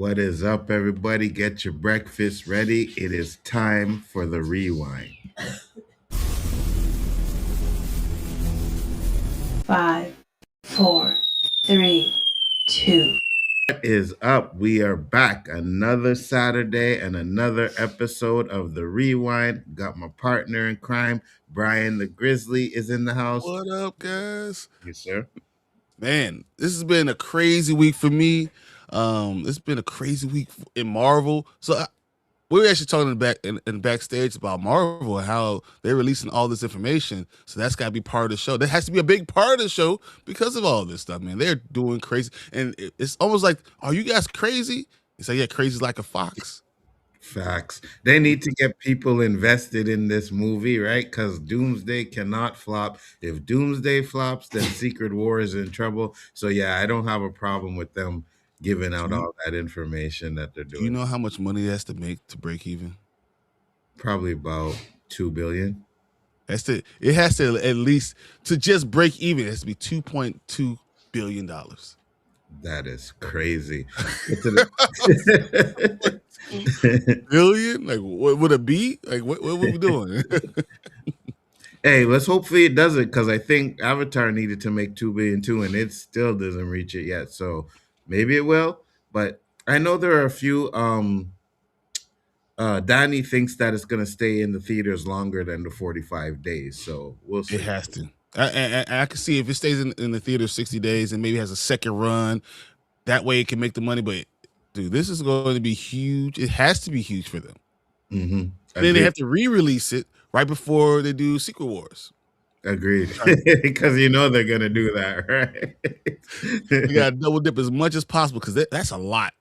What is up, everybody? Get your breakfast ready. It is time for the rewind. 5, 4, 3, 2. What is up? We are back another Saturday and another episode of the rewind. Got my partner in crime, Bryon the Grizzly, is in the house. What up, guys? Yes, sir. Man, this has been a crazy week for me. It's been a crazy week in Marvel. We were actually talking in backstage about Marvel and how they're releasing all this information. So that's got to be part of the show. That has to be a big part of the show because of all this stuff, man. They're doing crazy, and it's almost like, are you guys crazy? It's like, yeah, crazy like a fox. Facts. They need to get people invested in this movie, right? Because Doomsday cannot flop. If Doomsday flops, then Secret War is in trouble. So, yeah, I don't have a problem with them giving out all that information that they're Do you doing. know how much money it has to make to break even? Probably about 2 billion. It has to at least to just break even. It has to be $2.2 billion. That is crazy. Billion? Like, what would it be? Like, what are we doing? Hey, let's hopefully it doesn't, because I think Avatar needed to make 2 billion too, and it still doesn't reach it yet. So maybe it will. But I know there are a few. Danny thinks that it's going to stay in the theaters longer than the 45 days. So we'll see. It has to. I can see if it stays in the theater 60 days and maybe has a second run. That way it can make the money. But, dude, this is going to be huge. It has to be huge for them. Mm-hmm. Then they have to re-release it right before they do Secret Wars. Agreed. Because you know they're going to do that, right? You got to double dip as much as possible because that's a lot.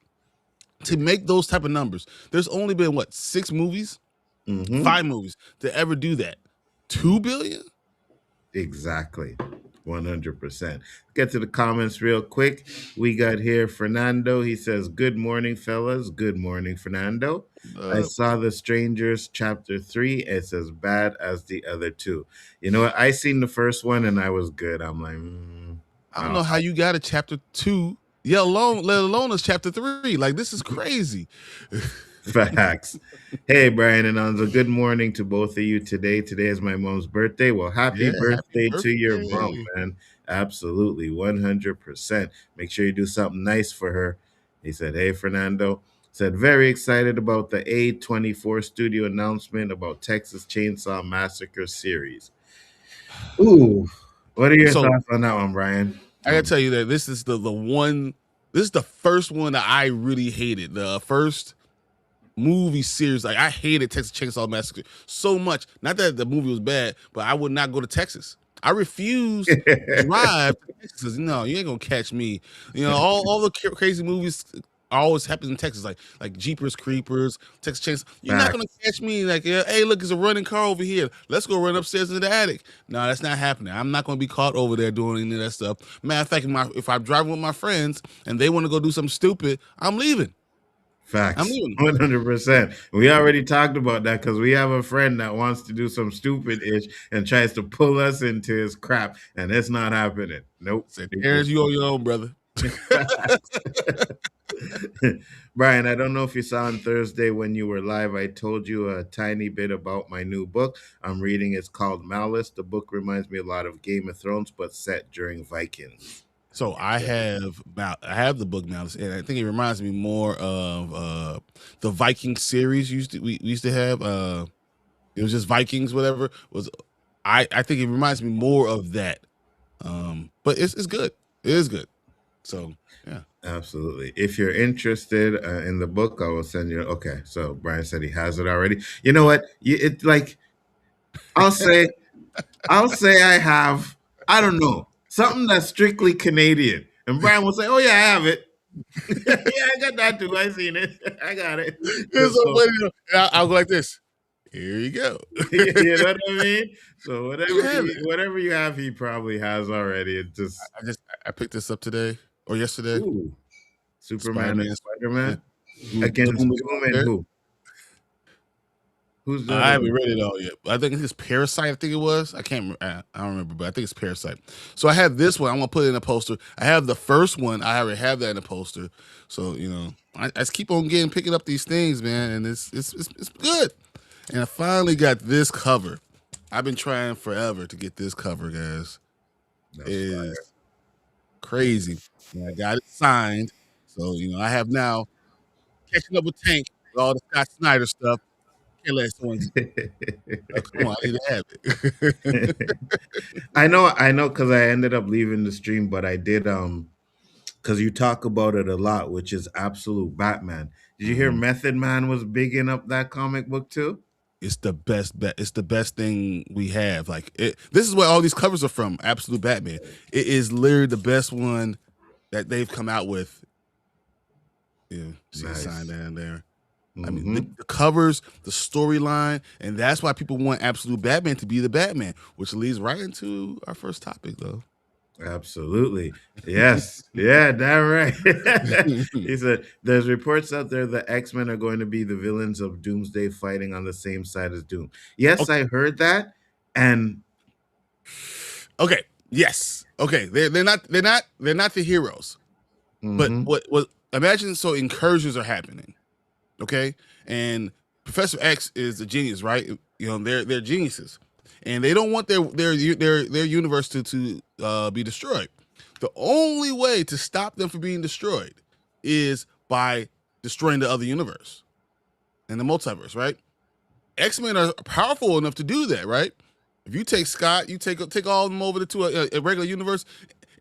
To make those type of numbers, there's only been, 6 movies? Mm-hmm. 5 movies to ever do that. 2 billion? Exactly. 100%. Get to the comments real quick. We got here Fernando. He says, "Good morning, fellas." Good morning, Fernando. I saw The Strangers chapter 3. It's as bad as the other 2. You know what? I seen the first one and I was good. I'm like, I don't know how you got a chapter 2, let alone a chapter 3. Like, this is crazy. Facts. Hey, Brian and Anzo, good morning to both of you today. Today is my mom's birthday. Well, happy birthday to your mom, man. Absolutely, 100%. Make sure you do something nice for her. He said, "Hey, Fernando." Said, "Very excited about the A24 studio announcement about Texas Chainsaw Massacre series." Ooh, what are your thoughts on that one, Brian? I gotta tell you that this is the one. This is the first one that I really hated. The first movie series, like, I hated Texas Chainsaw Massacre so much. Not that the movie was bad, but I would not go to Texas. I refuse to drive to Texas. No, you ain't gonna catch me. You know, all the crazy movies always happens in Texas, like Jeepers Creepers, Texas Chainsaw. You're not gonna catch me like, hey, look, there's a running car over here. Let's go run upstairs in the attic. No, that's not happening. I'm not gonna be caught over there doing any of that stuff. Matter of fact, if I'm driving with my friends and they want to go do something stupid, I'm leaving. Facts. 100%. We already talked about that because we have a friend that wants to do some stupid ish and tries to pull us into his crap, and it's not happening. Nope. There's you on your own, brother. Brian, I don't know if you saw on Thursday when you were live, I told you a tiny bit about my new book I'm reading. It's called Malice. The book reminds me a lot of Game of Thrones, but set during Vikings. So I have the book Malice, and I think it reminds me more of the Viking series we used to have. It was just Vikings, whatever. I think it reminds me more of that. But it's good. It is good. So yeah, absolutely. If you're interested in the book, I will send you. Okay, so Brian said he has it already. You know what? It's like I'll say I have. I don't know. Something that's strictly Canadian. And Brian will say, "Oh, yeah, I have it." Yeah, I got that too. I seen it. I got it. It's so funny. I'll go like this. Here you go. You know what I mean? So whatever you have, he probably has already. It just I picked this up today or yesterday. Ooh. Superman and Spider-Man against Doom and who? Who's the I other haven't one? read it all yet. I think it's Parasite. I think it was. I can't. I don't remember, but I think it's Parasite. So I have this one. I'm gonna put it in a poster. I have the first one. I already have that in a poster. So I just keep on picking up these things, man, and it's good. And I finally got this cover. I've been trying forever to get this cover, guys. It That's fire. is crazy. And I got it signed. So I have now catching up with Tank with all the Scott Snyder stuff. Can't let someone. Come on, I need to have it. I know, because I ended up leaving the stream, but I did because you talk about it a lot, which is absolute Batman. Did you hear Mhm. Method Man was bigging up that comic book too? It's the best bet. It's the best thing we have. Like this is where all these covers are from. Absolute Batman. It is literally the best one that they've come out with. Yeah, see the sign Nice. down there. I mean, Mm-hmm. the covers, the storyline, and that's why people want Absolute Batman to be the Batman, which leads right into our first topic, though. Absolutely. Yes. Yeah, damn right. He said there's reports out there that X-Men are going to be the villains of Doomsday fighting on the same side as Doom. Yes, Okay. I heard that. And Okay. Yes. Okay. They're not the heroes. But mhm, what imagine so incursions are happening. Okay, and Professor X is a genius, right? They're geniuses, and they don't want their universe to be destroyed. The only way to stop them from being destroyed is by destroying the other universe and the multiverse, right? X-Men are powerful enough to do that, right? If you take Scott, you take all of them over to a regular universe.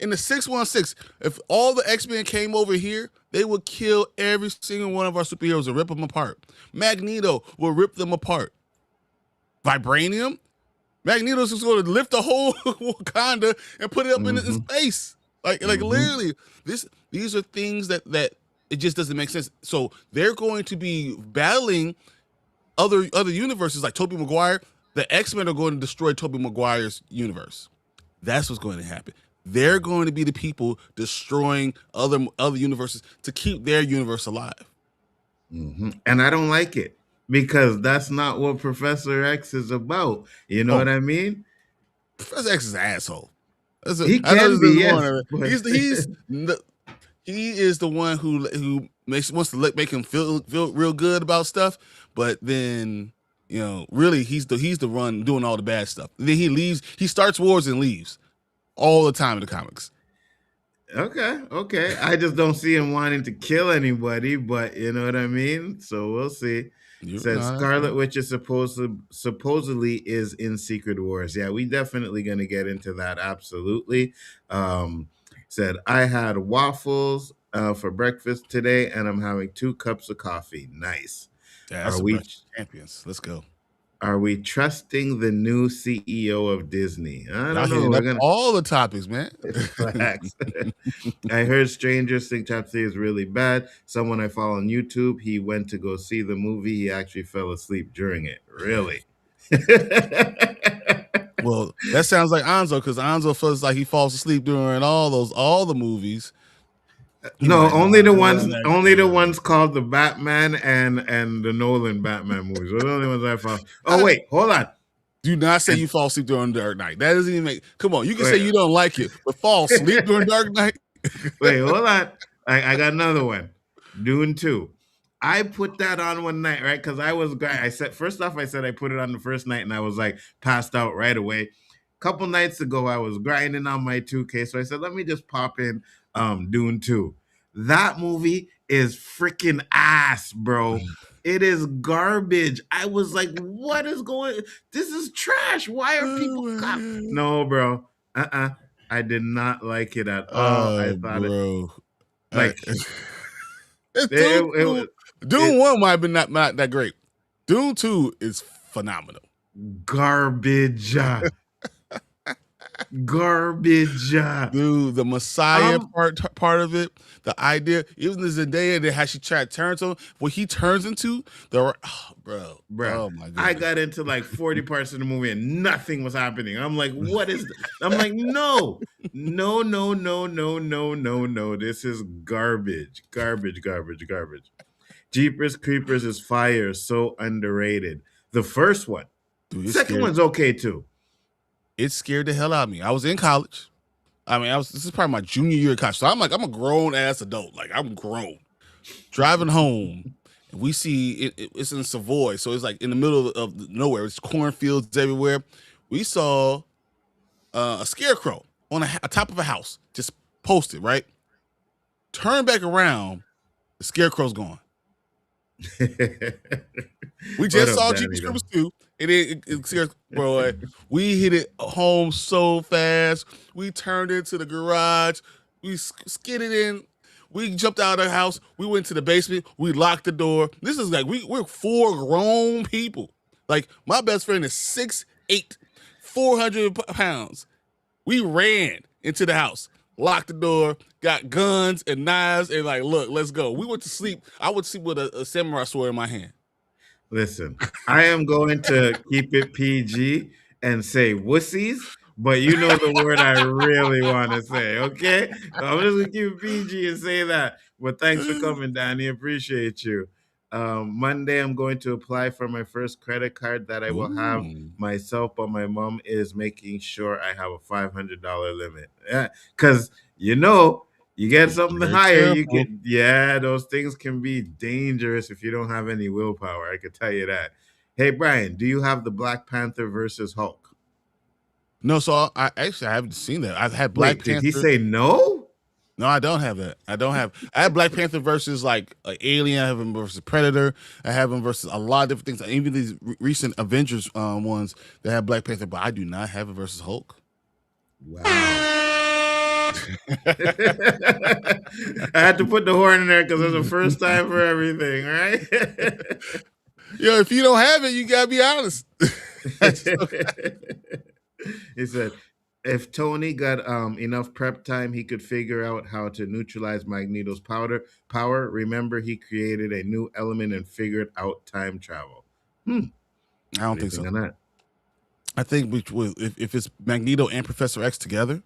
In the 616, if all the X-Men came over here, they would kill every single one of our superheroes and rip them apart. Magneto will rip them apart. Vibranium, Magneto's just going to lift the whole Wakanda and put it up in mhm, space. Like mhm, literally, these are things that it just doesn't make sense. So they're going to be battling other universes like Tobey Maguire. The X-Men are going to destroy Tobey Maguire's universe. That's what's going to happen. They're going to be the people destroying other universes to keep their universe alive. mhm. And I don't like it because that's not what Professor X is about. You know what Oh, I mean? Professor X is an asshole. He I know can this be, is yes, one. but He is the one who wants to make him feel real good about stuff, but then really he's the one doing all the bad stuff. Then he leaves. He starts wars and leaves all the time in the comics. okay, okay. I just don't see him wanting to kill anybody, but you know what I mean? So we'll see. Said That's Scarlet right. Witch is supposedly is in Secret Wars. Yeah, we definitely gonna get into that. Absolutely. Said I had waffles for breakfast today, and I'm having 2 cups of coffee. Nice. Yeah, that's Are the we breakfast of champions. Let's go. are we trusting the new CEO of Disney? I Y'all don't know. hitting We're up gonna all the topics, man. facts. I heard strangers think Chapter 3 is really bad. Someone I follow on YouTube, he went to go see the movie. He actually fell asleep during it. Really? Well, that sounds like Anzo because Anzo feels like he falls asleep during all the movies. He be No, like, nah, it wasn't that only the good. ones called the Batman and the Nolan Batman movies. Those are the only ones I found. Oh I wait, hold on. do not say And you fall asleep during Dark Knight. That doesn't even make. Come on, you can say wait, you don't like it, but fall asleep during Dark Knight. wait, hold on. I got another one. Dune 2. I put that on one night, right? Because I said, first off, I said I put it on the first night and I was like passed out right away. Couple nights ago, I was grinding on my 2K. So I said, let me just pop in Dune 2. That movie is freaking ass, bro. It is garbage. I was like, what is going? This is trash. Why are Oh people my god. No, bro. I did not like it at all. I thought it Bro. Uh, like it's it, Doom it, 2. it, it Doom 1 might have been not that great. Doom 2 is phenomenal. garbage, garbage. Dude, the Messiah Um, part of it, the idea, even the Zendaya that how she tried to turn to him, what he turns into, bro, bruh, oh my I goodness. got into like 40 parts of the movie and nothing was happening. I'm like, what is? I'm like, no, no, no, no, no, no, no, no. This is garbage, garbage, garbage, garbage. Jeepers Creepers is fire, so underrated. The first one. Dude, Second one's okay too. It scared the hell out of me. I was in college. I mean, this is probably my junior year of college. So I'm a grown ass adult. Like, I'm grown. Driving home, and we see it's in Savoy. So it's like in the middle of nowhere. It's cornfields everywhere. We saw a scarecrow on a top of a house, just posted, right? Turn back around, the scarecrow's gone. We just saw Jeepers Creepers 2, and it bro, we hit it home so fast. We turned into the garage. We skidded in. We jumped out of the house. We went to the basement. We locked the door. This is like we're 4 grown people. Like, my best friend is 6'8", 400 pounds. We ran into the house, locked the door, got guns and knives, and like, look, let's go. We went to sleep. I would sleep with a samurai sword in my hand. Listen, I am going to keep it PG and say wussies, but you know the word I really want to say, okay? I'm just going to keep it PG and say that. But thanks for coming, Danny. Appreciate you. Monday, I'm going to apply for my first credit card that I will have myself, but my mom is making sure I have a $500 limit. Yeah, because, you get something higher, you get, those things can be dangerous if you don't have any willpower. I could tell you that. Hey, Brian, do you have the Black Panther versus Hulk? No, so I haven't seen that. I've had Black Panther. Did he say no? No, I don't have that. I have Black Panther versus like Alien. I have him versus Predator. I have him versus a lot of different things. Even these recent Avengers ones that have Black Panther, but I do not have it versus Hulk. Wow. I had to put the horn in there because it's the first time for everything, right? If you don't have it, you gotta be honest. He said, if Tony got enough prep time, he could figure out how to neutralize Magneto's power. Remember, he created a new element and figured out time travel. I don't think so. On that? I think if it's Magneto and Professor X together,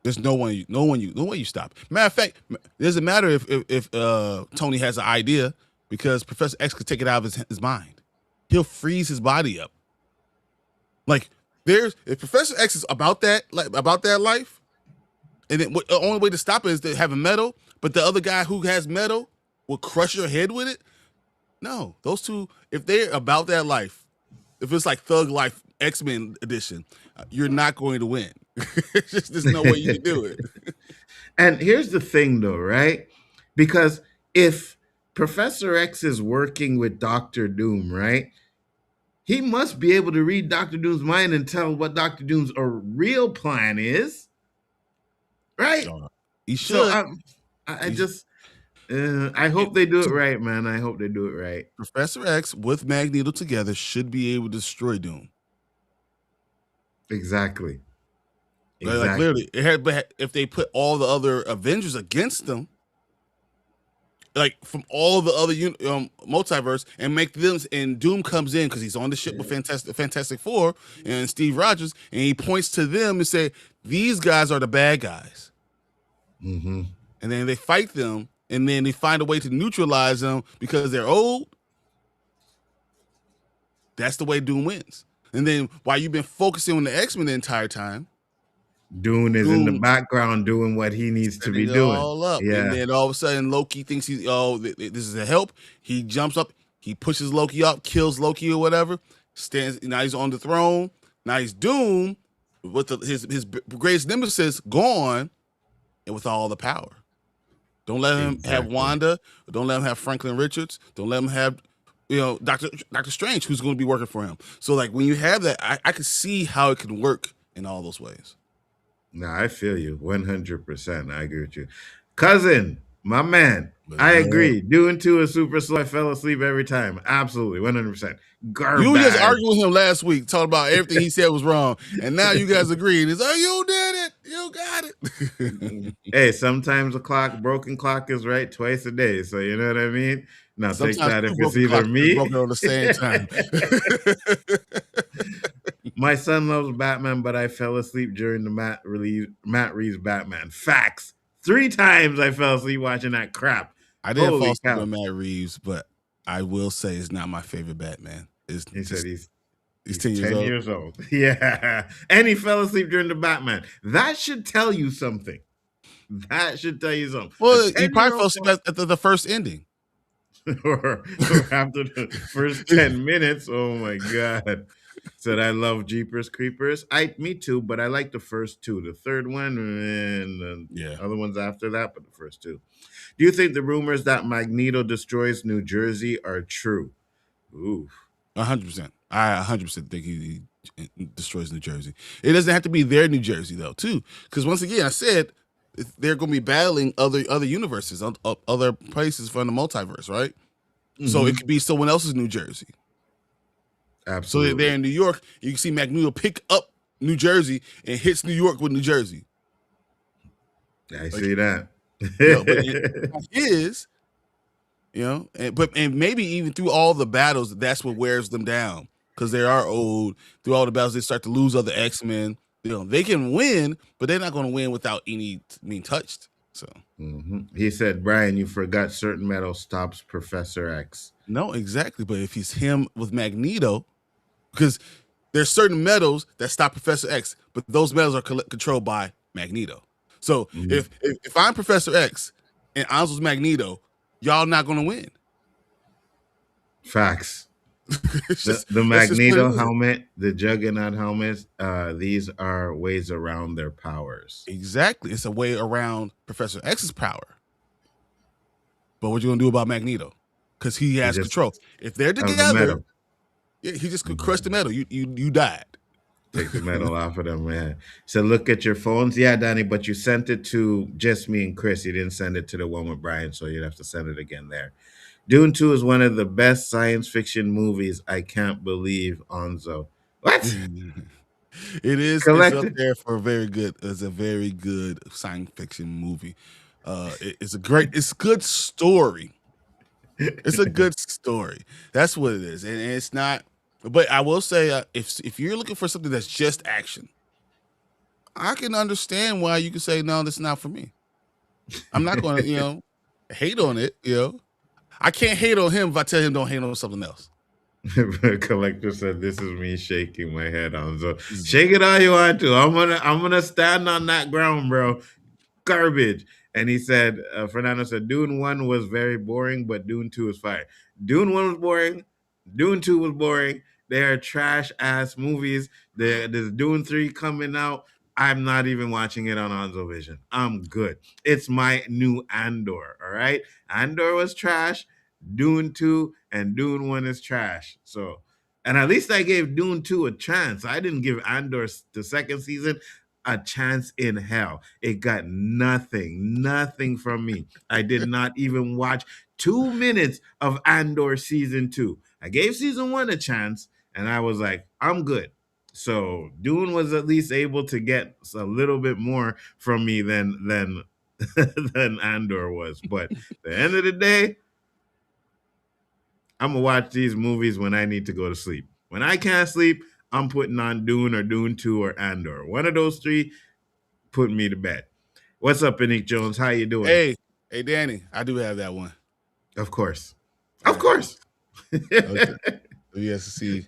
there's no way you stop. Matter of fact, it doesn't matter if Tony has an idea, because Professor X could take it out of his mind. He'll freeze his body up. Like, if Professor X is about that life, and then the only way to stop it is to have a metal, but the other guy who has metal will crush your head with it. No, those two, if they're about that life, if it's like Thug Life X-Men edition, you're not going to win. There's no way you can do it. And here's the thing, though, right? Because if Professor X is working with Dr. Doom, right, he must be able to read Dr. Doom's mind and tell what Dr. Doom's real plan is, right? He should. So I hope they do it right, man. I hope they do it right. Professor X with Magneto together should be able to destroy Doom. Exactly. Like, literally, but if they put all the other Avengers against them, like from all the other multiverse, and make them, and Doom comes in because he's on the ship with Fantastic Four and Steve Rogers, and he points to them and say, "These guys are the bad guys." Mm-hmm. And then they fight them, and then they find a way to neutralize them because they're old. That's the way Doom wins. And then while you've been focusing on the X-Men the entire time, Doom is in the background doing what he needs to be doing. All up. Yeah. And then all of a sudden Loki thinks this is a help. He jumps up, he pushes Loki up, kills Loki or whatever, now he's on the throne. Now he's Doom with his greatest nemesis gone, and with all the power. Don't let him have Wanda. Don't let him have Franklin Richards. Don't let him have Doctor Strange, who's going to be working for him. So like when you have that, I can see how it can work in all those ways. No, I feel you 100%. I agree with you. Cousin, my man, I agree. Doing 2 is super slow. I fell asleep every time. Absolutely, 100%. Garbage. You just argued with him last week, talking about everything he said was wrong, and now you guys agree. And it's, you did it. You got it. Hey, sometimes a broken clock is right twice a day. So you know what I mean? Now sometimes take that if it's either me. Broken on the same time. My son loves Batman, but I fell asleep during the Matt Reeves Batman. Facts. 3 times I fell asleep watching that crap. I didn't fall asleep with Matt Reeves, but I will say it's not my favorite Batman. is He said just he's he's 10 years 10 old. years old. Yeah. And he fell asleep during the Batman. That should tell you something. That should tell you something. A Well, he probably 10-year-old fell asleep at the first ending. or after the first 10 minutes. Oh my God. Said I love Jeepers Creepers. Me too, but I like the first two. The third one and the Yeah, other ones after that, but the first two. Do you think the rumors that Magneto destroys New Jersey are true? Ooh. 100%. I 100% think he destroys New Jersey. It doesn't have to be their New Jersey though, too, because once again, I said they're going to be battling other universes, other places from the multiverse, right? So it Mm-hmm. could be someone else's New Jersey. So they're Absolutely. in New York. You can see Magneto pick up New Jersey and hits New York with New Jersey. I Like, see that. but it's not his, and maybe even through all the battles, that's what wears them down because they are old. Through all the battles, they start to lose other X-Men. They can win, but they're not going to win without any being touched. So He said, Brian, you forgot certain metal stops Professor X. no, exactly. But if he's him with Magneto, because there's certain metals that stop Professor X, but those metals are controlled by Magneto. So Mhm. if I'm Professor X and Anzo's Magneto, y'all not going to win. Facts. It's The just the that's just what it Magneto is. helmet, the Juggernaut helmets, these are ways around their powers. Exactly. It's a way around Professor X's power. But what you gonna do about Magneto? Because he He has just control. If they're of the together, metal. yeah, he just could crush the Mhm. metal. You died. Take the metal off of them, man. So look at your phones. Yeah, Danny, but you sent it to just me and Chris. You didn't send it to the one with Brian, so you'd have to send it again there. Dune 2 is one of the best science fiction movies. I can't believe Onzo. What? It is. It's up Collected. there for a very good. It's a very good science fiction movie. It's a great. It's a good story. It's a good story. That's what it is, and it's not. But I will say, if you're looking for something that's just action, I can understand why you can say no. That's not for me. I'm not going to hate on it. I can't hate on him if I tell him don't hate on something else. Collector said, "This is me shaking my head on." So shake it all you want to. I'm gonna stand on that ground, bro. Garbage. And he said, Fernando said, Dune 1 was very boring, but Dune 2 was fire. Dune 1 was boring. Dune 2 was boring. They are trash ass movies. There's Dune 3 coming out. I'm not even watching it on Onzo Vision. I'm good. It's my new Andor. All right. Andor was trash. Dune 2 and Dune 1 is trash. So, and at least I gave Dune 2 a chance. I didn't give Andor the second season a chance in hell. It got nothing from me. I did not even watch 2 minutes of Andor season 2. I gave season 1 a chance and I was like, I'm good. So Dune was at least able to get a little bit more from me than than Andor was. But at the end of the day, I'm gonna watch these movies when I need to go to sleep. When I can't sleep, I'm putting on Dune or Dune 2 or Andor. One of those three putting me to bed. What's up, Enick Jones? How you doing? Hey, Danny, I do have that one. Of course. All Of right. course. Okay. So yes, see.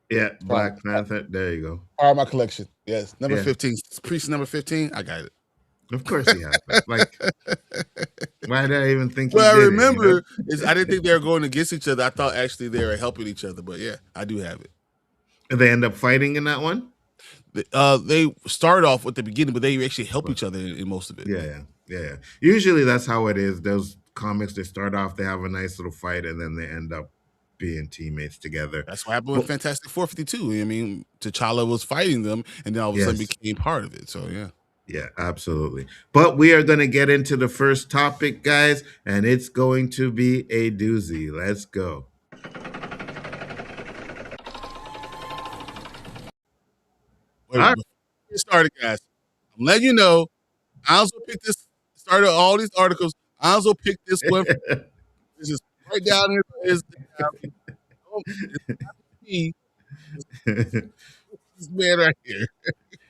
Yeah, Part, Black Panther. There you go. part of my collection. Yes, number Yeah, 15. Priest number 15. I got it. of course he has that. Like, why did I even think he What I did it? You know, remember is I didn't think they were going against each other. I thought actually they were helping each other. But yeah, I do have it. they end up fighting in that one. They start off with the beginning, but they actually help But each other in most of it. yeah. Usually that's how it is. Those comics, they start off, they have a nice little fight, and then they end up being teammates together. That's what happened with But Fantastic 452. I mean, T'Challa was fighting them, and then all of a sudden yes, became part of it. So yeah. yeah, absolutely. But we are going to get into the first topic, guys, and it's going to be a doozy. Let's go. Wait, All before we get started, guys, I'm letting you know, I also picked this, started all these articles. I also picked this one. right. This is right down here. It's me, this man right here.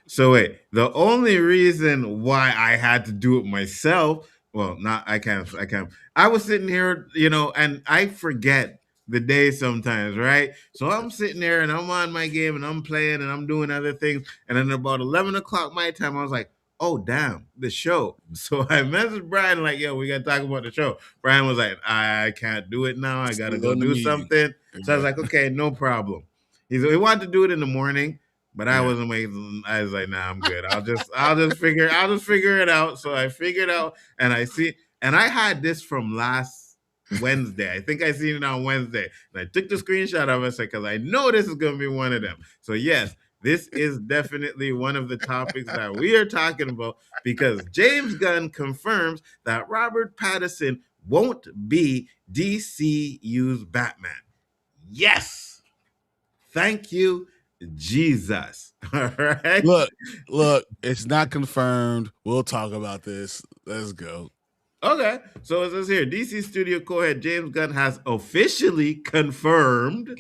So wait, the only reason why I had to do it myself, well, not I can't. I was sitting here, and I forget. the day sometimes, right? So I'm sitting there and I'm on my game and I'm playing and I'm doing other things. And then about 11 o'clock my time, I was like, oh, damn, the show. So I messaged Brian, like, yo, we got to talk about the show. Brian was like, I can't do it now. I got to Still go in the do meeting. something. So I was Okay. like, okay, no problem. He wanted to do it in the morning. But I Yeah. wasn't waiting. I was like, nah, I'm good. I'll just figure it out. So I figured out and I see, and I had this from last Wednesday. I think I seen it on Wednesday. And I took the screenshot of it because I know this is going to be one of them. So, yes, this is definitely one of the topics that we are talking about because James Gunn confirms that Robert Pattinson won't be DCU's Batman. Yes. Thank you, Jesus. All right. Look, it's not confirmed. We'll talk about this. Let's go. Okay, so it says here DC studio co-head James Gunn has officially confirmed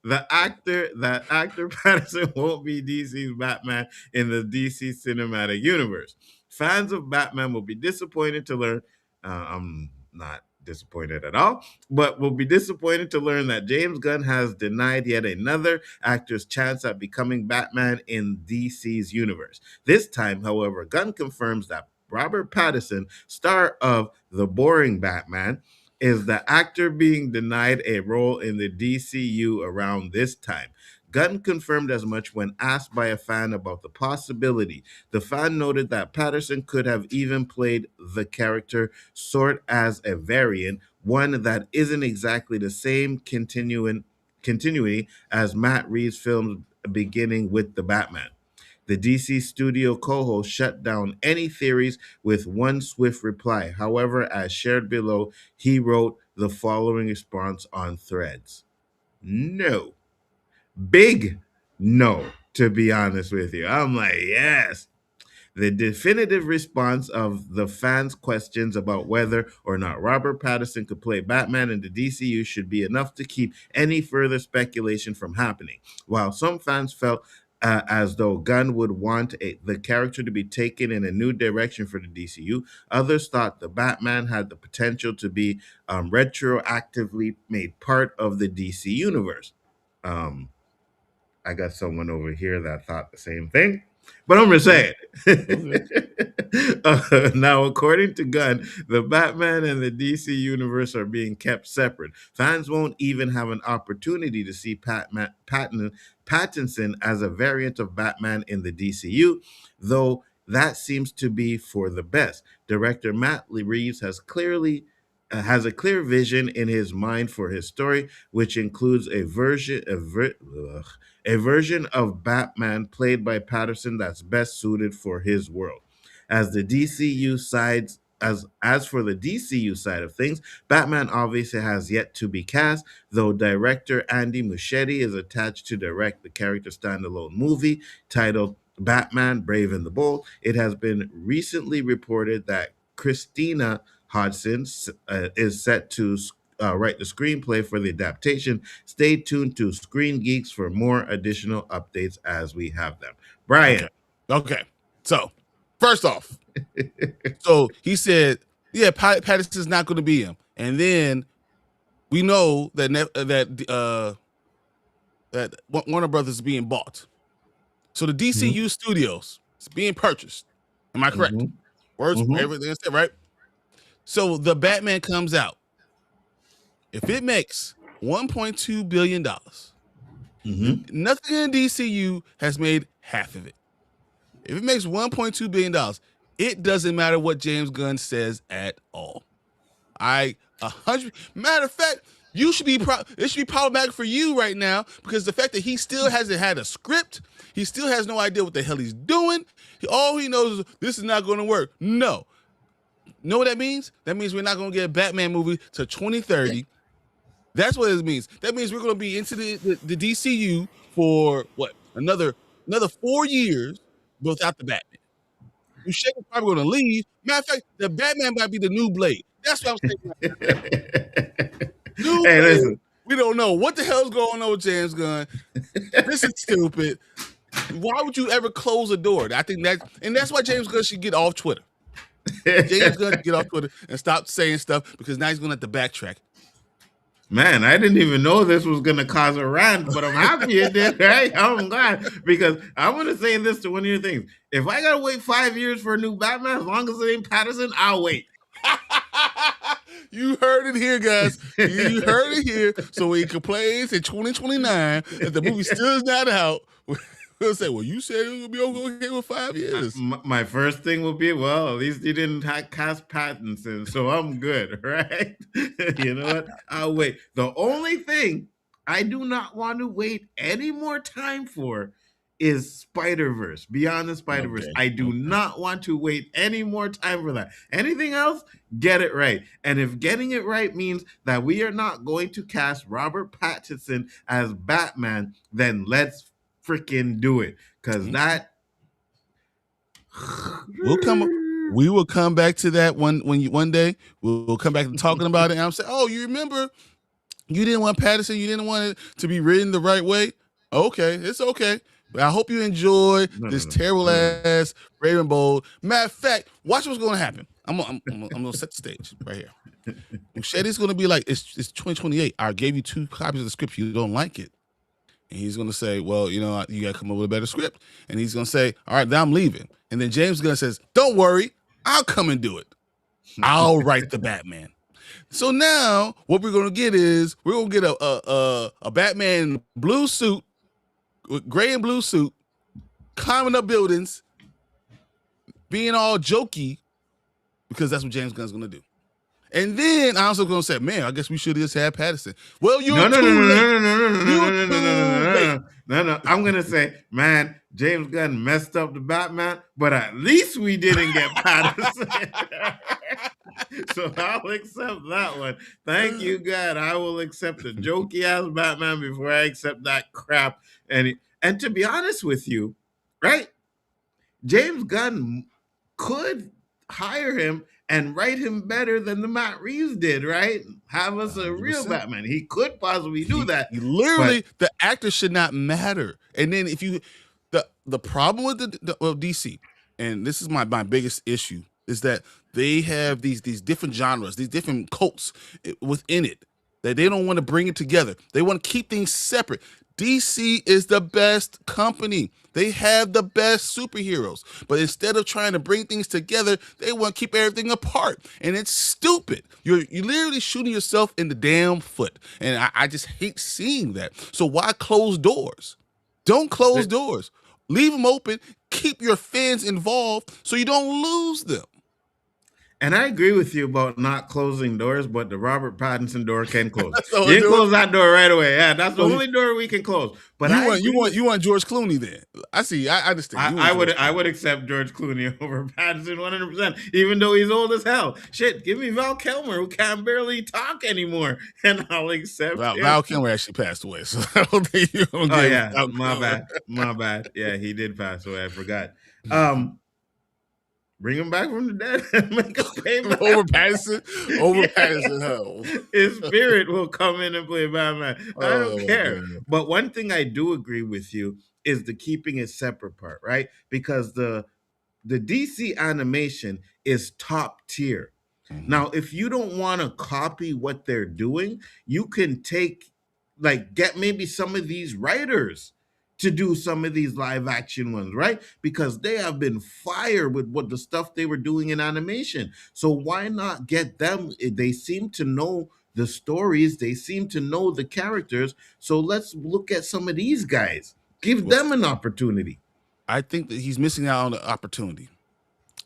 that actor Patterson won't be DC's Batman in the DC cinematic universe. Fans of Batman will be disappointed to learn. I'm not disappointed at all, but will be disappointed to learn that James Gunn has denied yet another actor's chance at becoming Batman in DC's universe. This time, however, Gunn confirms that Robert Pattinson, star of The Boring Batman, is the actor being denied a role in the DCU around this time. Gunn confirmed as much when asked by a fan about the possibility. The fan noted that Patterson could have even played the character sort as a variant, one that isn't exactly the same continuity as Matt Reeves' films beginning with the Batman. The DC studio co host shut down any theories with one swift reply. However, as shared below, he wrote the following response on Threads: no. Big no, to be honest with you. I'm like, yes. The definitive response of the fans' questions about whether or not Robert Pattinson could play Batman in the DCU should be enough to keep any further speculation from happening. While some fans felt as though Gunn would want the character to be taken in a new direction for the DCU, others thought the Batman had the potential to be retroactively made part of the DC universe. Um, I got someone over here that thought the same thing, but I'm just Okay. saying. Okay. Now, according to Gunn, the Batman and the DC universe are being kept separate. Fans won't even have an opportunity to see Pattinson as a variant of Batman in the DCU, though that seems to be for the best. Director Matt Reeves has a clear vision in his mind for his story, which includes a version of Batman played by Patterson that's best suited for his world. As the DCU sides as for the DCU side of things, Batman obviously has yet to be cast, though director Andy Muschietti is attached to direct the character standalone movie titled Batman Brave and the Bold. It has been recently reported that Christina Hodson is set to write the screenplay for the adaptation. Stay tuned to Screen Geeks for more additional updates as we have them. Brian. Okay. So, first off, so he said, yeah, Patterson's not going to be him. And then we know that that Warner Brothers is being bought. So the DCU studios is being purchased. Am I correct? Mhm, Words, mhm, everything I said, right? So the Batman comes out. If it makes $1.2 billion, mhm. nothing in DCU has made half of it. If it makes $1.2 billion, it doesn't matter what James Gunn says at all. Matter of fact, you should be it should be problematic for you right now because the fact that he still hasn't had a script, he still has no idea what the hell he's doing. All he knows is this is not going to work. No. Know what that means? That means we're not going to get a Batman movie to 2030. That's what it means. That means we're going to be into the DCU for what? Another 4 years without the Batman. Muschietti's probably going to leave. Matter of fact, the Batman might be the new Blade. That's what I'm saying. New Hey, Blade. listen. We don't know what the hell's going on with James Gunn. This is stupid. Why would you ever close a door? I think that's why James Gunn should get off Twitter. James Gunn get off Twitter and stop saying stuff because now he's going to have to backtrack. Man, I didn't even know this was going to cause a rant, but I'm happy it did, right? I'm glad because I'm going to say this to one of your things. If I got to wait 5 years for a new Batman, as long as it ain't Patterson, I'll wait. You heard it here, guys. You heard it here. So when he complains in 2029 that the movie still is not out, we'll say, well, you said it would be okay with 5 years. My first thing will be, well, at least you didn't cast Pattinson, so I'm good, right? You know what? I'll wait. The only thing I do not want to wait any more time for is Spider-Verse, Beyond the Spider-Verse. Okay. I do not want to wait any more time for that. Anything else, get it right. And if getting it right means that we are not going to cast Robert Pattinson as Batman, then let's freaking do it. Because that we will come back to that one day. We'll come back to talking about it. And I'm saying, oh, you remember you didn't want Patterson, you didn't want it to be written the right way. Okay, it's okay. But I hope you enjoy this terrible ass Raven Bold. Matter of fact, watch what's going to happen. I'm gonna set the stage right here. Shetty's going to be like, it's 2028. I gave you 2 copies of the script. You don't like it. And he's going to say, well, you know, you got to come up with a better script. And he's going to say, all right, now I'm leaving. And then James Gunn says, don't worry, I'll come and do it. I'll write the Batman. So now what we're going to get is we're going to get a Batman in blue suit, with gray and blue suit, climbing up buildings, being all jokey, because that's what James Gunn's going to do. And then I'm also going to say, man, I guess we should have just had Patterson. Well, you're too late. No. I'm going to say, man, James Gunn messed up the Batman, but at least we didn't get Patterson. So I'll accept that one. Thank you, God. I will accept a jokey ass Batman before I accept that crap. And to be honest with you, right? James Gunn could hire him and write him better than the Matt Reeves did, right? Have us a real 100%. Batman. He could possibly do that. Literally, the actor should not matter. And then if you, the problem with the DC, and this is my biggest issue, is that they have these different genres, these different cults within it, that they don't want to bring it together. They want to keep things separate. DC is the best company. They have the best superheroes. But instead of trying to bring things together, they want to keep everything apart. And it's stupid. You're literally shooting yourself in the damn foot. And I just hate seeing that. So why close doors? Don't close doors. Leave them open. Keep your fans involved so you don't lose them. And I agree with you about not closing doors, but the Robert Pattinson door can close. You can close that door right away. Yeah, that's the only door we can close. But you want George Clooney then? I see. I understand. I would accept George Clooney over Pattinson 100%, even though he's old as hell. Shit, give me Val Kilmer, who can barely talk anymore, and I'll accept. Val Kilmer actually passed away, so I don't think you don't. Oh yeah, my bad. Yeah, he did pass away. I forgot. Bring him back from the dead and make a payback. Over Pattinson, hell. His spirit will come in and play Batman. I don't care. Man. But one thing I do agree with you is the keeping it separate part, right? Because the DC animation is top tier. Mm-hmm. Now, if you don't want to copy what they're doing, you can get maybe some of these writers to do some of these live action ones, right? Because they have been fired with what the stuff they were doing in animation. So why not get them? They seem to know the stories. They seem to know the characters. So let's look at some of these guys. Give them an opportunity. I think that he's missing out on the opportunity.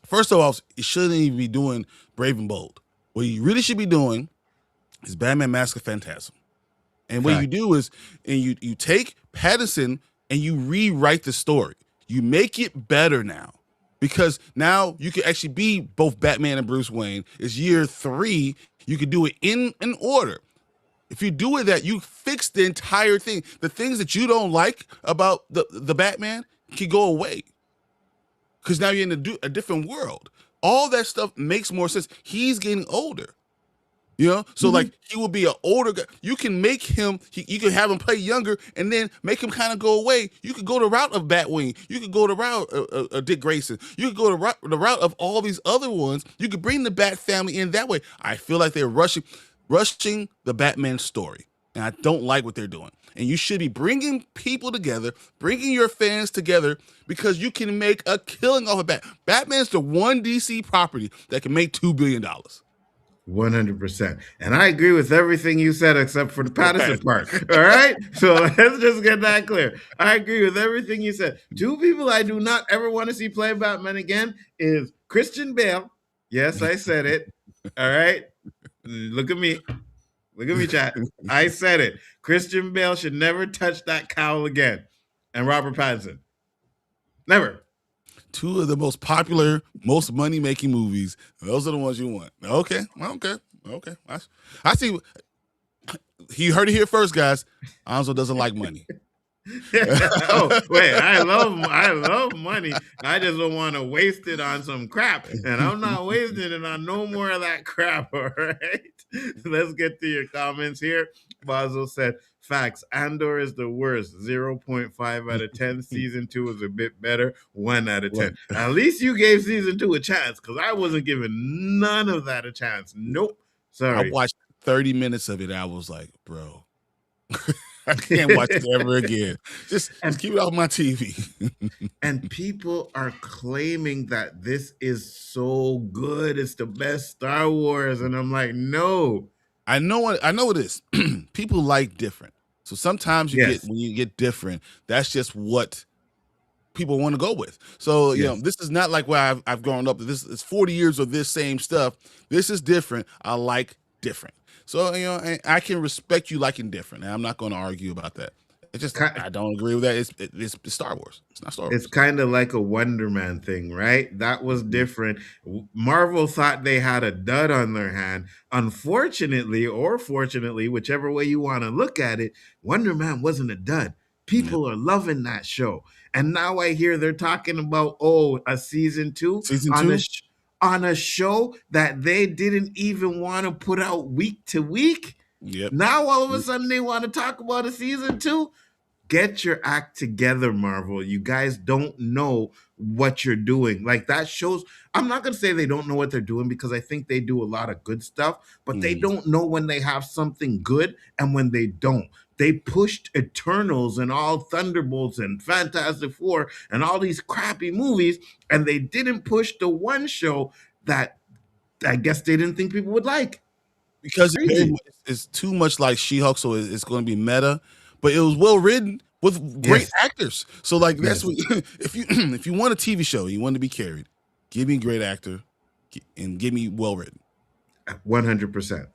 First of all, he shouldn't even be doing Brave and Bold. What he really should be doing is Batman Mask of Phantasm. And what you do is, and you take Pattinson and you rewrite the story. You make it better now, because now you can actually be both Batman and Bruce Wayne. It's year 3. You can do it in order. If you do it that, you fix the entire thing. The things that you don't like about the Batman can go away, because now you're in a different world. All that stuff makes more sense. He's getting older. You know, so like he will be an older guy. You can make him. You can have him play younger, and then make him kind of go away. You could go the route of Batwing. You could go the route of Dick Grayson. You could go the route of all these other ones. You could bring the Bat family in that way. I feel like they're rushing the Batman story, and I don't like what they're doing. And you should be bringing people together, bringing your fans together, because you can make a killing off of Batman's the one DC property that can make $2 billion. 100%. And I agree with everything you said except for the Patterson part. All right? So let's just get that clear. I agree with everything you said. Two people I do not ever want to see play Batman again is Christian Bale. Yes, I said it. All right? Look at me. Look at me, chat. I said it. Christian Bale should never touch that cowl again. And Robert Pattinson. Never. Two of the most popular, most money-making movies. Those are the ones you want. Okay. I see. You heard it here first, guys. Alonso doesn't like money. Oh wait, I love money. I just don't want to waste it on some crap, and I'm not wasting it on no more of that crap. All right, let's get to your comments here. Basil said, "Facts. Andor is the worst. 0.5 out of 10. Season 2 is a bit better. 1 out of 10. At least you gave season 2 a chance, because I wasn't giving none of that a chance. Nope. Sorry. I watched 30 minutes of it. I was like, bro." I can't watch it ever again. Just keep it off my TV. And people are claiming that this is so good. It's the best Star Wars. And I'm like, no. I know it is. People like different. So sometimes when you get different, that's just what people want to go with. So, you know, this is not like where I've grown up. This is 40 years of this same stuff. This is different. I like different. So, you know, I can respect you liking different. And I'm not going to argue about that. It's just, I don't agree with that. It's Star Wars. It's not Star Wars. It's kind of like a Wonder Man thing, right? That was different. Marvel thought they had a dud on their hand. Unfortunately, or fortunately, whichever way you want to look at it, Wonder Man wasn't a dud. People are loving that show. And now I hear they're talking about, a season 2 on a show that they didn't even want to put out week to week. Yep. Now all of a sudden they want to talk about a season 2. Get your act together, Marvel. You guys don't know what you're doing. Like, that shows, I'm not going to say they don't know what they're doing, because I think they do a lot of good stuff, but they don't know when they have something good and when they don't. They pushed Eternals and all Thunderbolts and Fantastic Four and all these crappy movies, and they didn't push the one show that I guess they didn't think people would like. Because it's too much like She-Hulk, so it's going to be meta. But it was well written with great actors. So like that's what if you want a TV show, you want to be carried, give me a great actor and give me well written. 100%.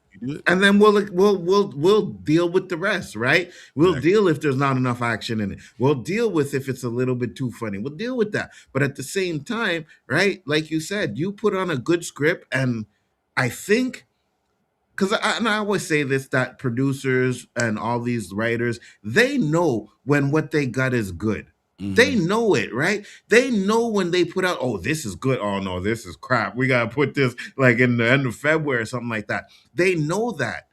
And then we'll deal with the rest, right? We'll deal if there's not enough action in it. We'll deal with if it's a little bit too funny. We'll deal with that. But at the same time, right? Like you said, you put on a good script, and I think, because I always say this, that producers and all these writers, they know when what they got is good. They know it, right? They know when they put out, this is good. Oh, no, this is crap. We got to put this like in the end of February or something like that. They know that.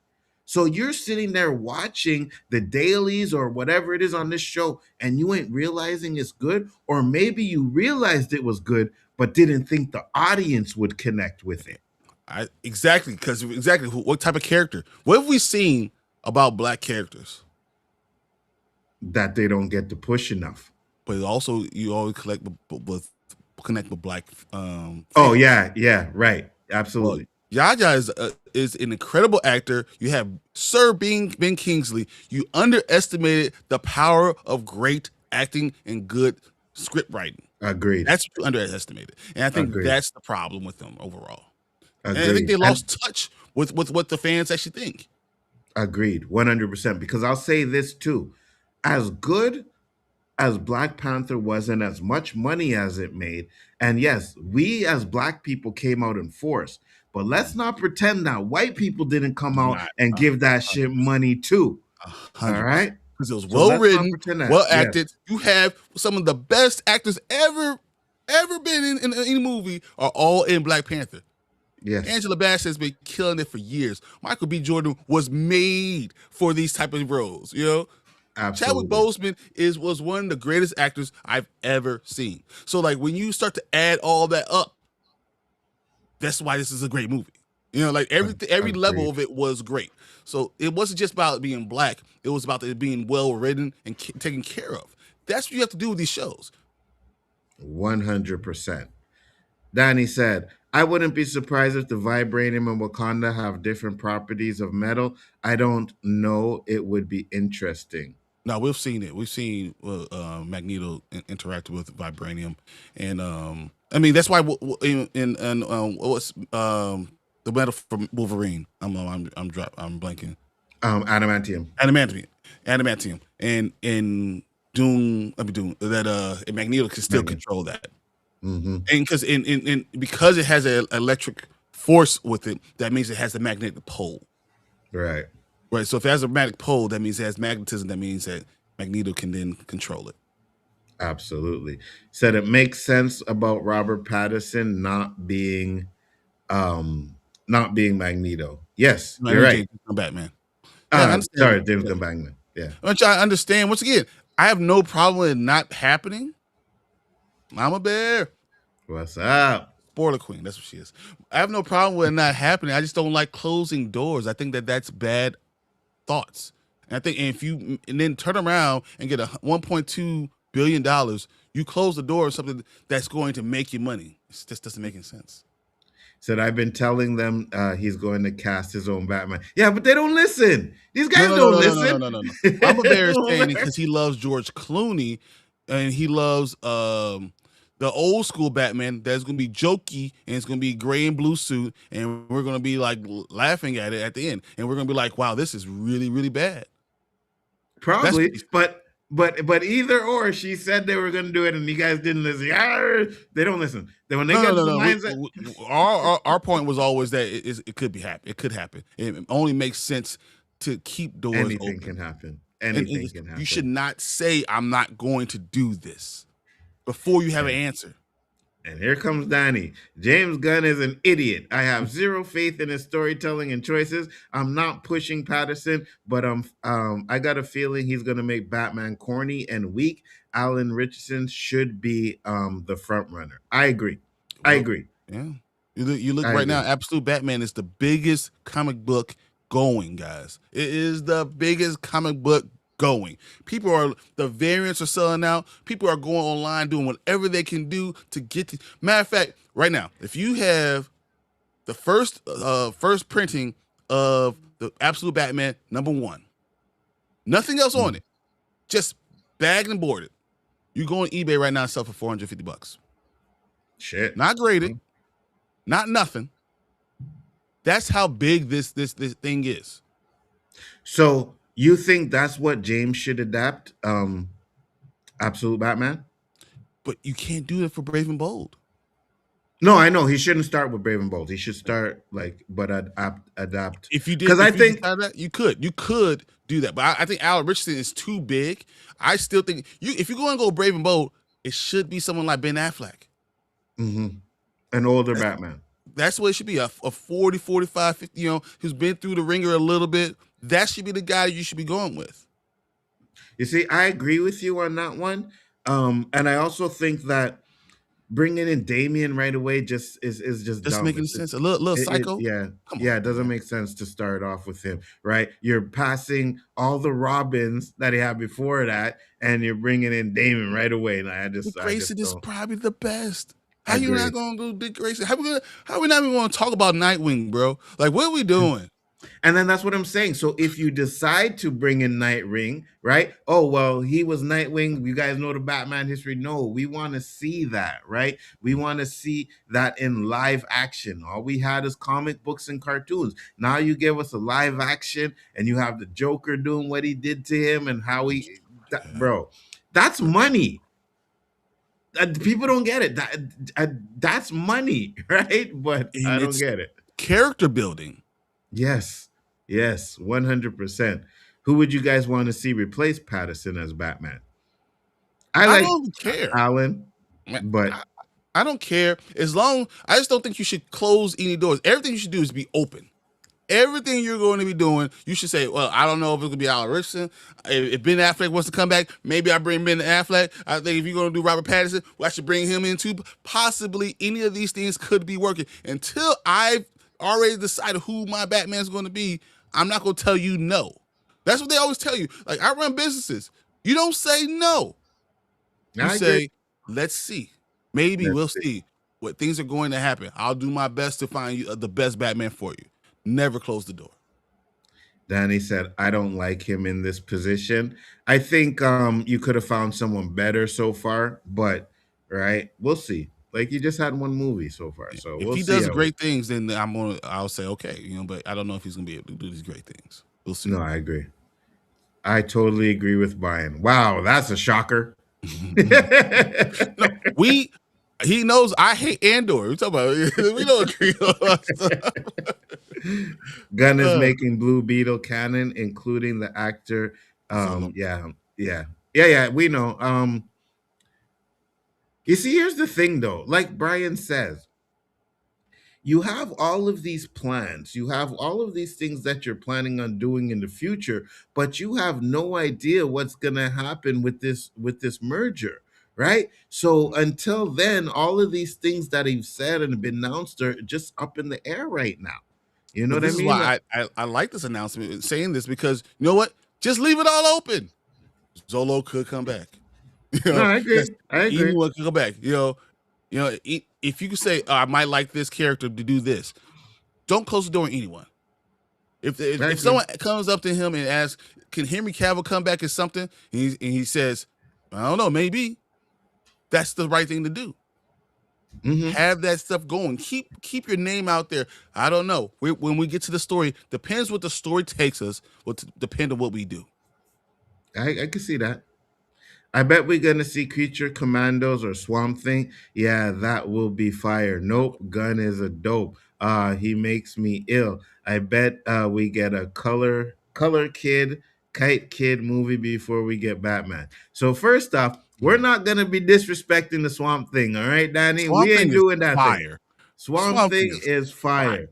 So you're sitting there watching the dailies or whatever it is on this show, and you ain't realizing it's good. Or maybe you realized it was good, but didn't think the audience would connect with it. Because what type of character? What have we seen about black characters? That they don't get to push enough. But also, you always connect with black. Right, absolutely. Well, Yahya is an incredible actor. You have Sir Ben Kingsley. You underestimated the power of great acting and good script writing. Agreed. That's what you underestimated, and I think that's the problem with them overall. Agreed. And I think they lost touch with what the fans actually think. Agreed, 100%. Because I'll say this too: as good as Black Panther was, and as much money as it made, and yes, we as black people came out in force, but let's not pretend that white people didn't come out and give that shit money too. 100%. All right, because it was well written, well acted. You have some of the best actors ever been in any movie are all in Black Panther. Yes, Angela Bassett has been killing it for years. Michael B. Jordan was made for these type of roles. Chadwick absolutely. Boseman was one of the greatest actors I've ever seen. So like when you start to add all that up, that's why this is a great movie. Like every level Agreed. of it was great. So it wasn't just about being black; it was about it being well written and taken care of. That's what you have to do with these shows. 100%. Danny said, I wouldn't be surprised if the vibranium and Wakanda have different properties of metal. I don't know. It would be interesting. Now we've seen it. We've seen Magneto interact with vibranium, and I mean that's why what's the metal from Wolverine? I'm blanking. Adamantium. Adamantium, and in Doom. I mean Doom that Magneto can still Magnet. control that, Mm-hmm. and because it has an electric force with it, that means it has a magnetic pole. Right. Right. So if it has a magnetic pole, that means it has magnetism. That means that Magneto can then control it. Absolutely. Said it makes sense about Robert Pattinson not being Magneto. Yes, I you're know right. James Gunn Batman. Yeah, I understand Sorry, that. James Yeah. Gunn Bagman. Yeah. Which I understand. Once again, I have no problem with it not happening. Mama Bear, What's up? spoiler queen. That's what she is. I have no problem with it not happening. I just don't like closing doors. I think that that's bad thoughts. And I think if you and then turn around and get a $1.2 billion, you close the door on something that's going to make you money. It just doesn't make any sense. Said I've been telling them he's going to cast his own Batman. Yeah, but they don't listen. These No, guys no, no, don't no, no, no, no, listen. no, no, no. Mama Bear is saying it because he loves George Clooney, and he loves the old school Batman. That's gonna be jokey, and it's gonna be gray and blue suit, and we're gonna be like laughing at it at the end, and we're gonna be like, "Wow, this is really, really bad." That's what Probably, he's, but either or, she said they were going to do it, and you guys didn't listen. They don't listen. Then when they no, no, get to no, the no. mindset, Our point was always that it could be happen. It could happen. It only makes sense to keep doors anything can open, happen. and Anything can you should happen. not say, "I'm not going to do this" before you have an And answer. And here comes Danny. James Gunn is an idiot. I have zero faith in his storytelling and choices. I'm not pushing Patterson, but I got a feeling he's gonna make Batman corny and weak. Alan Richardson should be the front runner. I agree. I Well, agree. yeah. You look I right now. agree. Absolute Batman is the biggest comic book going, guys. It is the biggest comic book going. The variants are selling out. People are going online doing whatever they can do to get to. Matter of fact, right now, if you have the first printing of the Absolute Batman #1, nothing else on Mm, it, just bagged and boarded. You go on eBay right now and sell for $450. shit. Not graded, Mm. not nothing. That's how big this thing is. So you think that's what James should adapt? Absolute Batman? But you can't do it for Brave and Bold. No, I know he shouldn't start with Brave and Bold. He should start but adapt. If you did, Because I if you think decided that, you could do that. But I think Alan Richardson is too big. I still think if you're going to go Brave and Bold, it should be someone like Ben Affleck. mhm, an older That's, Batman. that's what it should be. A 40, 45, 50, who's been through the ringer a little bit. That should be the guy you should be going with. You see, I agree with you on that one. And I also think that bringing in Damien right away is just Doesn't dumb. make any sense. A little psycho. Yeah, Come yeah, on, it doesn't man. make sense to start off with him, right? You're passing all the Robins that he had before that, and you're bringing in Damien right away. And Dick I just Grayson is don't probably the best. How you not agree. gonna go Dick Grayson? How we not even gonna talk about Nightwing, bro? Like, what are we doing? And then that's what I'm saying. So if you decide to bring in Nightwing, right? Oh, well, he was Nightwing. You guys know the Batman history. No, we want to see that, right? We want to see that in live action. All we had is comic books and cartoons. Now you give us a live action and you have the Joker doing what he did to him and how Yeah. bro, that's money. People don't get it. That's money, right? But I And don't it's get it. character building. Yes, yes, 100%. Who would you guys want to see replace Patterson as Batman? I I like don't even care. Alan, Man, but I don't care. I just don't think you should close any doors. Everything you should do is be open. Everything you're going to be doing, you should say, well, I don't know if it's going to be Alan Richardson. If Ben Affleck wants to come back, maybe I bring Ben Affleck. I think if you're going to do Robert Pattinson, well, I should bring him in too. Possibly any of these things could be working. Until I've already decided who my Batman's going to be, I'm not going to tell you no. That's what they always tell you. Like, I run businesses. You don't say no. You I agree. say, let's see. Maybe Let's we'll see. see what things are going to happen. I'll do my best to find you the best Batman for you. Never close the door. Danny said, I don't like him in this position. I think you could have found someone better so far, but right, we'll see. Like you just had one movie so far, so If we'll he see does how it. great things, then I'll say okay, but I don't know if he's gonna be able to do these great things. We'll see. No, I agree. I totally agree with Brian. Wow, that's a shocker. No, he knows I hate Andor. We talk about we don't agree on that stuff. Gunn is making Blue Beetle canon, including the actor. Zolo. Yeah. We know. You see, here's the thing, though. Like Brian says, you have all of these plans, you have all of these things that you're planning on doing in the future, but you have no idea what's going to happen with this merger, right? So until then, all of these things that he's said and been announced are just up in the air right now. You know But what I this is mean? why I like this announcement saying this, because you know what? Just leave it all open. Zolo could come back. No, I agree. Just I agree. anyone could come back. If you could say, I might like this character to do this, don't close the door on anyone. If I if agree. someone comes up to him and asks, "Can Henry Cavill come back as something?" and he says, "I don't know, maybe," that's the right thing to do. Hmm. Have that stuff going. Keep your name out there. I don't know. When we get to the story, depends what the story takes us. Will depend on what we do. I can see that. I bet we're gonna see Creature Commandos or Swamp Thing. Yeah, that will be fire. Nope, Gun is a dope. He makes me ill. I bet we get a color kid, kite kid movie before we get Batman. So first off, we're Yeah. not gonna be disrespecting the Swamp Thing, all right, Danny? Swamp We Thing ain't is doing that thing. fire. Swamp Swamp Thing Thing is is fire. fire.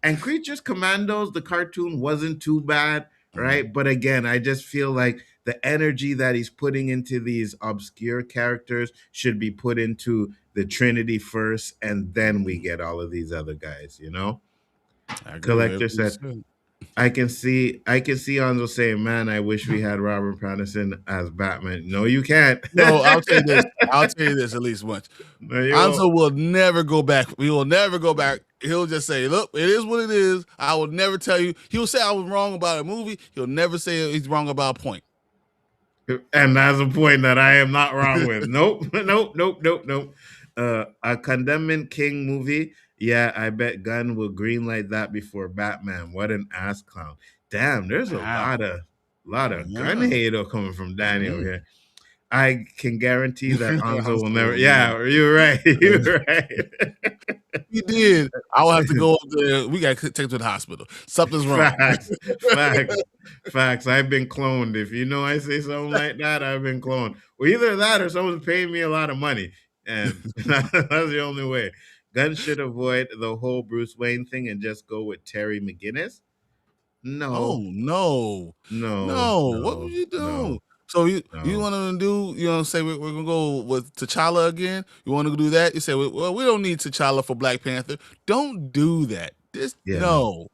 And Creatures Commandos, the cartoon wasn't too bad, Mhm. right? But again, I just feel like the energy that he's putting into these obscure characters should be put into the Trinity first, and then we get all of these other guys, you know? I agree with Collector everything you said, said. I can see Anzo saying, man, I wish we had Robert Pattinson as Batman. No, you can't. No, I'll tell you this. I'll tell you this at least once. No, you won't. Anzo will never go back. He will never go back. He'll just say, look, it is what it is. I will never tell you. He'll say I was wrong about a movie. He'll never say he's wrong about a point. And that's a point that I am not wrong with. Nope, nope. A Condemnment King movie. Yeah, I bet Gunn will greenlight that before Batman. What an ass clown. Damn, there's a Wow. lot of gun Yeah. hate coming from Daniel Mhm. here. I can guarantee that Anzo Anzo will never. will Yeah, you're right. You're right. He did. I will have to go up there. We got to take him to the hospital. Something's wrong. Facts, facts, facts. I've been cloned. If you know I say something like that, I've been cloned. Well, either that or someone's paying me a lot of money, and that's the only way. Gunn should avoid the whole Bruce Wayne thing and just go with Terry McGinnis. Oh No, no, no, no! What would no, you no, do? So you no. want to do? Say we're gonna go with T'Challa again? You want to do that? You say, well, we don't need T'Challa for Black Panther. Don't do that. Just Yeah, no.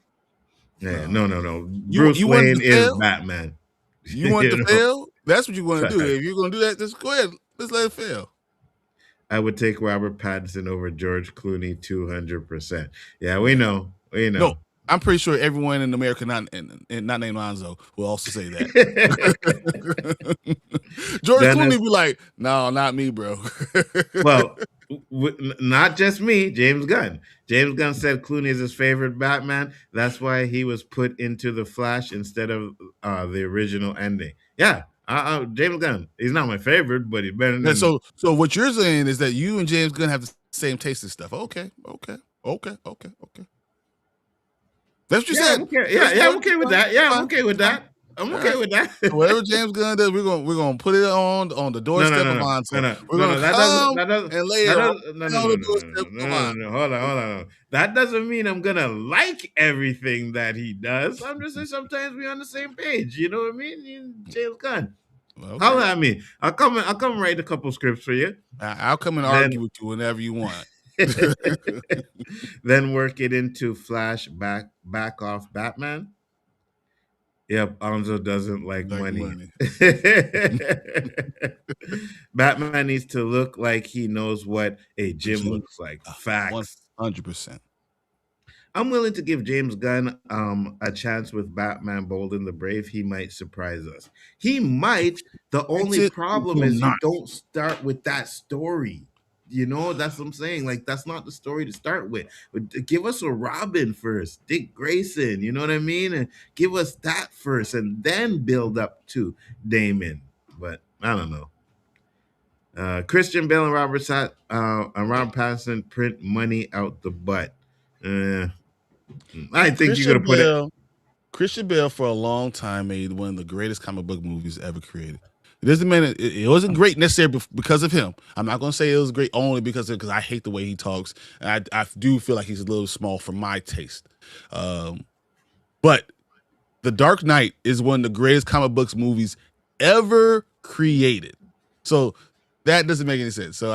no, Yeah, no. no. You Bruce want it Wayne to is fail? Batman. You want it to know, fail? That's what you want to do. facts. If you're gonna do that, just go ahead. Let's let it fail. I would take Robert Pattinson over George Clooney 200%. Yeah, we know. We No, know. I'm pretty sure everyone in America not named Lonzo will also say that. George Clooney Dennis, be like, no, not me, bro. well, not just me, James Gunn. James Gunn said Clooney is his favorite Batman. That's why he was put into The Flash instead of the original ending. Yeah, James Gunn. He's not my favorite, but he's better And than. so what you're saying is that you and James Gunn have the same taste in stuff. Okay. That's what you Yeah, said. I'm okay. That's Yeah, I'm fine. okay with Fine. that. Yeah, I'm Fine. okay with Fine. that. I'm All okay right. with that. So whatever James Gunn does, we're gonna put it on the No, no, doorstep no, of no, no, Anso. no, We're no, gonna no. come and lay it That right does. No, no, on no, the no, no, doorstep no, of no, no, Anso. no. Hold on. That doesn't mean I'm gonna like everything that he does. I'm just saying sometimes we're on the same page. You know what I mean? James Gunn. Okay. Holla at me. I'll come write a couple scripts for you. I'll come and Then argue with you whenever you want. then work it into back off Batman. Yep, Anzo doesn't like Like money. money. Batman needs to look like he knows what a gym Jim, looks like. one Facts. hundred percent. I'm willing to give James Gunn a chance with Batman Bold and the Brave. He might surprise us. He might. The It's only it. problem Will is you not. don't start with that story. You know, that's what I'm saying. Like, that's not the story to start with. Give us a Robin first, Dick Grayson, you know what I mean? And give us that first and then build up to Damon. But I don't know. Christian Bale and Robert Pattinson print money out the butt. Uh, I think you're Christian gonna put it. Bale. Christian Bale for a long time made one of the greatest comic book movies ever created. It doesn't mean it wasn't great necessarily because of him. I'm not going to say it was great only because I hate the way he talks, and I do feel like he's a little small for my taste. But The Dark Knight is one of the greatest comic books movies ever created. So that doesn't make any sense. So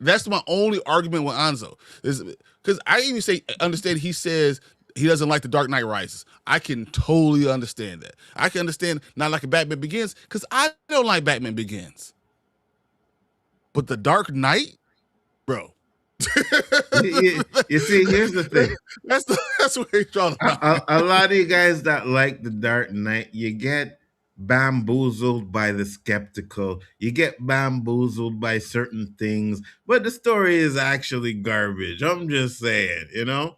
that's my only argument with Anzo is because I even say understand he says he doesn't like The Dark Knight Rises. I can totally understand that. I can understand not like a Batman Begins because I don't like Batman Begins. But The Dark Knight, bro. You see, here's the thing. That's where he's drawing the line. A lot of you guys that like the Dark Knight, you get bamboozled by the skeptical. You get bamboozled by certain things, but the story is actually garbage. I'm just saying, you know.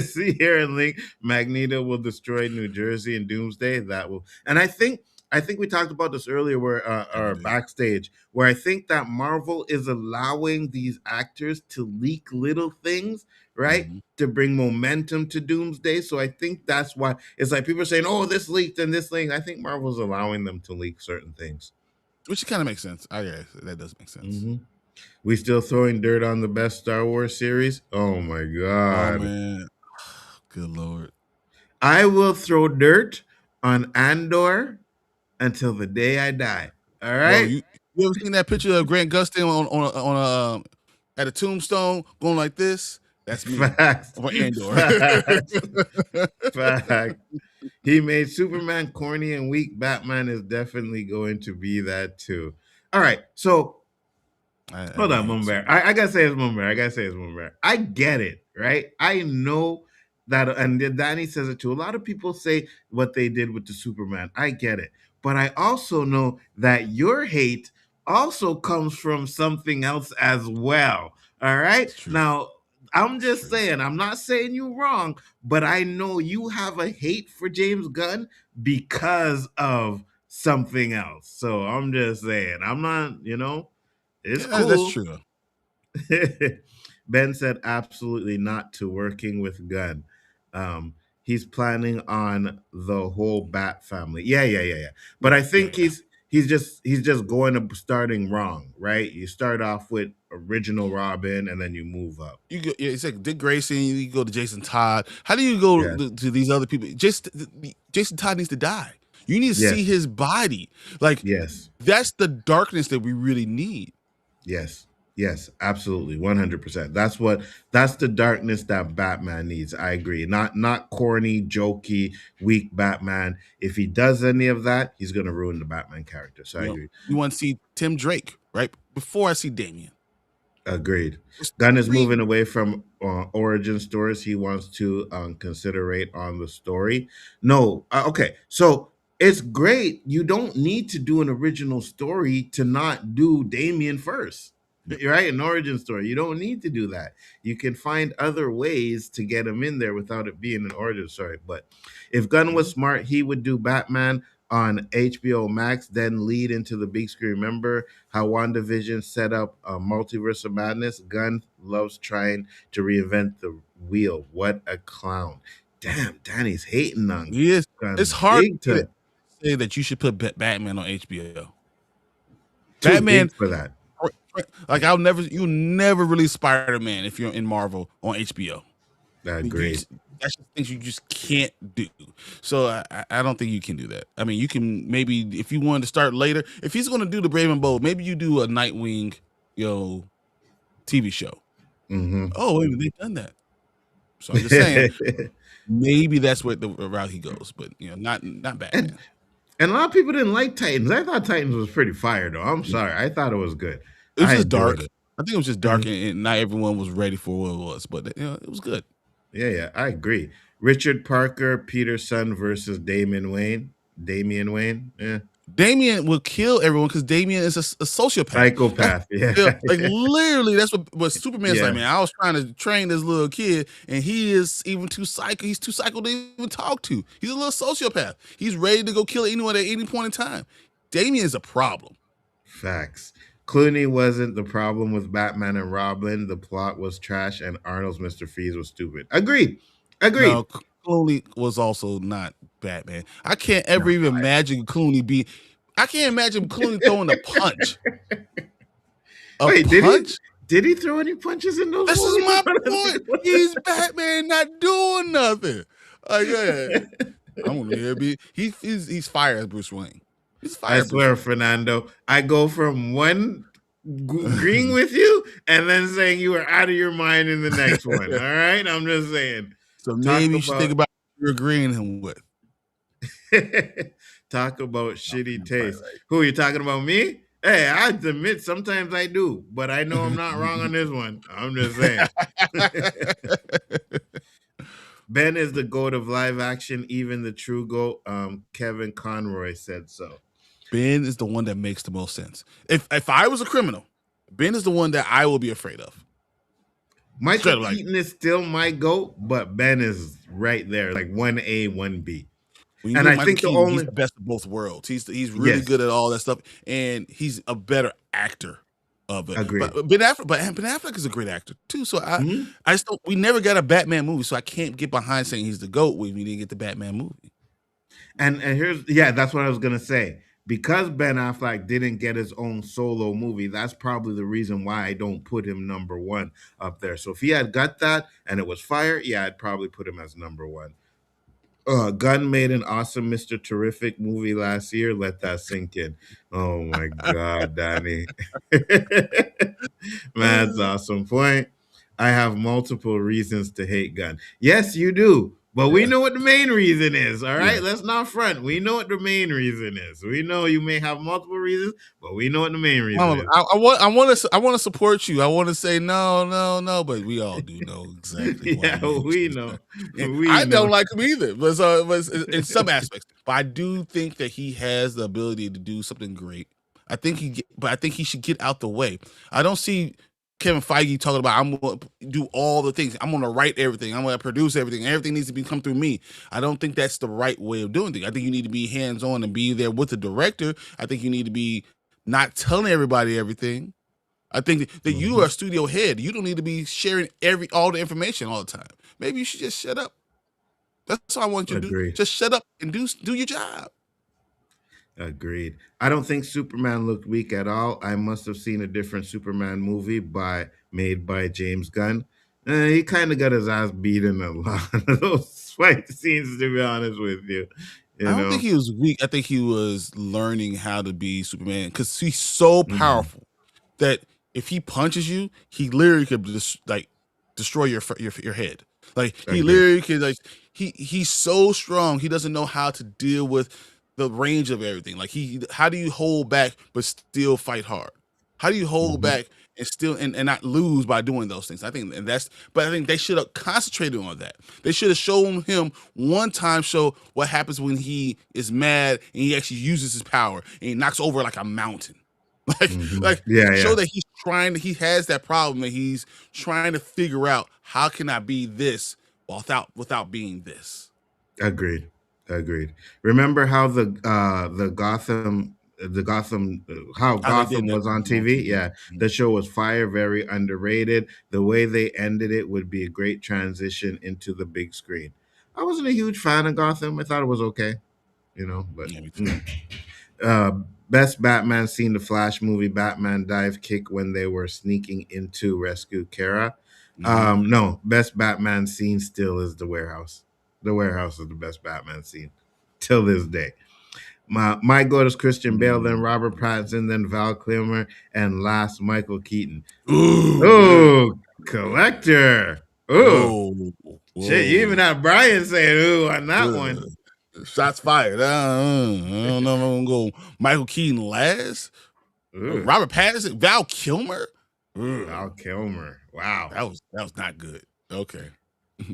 See here in link, Magneto will destroy New Jersey in Doomsday. That will, and I think we talked about this earlier, where Yeah, we or did. backstage, where I think that Marvel is allowing these actors to leak little things, right, Mm-hmm. to bring momentum to Doomsday. So I think that's why it's like people are saying, "Oh, this leaked and this thing." I think Marvel's allowing them to leak certain things. Which kind of makes sense. I guess that does make sense. Hmm. We still throwing dirt on the best Star Wars series? Oh my Oh god. man, good lord. I will throw dirt on Andor until the day I die. All Bro, right? you ever seen that picture of Grant Gustin on at a tombstone going like this? That's me Facts. for Andor. Facts. Facts. He made Superman corny and weak. Batman is definitely going to be that too. All right. So I hold didn't on, hate Mumbear. Superman. I gotta say it's Mumbear. I gotta say it's Mumbear. I get it, right? I know that, and then Danny says it too. A lot of people say what they did with the Superman. I get it, but I also know that your hate also comes from something else as well. All right. It's true. Now, I'm It's just true. saying. I'm not saying you wrong, but I know you have a hate for James Gunn because of something else. So I'm just saying. I'm not. You know. It's Yeah, that's cool. true. Ben said absolutely not to working with Gunn. Um, he's planning on the whole Bat family. Yeah. But I Yeah, think yeah. he's just going to starting wrong, right? You start off with original Robin and then you move up. You go, yeah, it's like Dick Grayson. You go to Jason Todd. How do you go Yeah. to these other people? Jason Todd needs to die. You need to see Yes. his body. Like Yes. that's the darkness that we really need. Yes. Yes, absolutely. 100%. That's the darkness that Batman needs. I agree. Not corny, jokey, weak Batman. If he does any of that, he's going to ruin the Batman character. So I You know, agree. you want to see Tim Drake right before I see Damien. Agreed. Just Gunn is three. moving away from origin stories. He wants to considerate on the story. No, okay. So it's great. You don't need to do an original story to not do Damien first, Yep. right? An origin story. You don't need to do that. You can find other ways to get him in there without it being an origin story. But if Gunn was Mhm. smart, he would do Batman on HBO Max, then lead into the big screen. Remember how WandaVision set up a multiverse of madness? Gunn loves trying to reinvent the wheel. What a clown. Damn, Danny's hating on He is. It's Gun hard big to time. say that you should put Batman on HBO. Too Batman, big for that. like you'll never release Spider-Man if you're in Marvel on HBO. Agreed. That's just things you just can't do. So I don't think you can do that. I mean, you can maybe if you wanted to start later. If he's going to do the Brave and Bold, maybe you do a Nightwing, TV show. Mm-hmm. Oh, wait, they've done that. So I'm just saying, maybe that's where the route he goes. But not Batman. And a lot of people didn't like Titans. I thought Titans was pretty fire, though. I'm sorry. I thought it was good. It was I just enjoyed dark. it. I think it was just dark, and not everyone was ready for what it was. But it was good. Yeah, I agree. Richard Parker, Peterson versus Damian Wayne. Damian Wayne. Yeah. Damian will kill everyone because Damian is a sociopath. Psychopath. Yeah. Like literally, that's what Superman's Yeah. like. Man, I was trying to train this little kid, and he is even too psycho. He's too psycho to even talk to. He's a little sociopath. He's ready to go kill anyone at any point in time. Damian is a problem. Facts. Clooney wasn't the problem with Batman and Robin. The plot was trash, and Arnold's Mr. Freeze was stupid. Agreed. No, Clooney was also not Batman. I can't ever even imagine Clooney be. I can't imagine Clooney throwing a punch. Wait, punch? Did he throw any punches in those This movies? is my point. He's Batman, not doing nothing. Like, I'm gonna be. He's fire as Bruce Wayne. He's fire. I swear, Fernando, I go from one agreeing with you and then saying you are out of your mind in the next one. All right, I'm just saying. So maybe you should think about who you're agreeing him with. Talk about shitty taste. Right. Who are you talking about? Me? Hey, I admit sometimes I do, but I know I'm not wrong on this one. I'm just saying. Ben is the GOAT of live action, even the true GOAT. Kevin Conroy said so. Ben is the one that makes the most sense. If I was a criminal, Ben is the one that I will be afraid of. Michael Keaton is still my GOAT, but Ben is right there, like 1A, 1B. And I think he's the best of both worlds. He's really good at all that stuff, and he's a better actor of it. Agreed. But Ben Affleck is a great actor too. So I just don't. We never got a Batman movie, so I can't get behind saying he's the GOAT when we didn't get the Batman movie. And that's what I was gonna say. Because Ben Affleck didn't get his own solo movie, that's probably the reason why I don't put him number one up there. So if he had got that and it was fire, yeah, I'd probably put him as number one. Gunn made an awesome Mr. Terrific movie last year. Let that sink in. Oh my God, Danny. Man, that's awesome point. I have multiple reasons to hate Gunn. Yes, you do. But we know what the main reason is, all right? Let's not front. We know what the main reason is. We know you may have multiple reasons, but we know what the main reason is. I want to support you. I want to say no, but we all do know exactly. We know. I don't like him either, but in some aspects. But I do think that he has the ability to do something great. I think he should get out the way. I don't see Kevin Feige talking about I'm going to do all the things. I'm going to write everything. I'm going to produce everything. Everything needs to come through me. I don't think that's the right way of doing things. I think you need to be hands-on and be there with the director. I think you need to be not telling everybody everything. I think that you are a studio head. You don't need to be sharing all the information all the time. Maybe you should just shut up. That's all I want you to do. Just shut up and do your job. Agreed. I don't think Superman looked weak at all. I must have seen a different Superman movie made by James Gunn. He kind of got his ass beat in a lot of those fight scenes, to be honest with you. I don't think he was weak. I think he was learning how to be Superman because he's so powerful that if he punches you, he literally could just destroy your head. Like he literally could he's so strong. He doesn't know how to deal with the range of everything. Like how do you hold back but still fight hard? How do you hold back and still and not lose by doing those things? I think they should have concentrated on that. They should have shown him one time show what happens when he is mad and he actually uses his power and he knocks over like a mountain. Show that he has that problem and he's trying to figure out how can I be this without being this. Agreed. Remember how Gotham was on TV? Yeah, the show was fire, very underrated. The way they ended it would be a great transition into the big screen. I wasn't a huge fan of Gotham. I thought it was okay, but Yeah, me too. uh, best Batman scene: the Flash movie. Batman dive kick when they were sneaking into rescue Kara. Mm-hmm. No, best Batman scene still is the warehouse. The warehouse is the best Batman scene till this day. My goat is Christian Bale, then Robert Pattinson, then Val Kilmer, and last Michael Keaton. Ooh, yeah. Oh, collector. Oh, Whoa, shit. You even whoa. had Brian saying ooh on that Ugh. one. Shots fired. I don't know if I'm gonna go Michael Keaton last. Ooh, Robert Pattinson, Val Kilmer. Ugh. Val Kilmer. Wow. That was not good. Okay.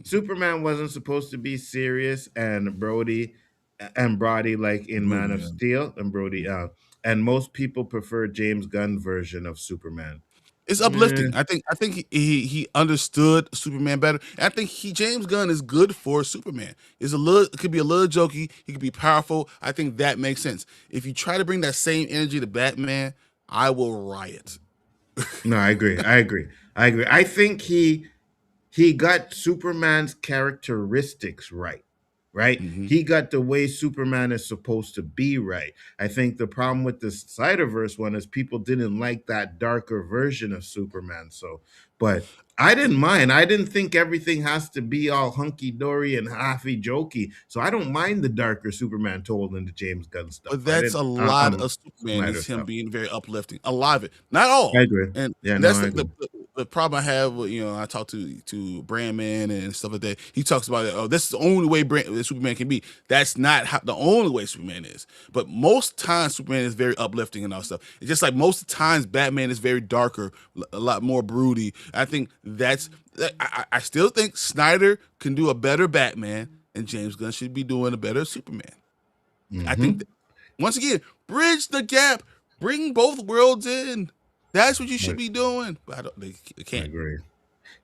Superman wasn't supposed to be serious, and Brody like in Man Movie, of yeah. Steel, and Brody and most people prefer James Gunn version of Superman. It's Eh, uplifting. I think he understood Superman better. And I think James Gunn is good for Superman. It could be a little jokey. He could be powerful. I think that makes sense. If you try to bring that same energy to Batman, I will riot. no, I agree. I think he got Superman's characteristics right. Right? Hmm. He got the way Superman is supposed to be right. I think the problem with the Snyderverse one is people didn't like that darker version of Superman. So, but I didn't mind. I didn't think everything has to be all hunky dory and halfy jokey. So I don't mind the darker Superman told in the James Gunn stuff. But I that's a didn't lot of Superman Snyder is him stuff. being very uplifting. A lot of it, not I all. agree. And Yeah, and no, that's I agree. the problem I have. With, I talk to Brandman and stuff like that. He talks about it. Oh, this is the only way Superman can be. That's not how the only way Superman is. But most times Superman is very uplifting and all stuff. It's just like most of the times Batman is very darker, a lot more broody. I think I still think Snyder can do a better Batman, and James Gunn should be doing a better Superman. I think Mm-hmm. once again, bridge the gap, bring both worlds in. That's what you should be doing. But they I can't. agree.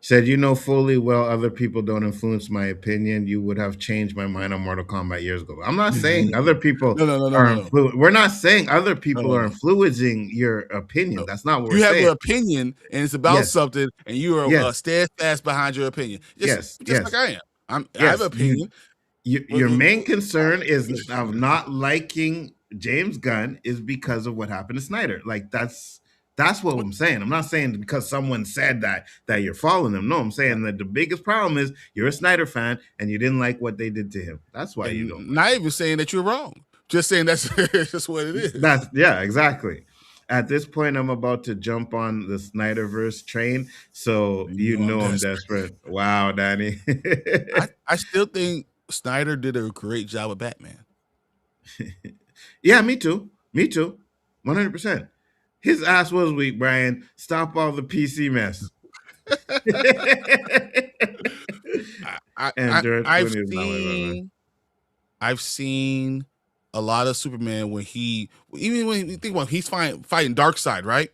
Said, fully well other people don't influence my opinion. You would have changed my mind on Mortal Kombat years ago. I'm not saying other people No, no, no, no, are no, no, influ. We're not saying other no, people no, are no, influencing your opinion. no. That's not what we're You have an saying. opinion, and it's about Yes, something, and you are yes, steadfast behind your opinion, yes, just like yes, I am. I have an yes. opinion, but Your main concern is of not liking James Gunn is because of what happened to Snyder. Like that's what I'm saying. I'm not saying because someone said that you're following them. No, I'm saying that the biggest problem is you're a Snyder fan and you didn't like what they did to him. That's why you and don't like not even saying that you're wrong. Just saying that's just what it it. is. Yeah, exactly. At this point, I'm about to jump on the Snyderverse train, so You know I'm I'm desperate. desperate. Wow, Danny. I still think Snyder did a great job with Batman. Yeah, me too. Me too. 100%. His ass was weak, Brian. Stop all the PC mess. I, I, And I George I've Clooney is not my Batman. seen a lot of Superman even when you think about he's fighting Darkseid, right?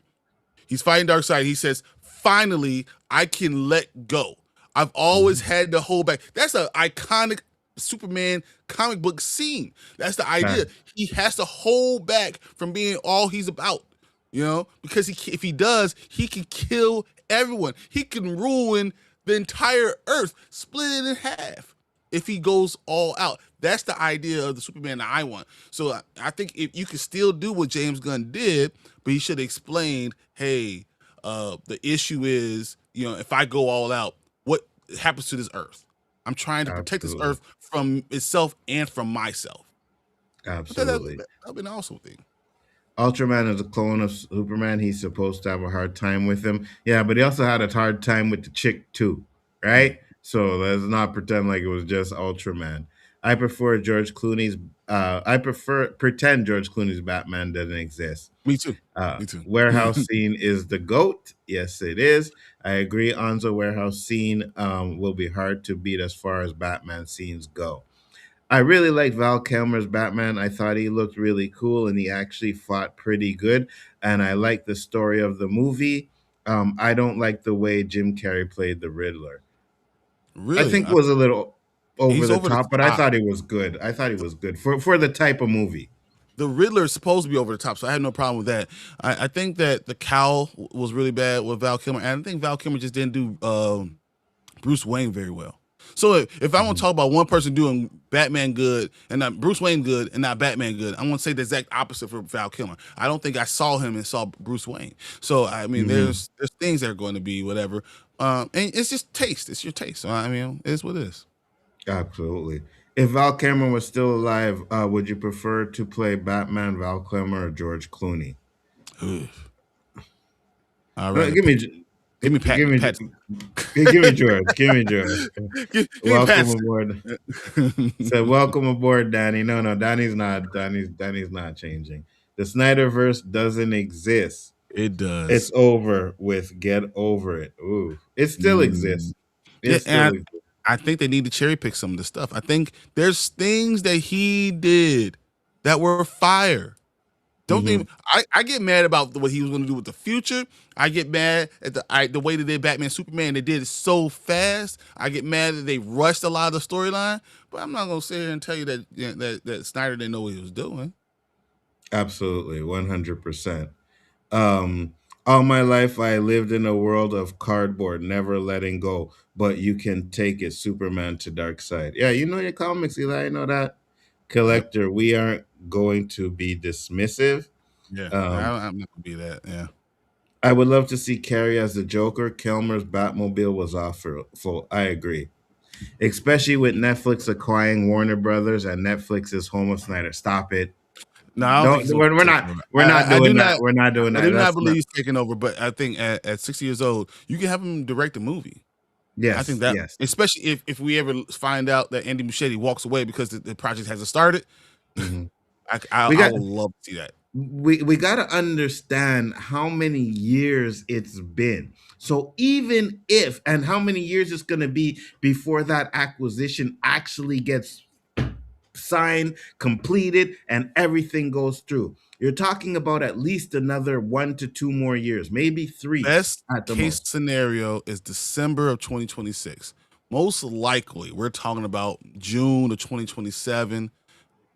He's fighting Darkseid. He says, "Finally, I can let go. I've always Mhm. had to hold back." That's an iconic Superman comic book scene. That's the idea. Fact. He has to hold back from being all he's about, because if he does, he can kill everyone. He can ruin the entire Earth, split it in half if he goes all out. That's the idea of the Superman that I want. So I think if you can still do what James Gunn did, but he should have explained, hey, the issue is, if I go all out, what happens to this Earth? I'm trying to protect this Absolutely. Earth from itself and from myself. But Absolutely. that'd be an awesome thing. Ultraman is a clone of Superman. He's supposed to have a hard time with him. Yeah, but he also had a hard time with the chick too, Mm. right? So let's not pretend like it was just Ultraman. I prefer George Clooney's. I prefer pretend George Clooney's Batman doesn't exist. Me too. Me too. Warehouse scene is the goat. Yes, it is. I agree. Anzo warehouse scene will be hard to beat as far as Batman scenes go. I really liked Val Kilmer's Batman. I thought he looked really cool and he actually fought pretty good. And I like the story of the movie. I don't like the way Jim Carrey played the Riddler. I Really, think was a little over he's the over the top, but I top. thought he was good. I thought he was good for the type of movie. The Riddler is supposed to be over the top, so I had no problem with that. I think that the cowl was really bad with Val Kilmer, and I think Val Kilmer just didn't do Bruce Wayne very well. So if I want to Mhm. talk about one person doing Batman good and not Bruce Wayne good and not Batman good, I want to say the exact opposite for Val Kilmer. I don't think I saw him and saw Bruce Wayne. So I mean, Mhm. there's things that are going to be whatever, and it's just taste. It's your taste. So I mean, it's what it is. Absolutely. If Val Kilmer was still alive, would you prefer to play Batman, Val Kilmer, or George Clooney? Ugh. I'd rather Give me, give me give me, Pat. give me George. Give me George. Give me Welcome Pat. aboard. So welcome aboard, Danny. No, no, Danny's not. Danny's not changing. The Snyderverse doesn't exist. It It's does. over with. Get over it. Ooh, it still Mm. exists. It Yeah, still and exists. I think they need to cherry pick some of the stuff. I think there's things that he did that were fire. Don't Hmm. think I get mad about what he was going to do with the future. I get mad at the way they did Batman Superman. They did it so fast. I get mad that they rushed a lot of the storyline. But I'm not going to sit here and tell you that, that Snyder didn't know what he was doing. Absolutely, 100%. All my life, I lived in a world of cardboard, never letting go. But you can take it, Superman to Dark Side. Yeah, you know your comics, Eli. I know that. Yep. Collector, we aren't going to be dismissive. Yeah. Um, I'm not going to be that. Yeah. I would love to see Carrie as the Joker. Kilmer's Batmobile was awful. I agree, especially with Netflix acquiring Warner Brothers and Netflix's Home of Snyder. Stop it! No, I don't think Don't. he's going to take over. We're not I do doing that. not. We're not doing I that. do not That's believe not. he's taking over. But I think at 60 years old, you can have him direct a movie. I think Yes. that, Yes. especially if we ever find out that Andy Muschietti walks away because the project hasn't started, Hmm. We I got. would love to see that. We got to understand how many years it's been. So even if and how many years it's going to be before that acquisition actually gets signed, completed, and everything goes through. You're talking about at least another 1 to 2 more years, maybe three Best at the case most. scenario is December of 2026. Most likely, we're talking about June of 2027.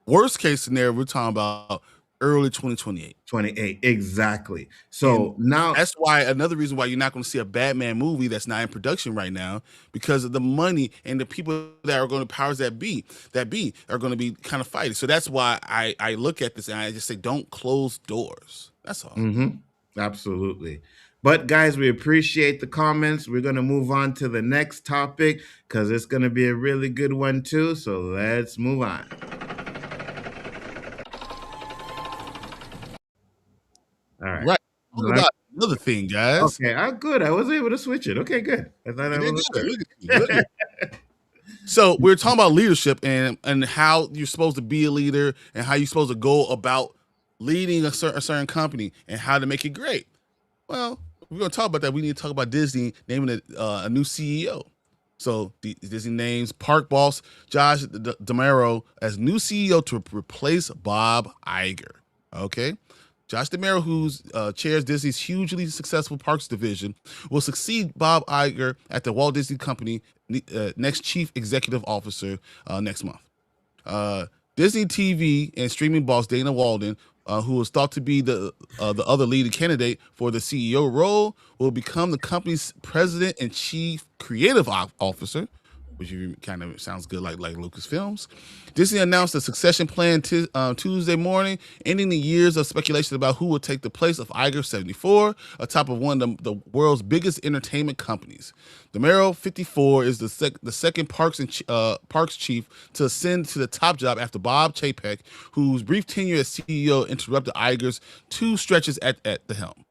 Worst case scenario, we're talking about early 2028. 28, exactly. And So now, that's why another reason why you're not going to see a Batman movie that's not in production right now, because of the money and the people that are going to powers that be are going to be kind of fighting. So that's why I look at this and I just say don't close doors. That's all. mhm, absolutely. But guys, we appreciate the comments. We're going to move on to the next topic because it's going to be a really good one too. So let's move on. All right. Right. The Talk next- about another thing, guys. Okay, good. I was able to switch it. Okay, good. I thought You I did wasn't good. sure. Look at you. Look at you. So we're talking about leadership and how you're supposed to be a leader and how you're supposed to go about leading a certain company and how to make it great. Well, we're gonna talk about that. We need to talk about Disney naming a new CEO. So Disney names Park boss Josh D'Amaro as new CEO to replace Bob Iger. Okay. Josh D'Amaro, who chairs Disney's hugely successful parks division, will succeed Bob Iger at the Walt Disney Company next chief executive officer next month. Uh, Disney TV and streaming boss Dana Walden, who was thought to be the other leading candidate for the CEO role, will become the company's president and chief creative officer, which kind of sounds good like Lucasfilms. Disney announced a succession plan Tuesday morning, ending the years of speculation about who would take the place of Iger 74 atop of one of the world's biggest entertainment companies. Demero 54 is the second parks chief to ascend to the top job after Bob Chapek, whose brief tenure as CEO interrupted Iger's two stretches at the helm.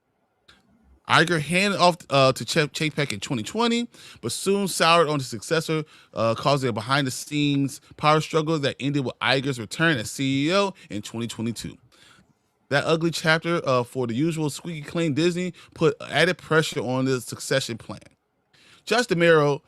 Iger handed off to Chapek in 2020, but soon soured on his successor, causing a behind-the-scenes power struggle that ended with Iger's return as CEO in 2022. That ugly chapter for the usual squeaky clean Disney put added pressure on the succession plan. Josh D'Amaro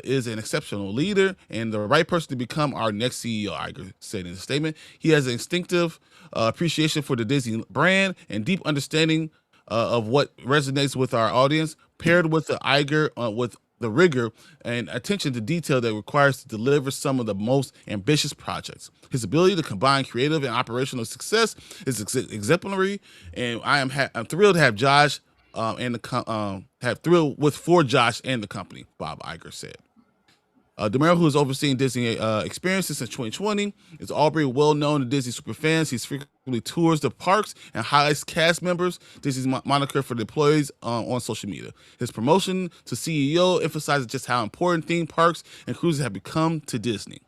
is an exceptional leader and the right person to become our next CEO, Iger said in a statement. He has an instinctive appreciation for the Disney brand and deep understanding of what resonates with our audience, paired with the Iger with the rigor and attention to detail that requires to deliver some of the most ambitious projects. His ability to combine creative and operational success is exemplary, and I'm thrilled to have Josh and have thrilled with for Josh and the company, Bob Iger said. DeMero, who has overseen Disney experiences since 2020, is already well known to Disney superfans. He frequently tours the parks and highlights cast members, Disney's moniker for the employees on social media. His promotion to CEO emphasizes just how important theme parks and cruises have become to Disney.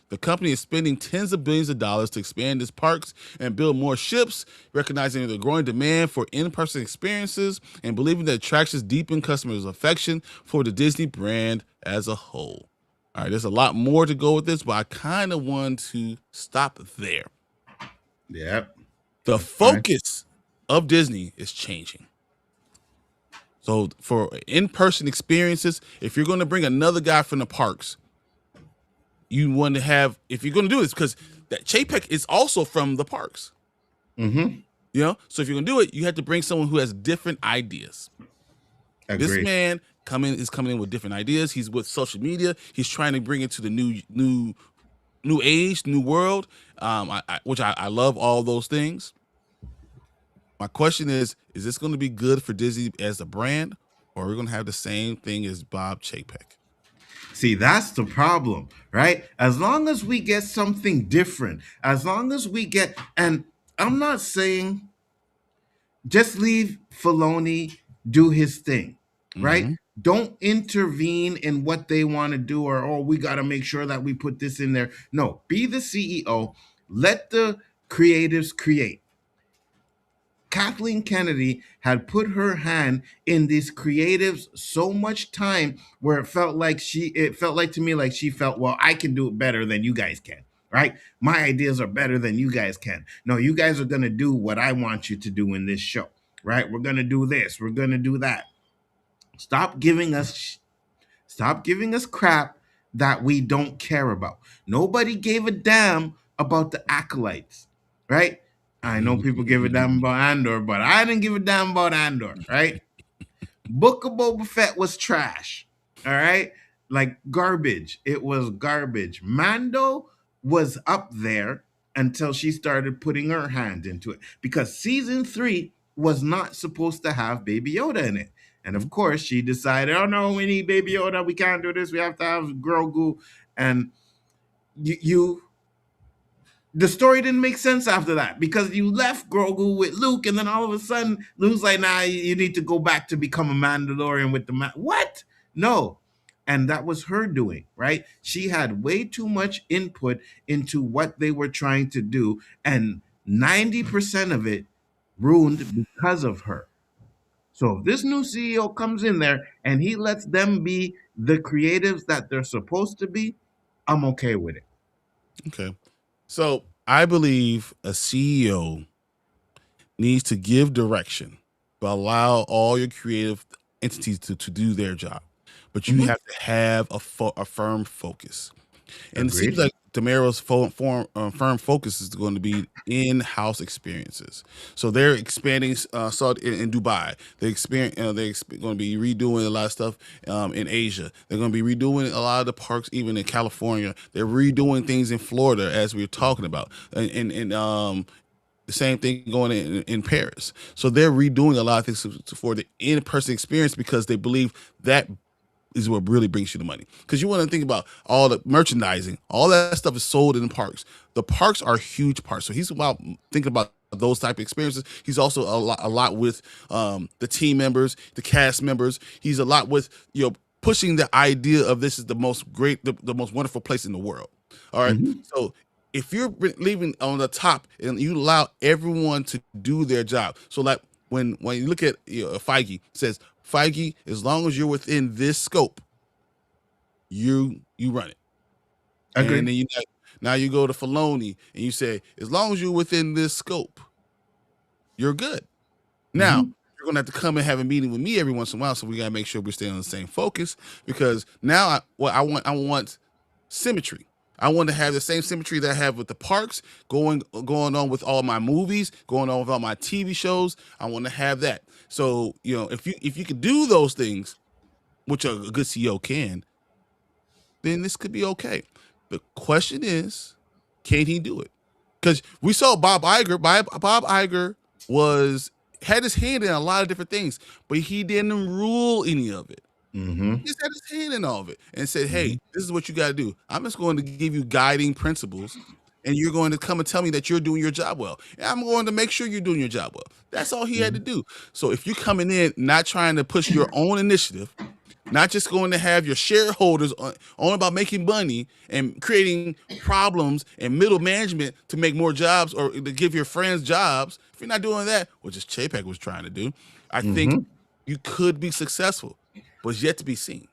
The company is spending tens of billions of dollars to expand its parks and build more ships, recognizing the growing demand for in-person experiences and believing that attractions deepen customers' affection for the Disney brand as a whole. All right, there's a lot more to go with this, but I kind of want to stop there. Yep. The That's fine. focus of Disney is changing. So for in-person experiences, if you're going to bring another guy from the parks, you want to have, if you're going to do this, because that Chapek is also from the parks. Mm-hmm. You know, so if you're gonna do it, you have to bring someone who has different ideas. This Agreed. man is coming in with different ideas. He's with social media. He's trying to bring it to the new age, new world. Which I love all those things. My question is this going to be good for Disney as a brand, or are we going to have the same thing as Bob Chapek? See, that's the problem, right? As long as we get something different, as long as we get, and I'm not saying just leave Filoni do his thing, right? Mm-hmm. Don't intervene in what they want to do, or oh, we got to make sure that we put this in there. No, be the CEO. Let the creatives create. Kathleen Kennedy had put her hand in these creatives so much time where it felt like to me like she felt, well, I can do it better than you guys can, right? My ideas are better than you guys can. No, you guys are going to do what I want you to do in this show, right? We're going to do this, we're going to do that. Stop giving us Stop giving us crap that we don't care about. Nobody gave a damn about the acolytes, right? I know people give a damn about Andor, but I didn't give a damn about Andor, right? Book of Boba Fett was trash, all right? Like garbage. It was garbage. Mando was up there until she started putting her hand into it because season 3 was not supposed to have Baby Yoda in it. And of course, she decided, oh no, we need Baby Yoda. We can't do this. We have to have Grogu. And you the story didn't make sense after that because you left Grogu with Luke, and then all of a sudden Luke's like, "Nah, you need to go back to become a Mandalorian with the what? No." And that was her doing, right? She had way too much input into what they were trying to do, and 90% of it ruined because of her. So if this new CEO comes in there and he lets them be the creatives that they're supposed to be, I'm okay with it. Okay. So I believe a CEO needs to give direction, but allow all your creative entities to do their job. But you Mhm. have to have a firm focus. And it seems Agreed. like Demero's firm focus is going to be in-house experiences. So they're expanding. Saw it in Dubai. Going to be redoing a lot of stuff in Asia. They're going to be redoing a lot of the parks, even in California. They're redoing things in Florida, as we were talking about, and the same thing going in Paris. So they're redoing a lot of things for the in-person experience because they believe that is what really brings you the money. Because you want to think about all the merchandising, all that stuff is sold in the parks. The parks are huge parts. So he's about thinking about those type of experiences. He's also a lot with the team members, the cast members. He's a lot with pushing the idea of this is the most great, the most wonderful place in the world. All right. Mhm. So if you're leaving on the top and you allow everyone to do their job, so like when you look at Feige says, Feige, as long as you're within this scope, you run it. And Agreed. then now you go to Filoni and you say, as long as you're within this scope, you're good. Now Mhm. you're gonna have to come and have a meeting with me every once in a while, so we gotta make sure we're staying on the same focus because now I want symmetry. I want to have the same symmetry that I have with the parks, going on with all my movies, going on with all my TV shows. I want to have that. So if you could do those things, which a good CEO can, then this could be okay. The question is, can he do it? Because we saw Bob Iger. Bob Iger had his hand in a lot of different things, but he didn't rule any of it. Mm-hmm. He just had his hand in all of it and said, Mm-hmm. "Hey, this is what you got to do. I'm just going to give you guiding principles, and you're going to come and tell me that you're doing your job well. And I'm going to make sure you're doing your job well." That's all he had to do. So if you're coming in not trying to push your own initiative, not just going to have your shareholders on about making money and creating problems and middle management to make more jobs or to give your friends jobs. If you're not doing that, which is Chapek was trying to do, I think Mm-hmm. you could be successful, but it's yet to be seen.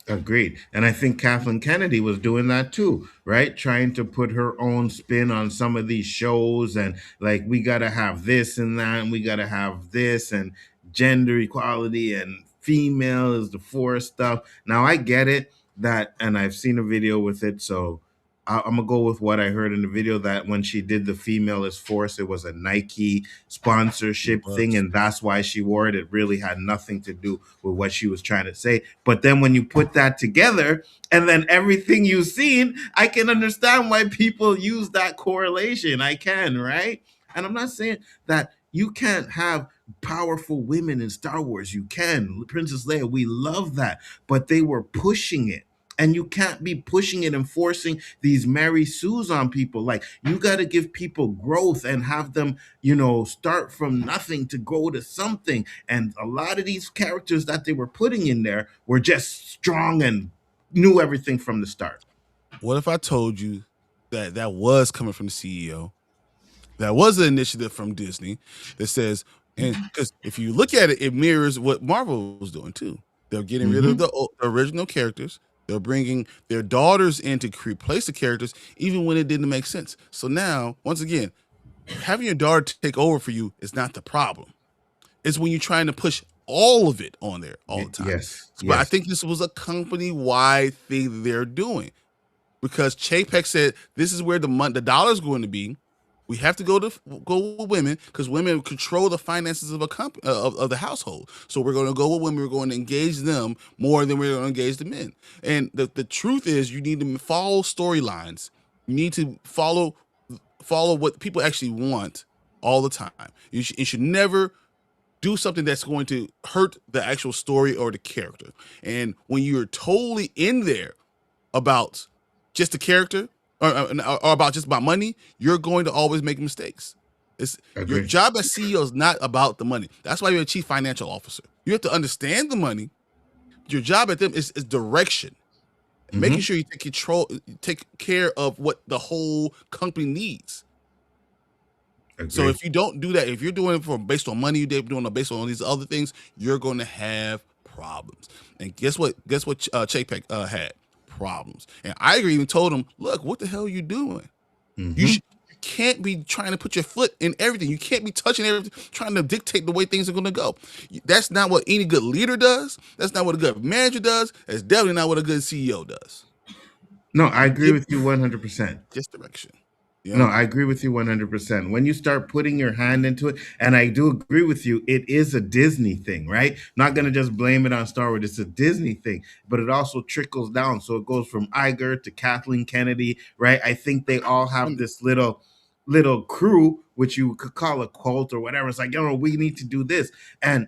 Agreed. And I think Kathleen Kennedy was doing that too, right? Trying to put her own spin on some of these shows and like, we got to have this and that, and we got to have this and gender equality and female is the force stuff. Now, I get it that, and I've seen a video with it. So I'm going to go with what I heard in the video that when she did the female is force, it was a Nike It sponsorship thing. was. And that's why she wore it. It really had nothing to do with what she was trying to say. But then when you put that together and then everything you've seen, I can understand why people use that correlation. I can, right? And I'm not saying that you can't have powerful women in Star Wars. You can. Princess Leia, we love that. But they were pushing it. And you can't be pushing it and forcing these Mary Sues on people. Like, you got to give people growth and have them, start from nothing to go to something. And a lot of these characters that they were putting in there were just strong and knew everything from the start. What if I told you that that was coming from the CEO? That was an initiative from Disney that says, and because if you look at it, it mirrors what Marvel was doing too. They're getting rid of Mm-hmm. the original characters. They're bringing their daughters in to replace the characters, even when it didn't make sense. So now, once again, having your daughter take over for you is not the problem. It's when you're trying to push all of it on there all the time. Yes. But I Yes. think this was a company-wide thing they're doing because Chapek said this is where the dollar's going to be. We have to go with women because women control the finances of a company of the household. So we're going to go with women. We're going to engage them more than we're going to engage the men. And the truth is, you need to follow storylines. You need to follow what people actually want all the time. You should never do something that's going to hurt the actual story or the character. And when you're totally in there about just the character or about just about money, you're going to always make mistakes. It's your Agree. job as CEO is not about the money. That's why you're a chief financial officer. You have to understand the money. Your job at them is direction, making Mm-hmm. sure you take care of what the whole company needs. So Agree. if you don't do that, if you're doing it based on money, you're doing it based on these other things, you're going to have problems. And guess what? Guess what? Chapek had problems. And Iger even told him, "Look, what the hell are you doing? You Mm-hmm. should." You can't be trying to put your foot in everything. You can't be touching everything, trying to dictate the way things are going to go. That's not what any good leader does. That's not what a good manager does. That's definitely not what a good CEO does. No, I You agree give with you 100%. just direction. You No, know, I agree with you 100%. When you start putting your hand into it, and I do agree with you, it is a Disney thing, right? Not going to just blame it on Star Wars. It's a Disney thing, but it also trickles down. So it goes from Iger to Kathleen Kennedy, right? I think they all have this little crew, which you could call a cult or whatever. It's like, we need to do this. And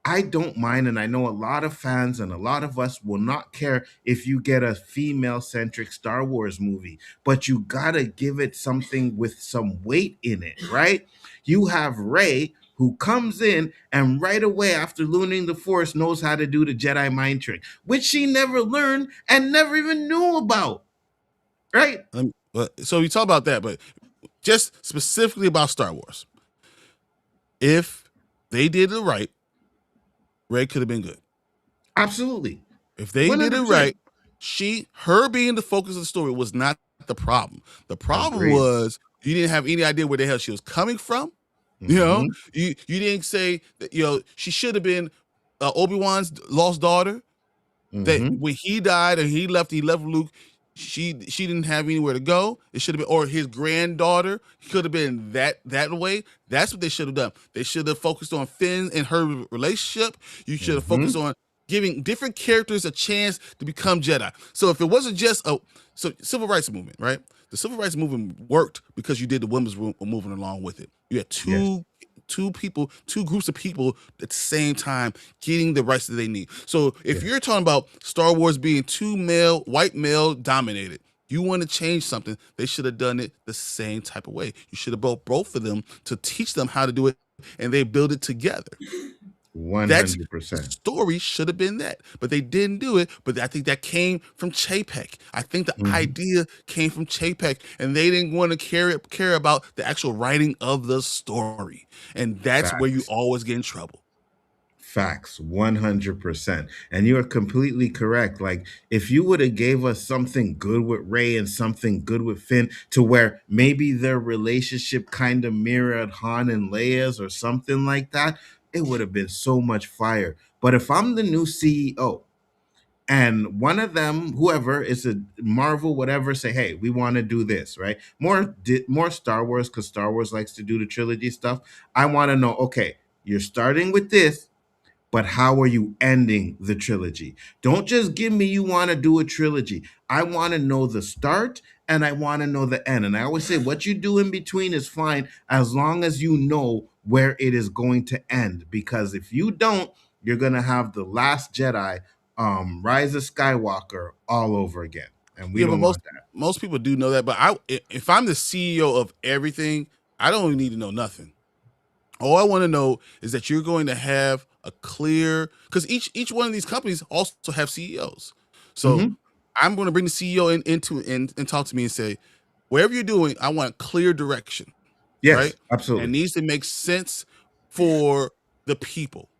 I don't mind, and I know a lot of fans and a lot of us will not care if you get a female centric Star Wars movie, but you gotta give it something with some weight in it, right? You have Rey who comes in and right away after learning the Force knows how to do the Jedi mind trick, which she never learned and never even knew about, right? so we talk about that, but just specifically about Star Wars. If they did it right, Ray could have been good. Absolutely. If they did it 100%. right, her being the focus of the story was not the problem. The problem Agreed. was you didn't have any idea where the hell she was coming from. Mm-hmm. You didn't say that, she should have been Obi-Wan's lost daughter. That Mm-hmm. when he died and he left Luke, she didn't have anywhere to go. It should have been, or his granddaughter could have been that way. That's what they should have done. They should have focused on Finn and her relationship. You should have Mm-hmm. focused on giving different characters a chance to become Jedi. So if it wasn't just civil rights movement, right? The civil rights movement worked because you did the women's movement along with it. You had Yes. two two groups of people at the same time getting the rights that they need. So if you're talking about Star Wars being white male dominated, you want to change something, they should have done it the same type of way. You should have brought both of them to teach them how to do it, and they build it together. That's the 100%. story should have been that, but they didn't do it. But I think that came from Chapek. I think the Mhm. idea came from Chapek, and they didn't want to care about the actual writing of the story, and that's where you Facts. always get in trouble. Facts, 100%. And you are completely correct. Like, if you would have gave us something good with Ray and something good with Finn, to where maybe their relationship kind of mirrored Han and Leia's or something like that, it would have been so much fire. But if I'm the new CEO and one of them, whoever is a Marvel, whatever, say, hey, we want to do this, right? More Star Wars, because Star Wars likes to do the trilogy stuff. I want to know, okay, you're starting with this, but how are you ending the trilogy? Don't just give me you want to do a trilogy. I want to know the start and I want to know the end. And I always say what you do in between is fine as long as you know where it is going to end. Because if you don't, you're going to have the Last Jedi, Rise of Skywalker all over again. And we Yeah, but don't want that. most people do know that. But if I'm the CEO of everything, I don't need to know nothing. All I want to know is that you're going to have a clear, because each one of these companies also have CEOs. So Hmm. I'm going to bring the CEO and talk to me and say, whatever you're doing, I want clear direction, right? Yes, And it absolutely. needs to make sense for the people.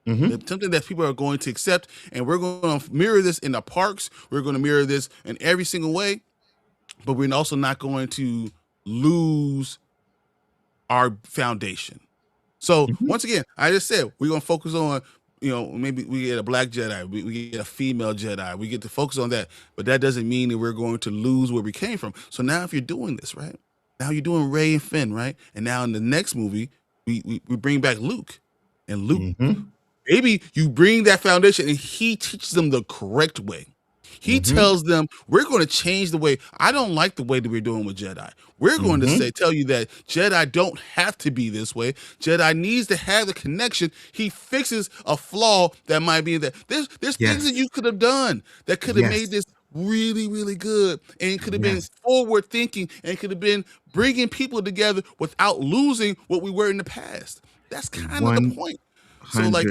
Hmm. Something that people are going to accept, and we're going to mirror this in the parks. We're going to mirror this in every single way, but we're also not going to lose our foundation. So Hmm. once again, I just said we're gonna focus on, maybe we get a black Jedi, we get a female Jedi, we get to focus on that, but that doesn't mean that we're going to lose where we came from. So now if you're doing this, right? Now you're doing Rey and Finn, right? And now in the next movie, we bring back Luke. And Luke, Hmm. maybe you bring that foundation and he teaches them the correct way. He Hmm. tells them, we're going to change the way. I don't like the way that we're doing with Jedi. We're going to Hmm. tell you that Jedi don't have to be this way. Jedi needs to have the connection. He fixes a flaw that might be in there. There's things that you Yes. could have done that could have made Yes. this really, really good. And it could have been Yes. forward thinking, and it could have been bringing people together without losing what we were in the past. That's kind of the point. So like,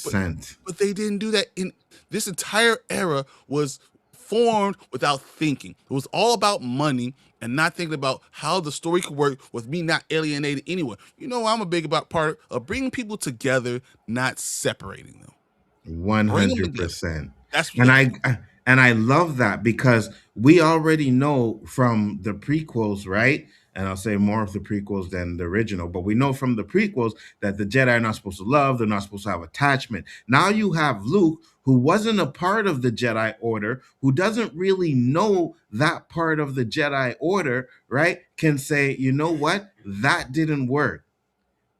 but 100%. but they didn't do that. In this entire era was formed without thinking. It was all about money and not thinking about how the story could work with me not alienating anyone. I'm a big about part of bringing people together, not separating them. Bring them together. 100%. That's And yeah. I love that because we already know from the prequels, right? And I'll say more of the prequels than the original, but we know from the prequels that the Jedi are not supposed to love, they're not supposed to have attachment. Now you have Luke, who wasn't a part of the Jedi Order, who doesn't really know that part of the Jedi Order, right? Can say, you know what? That didn't work,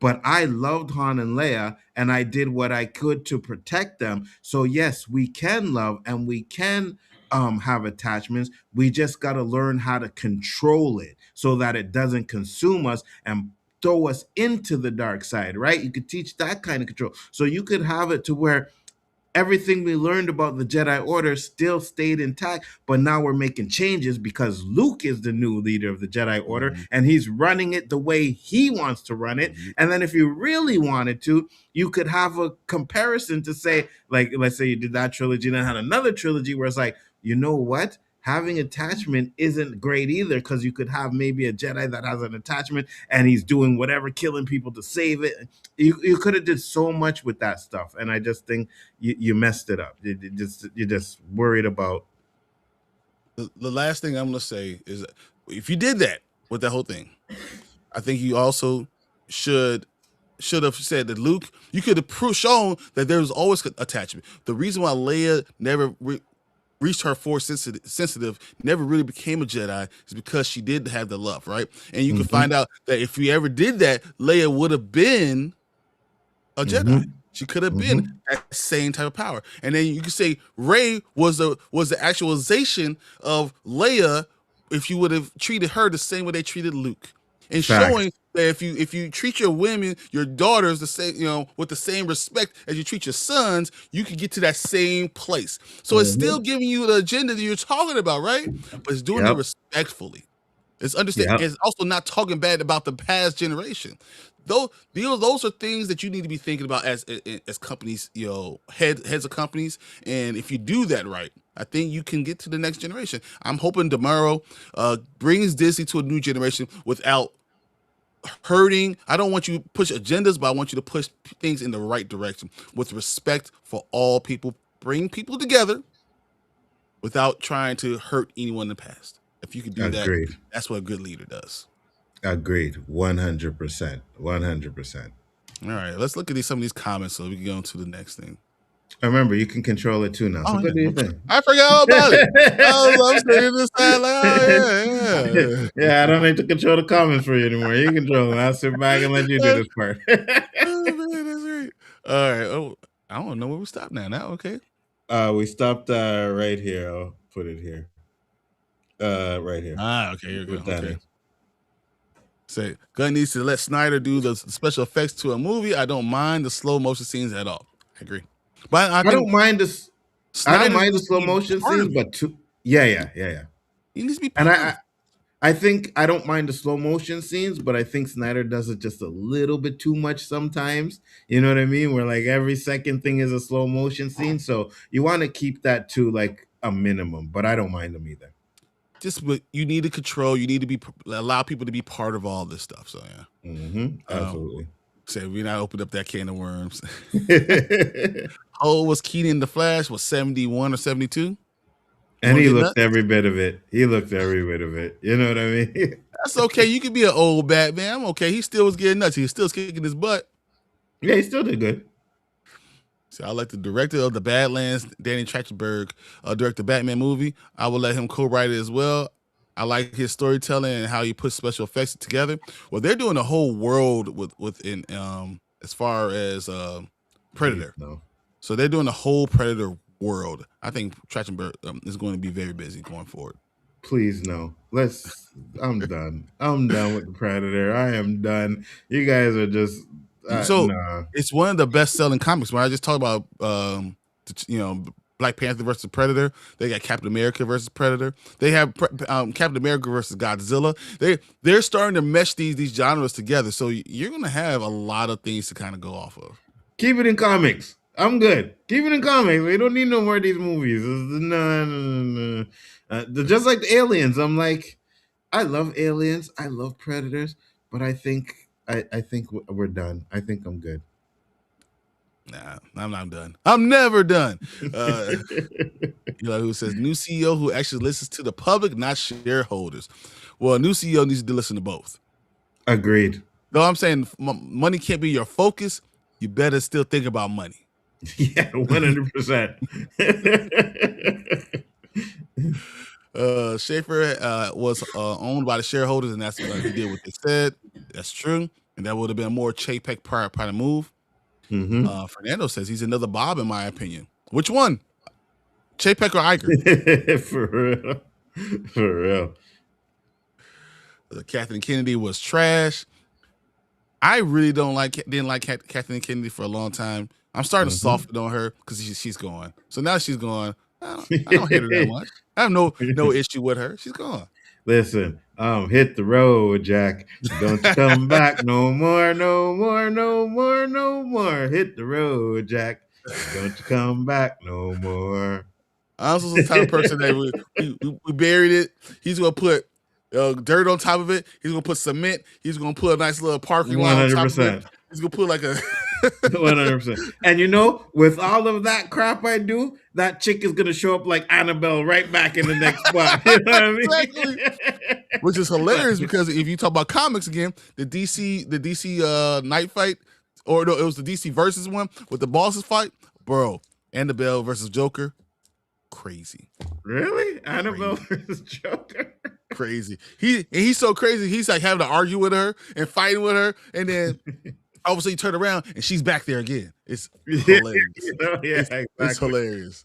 but I loved Han and Leia and I did what I could to protect them. So yes, we can love and we can have attachments. We just got to learn how to control it so that it doesn't consume us and throw us into the dark side, right? You could teach that kind of control. So you could have it to where everything we learned about the Jedi Order still stayed intact, but now we're making changes because Luke is the new leader of the Jedi Order Mhm, and he's running it the way he wants to run it. mhm, And then if you really wanted to, you could have a comparison to say, like, let's say you did that trilogy and then had another trilogy where it's like, you know what? Having attachment isn't great either because you could have maybe a Jedi that has an attachment and he's doing whatever, killing people to save it. You could have did so much with that stuff, and I just think you messed it up. You're just worried about. The last thing I'm gonna say is that if you did that with that whole thing, I think you also should have said that Luke, you could have shown that there was always attachment. The reason why Leia never reached her force sensitive, never really became a Jedi, is because she did have the love, right? And you can Hmm. find out that if we ever did that, Leia would have been a Jedi. Hmm. She could have been Hmm. that same type of power. And then you could say Rey was the actualization of Leia if you would have treated her the same way they treated Luke. And showing Facts. if you treat your women, your daughters, the same, with the same respect as you treat your sons, you can get to that same place. So it's still Mhm. giving you the agenda that you're talking about, right? But it's doing it Yep. respectfully. It's understand. Yep. It's also not talking bad about the past generation. Those are things that you need to be thinking about as companies, heads of companies. And if you do that right, I think you can get to the next generation. I'm hoping tomorrow brings Disney to a new generation without hurting. I don't want you to push agendas, but I want you to push things in the right direction with respect for all people. Bring people together without trying to hurt anyone in the past. If you can do that, Agreed. that's what a good leader does. Agreed. 100%. 100%. All right, let's look at some of these comments so we can go into the next thing. Remember, you can control it too now. So Oh, go yeah. do your thing. I forgot all about it. I'm sitting this side like, oh, yeah. Yeah, I don't need to control the comments for you anymore. You control them. I'll sit back and let you do this part. Oh, man, that's right. All right. Oh, I don't know where we stopped now. Okay. We stopped right here. I'll put it here. Right here. Okay, here we With go. Okay. Danny. Say, Gunn needs to let Snyder do the special effects to a movie. I don't mind the slow motion scenes at all. I agree. But I think don't mind this. I don't mind the slow motion scenes, but yeah. He needs to be And part of it. I think I don't mind the slow motion scenes, but I think Snyder does it just a little bit too much sometimes. You know what I mean? Where like every second thing is a slow motion scene. So you want to keep that to like a minimum, but I don't mind them either. Just what you need to control. You need to allow people to be part of all this stuff. So yeah, Absolutely. Say we not opened up that can of worms. Was Keaton the Flash was 71 or 72? And he looked every bit of it. You know what I mean? That's okay. You could be an old Batman. I'm okay. He still was getting nuts. He was still kicking his butt. Yeah, he still did good. So I like the director of the Badlands, Danny Trachtenberg, direct the Batman movie. I will let him co-write it as well. I like his storytelling and how he puts special effects together. Well, they're doing a whole world within as far as Predator. No. So they're doing the whole Predator world. I think Trachtenberg is going to be very busy going forward. Please no. I'm done. I'm done with the Predator. I am done. You guys are just nah. It's one of the best-selling comics. When I just talked about Black Panther versus Predator, they got Captain America versus Predator. They have Captain America versus Godzilla. They're starting to mesh these genres together. So you're going to have a lot of things to kind of go off of. Keep it in comics. I'm good. Keep it in comics. We don't need no more of these movies. No. Just like the Aliens. I'm like, I love Aliens. I love Predators. But I think we're done. I think I'm good. Nah, I'm not done. I'm never done. Who says new CEO who actually listens to the public, not shareholders. Well, a new CEO needs to listen to both. Agreed. Though I'm saying money can't be your focus, you better still think about money. Yeah, 100%. Schaefer was owned by the shareholders, and that's what he did what they said. That's true, and that would have been a more Chapek part of move. Mm-hmm. Fernando says he's another Bob, in my opinion. Which one? Chapek or Iger? For real. Kathleen Kennedy was trash. I really didn't like Kathleen Kennedy for a long time. I'm starting to soften on her because she's gone. So now she's gone. I don't hate her that much. I have no issue with her. She's gone. Listen, hit the road, Jack. Don't you come back no more, no more, no more, no more. Hit the road, Jack. Don't you come back no more. I'm also the type of person that we buried it. He's gonna put dirt on top of it. He's gonna put cement. He's gonna put a nice little parking lot on top of it. He's gonna put like a 100%. And with all of that crap I do, that chick is gonna show up like Annabelle right back in the next spot. You know what I mean? Exactly. Which is hilarious because if you talk about comics again, the DC night fight, or no, it was the DC versus one with the bosses fight, bro. Annabelle versus Joker, crazy. Really? Annabelle versus Joker? Crazy. He's so crazy. He's like having to argue with her and fighting with her, and then all of a sudden you turn around and she's back there again. It's hilarious. Exactly. It's hilarious.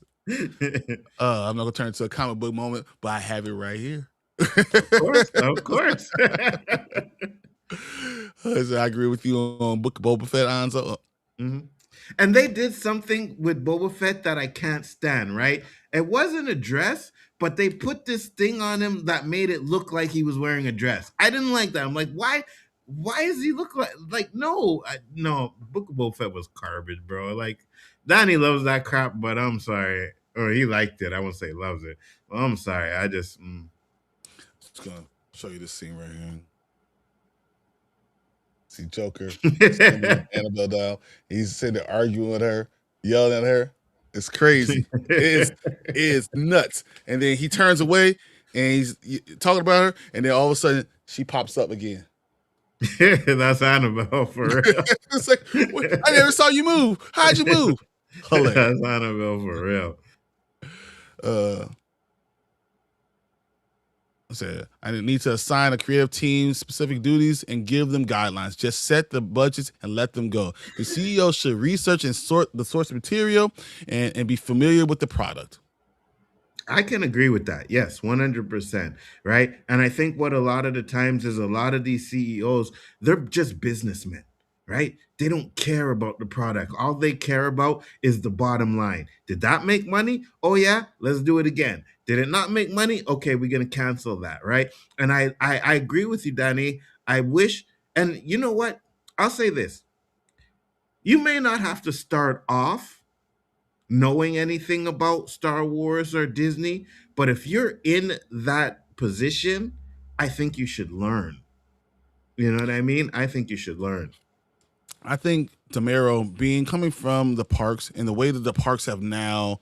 I'm not gonna turn it into a comic book moment, but I have it right here. Of course. I agree with you on Book of Boba Fett, Anzo. Hmm. And they did something with Boba Fett that I can't stand, right? It wasn't a dress, but they put this thing on him that made it look like he was wearing a dress. I didn't like that. I'm like, why? Why does he look like no? No, Book of Boba Fett was garbage, bro. Like Donnie loves that crap, but I'm sorry, or he liked it. I won't say loves it. Well, I'm sorry. I just Just gonna show you this scene right here. See Joker standing with Annabelle doll. He's sitting there arguing with her, yelling at her. It's crazy. It's nuts. And then he turns away and he's talking about her, and then all of a sudden she pops up again. That's Annabelle for real. It's like, I never saw you move. How'd you move? Hilarious. That's Annabelle for real. I need to assign a creative team specific duties and give them guidelines. Just set the budgets and let them go. The CEO should research and sort the source material and be familiar with the product. I can agree with that. Yes, 100%. Right. And I think what a lot of the times is a lot of these CEOs, they're just businessmen, right? They don't care about the product. All they care about is the bottom line. Did that make money? Oh, yeah, let's do it again. Did it not make money? Okay, we're going to cancel that. Right. And I agree with you, Danny. I wish, and you know what? I'll say this. You may not have to start off knowing anything about Star Wars or Disney, but if you're in that position, I think you should learn. You know what I mean? I think you should learn. I think Tamero coming from the parks and the way that the parks have now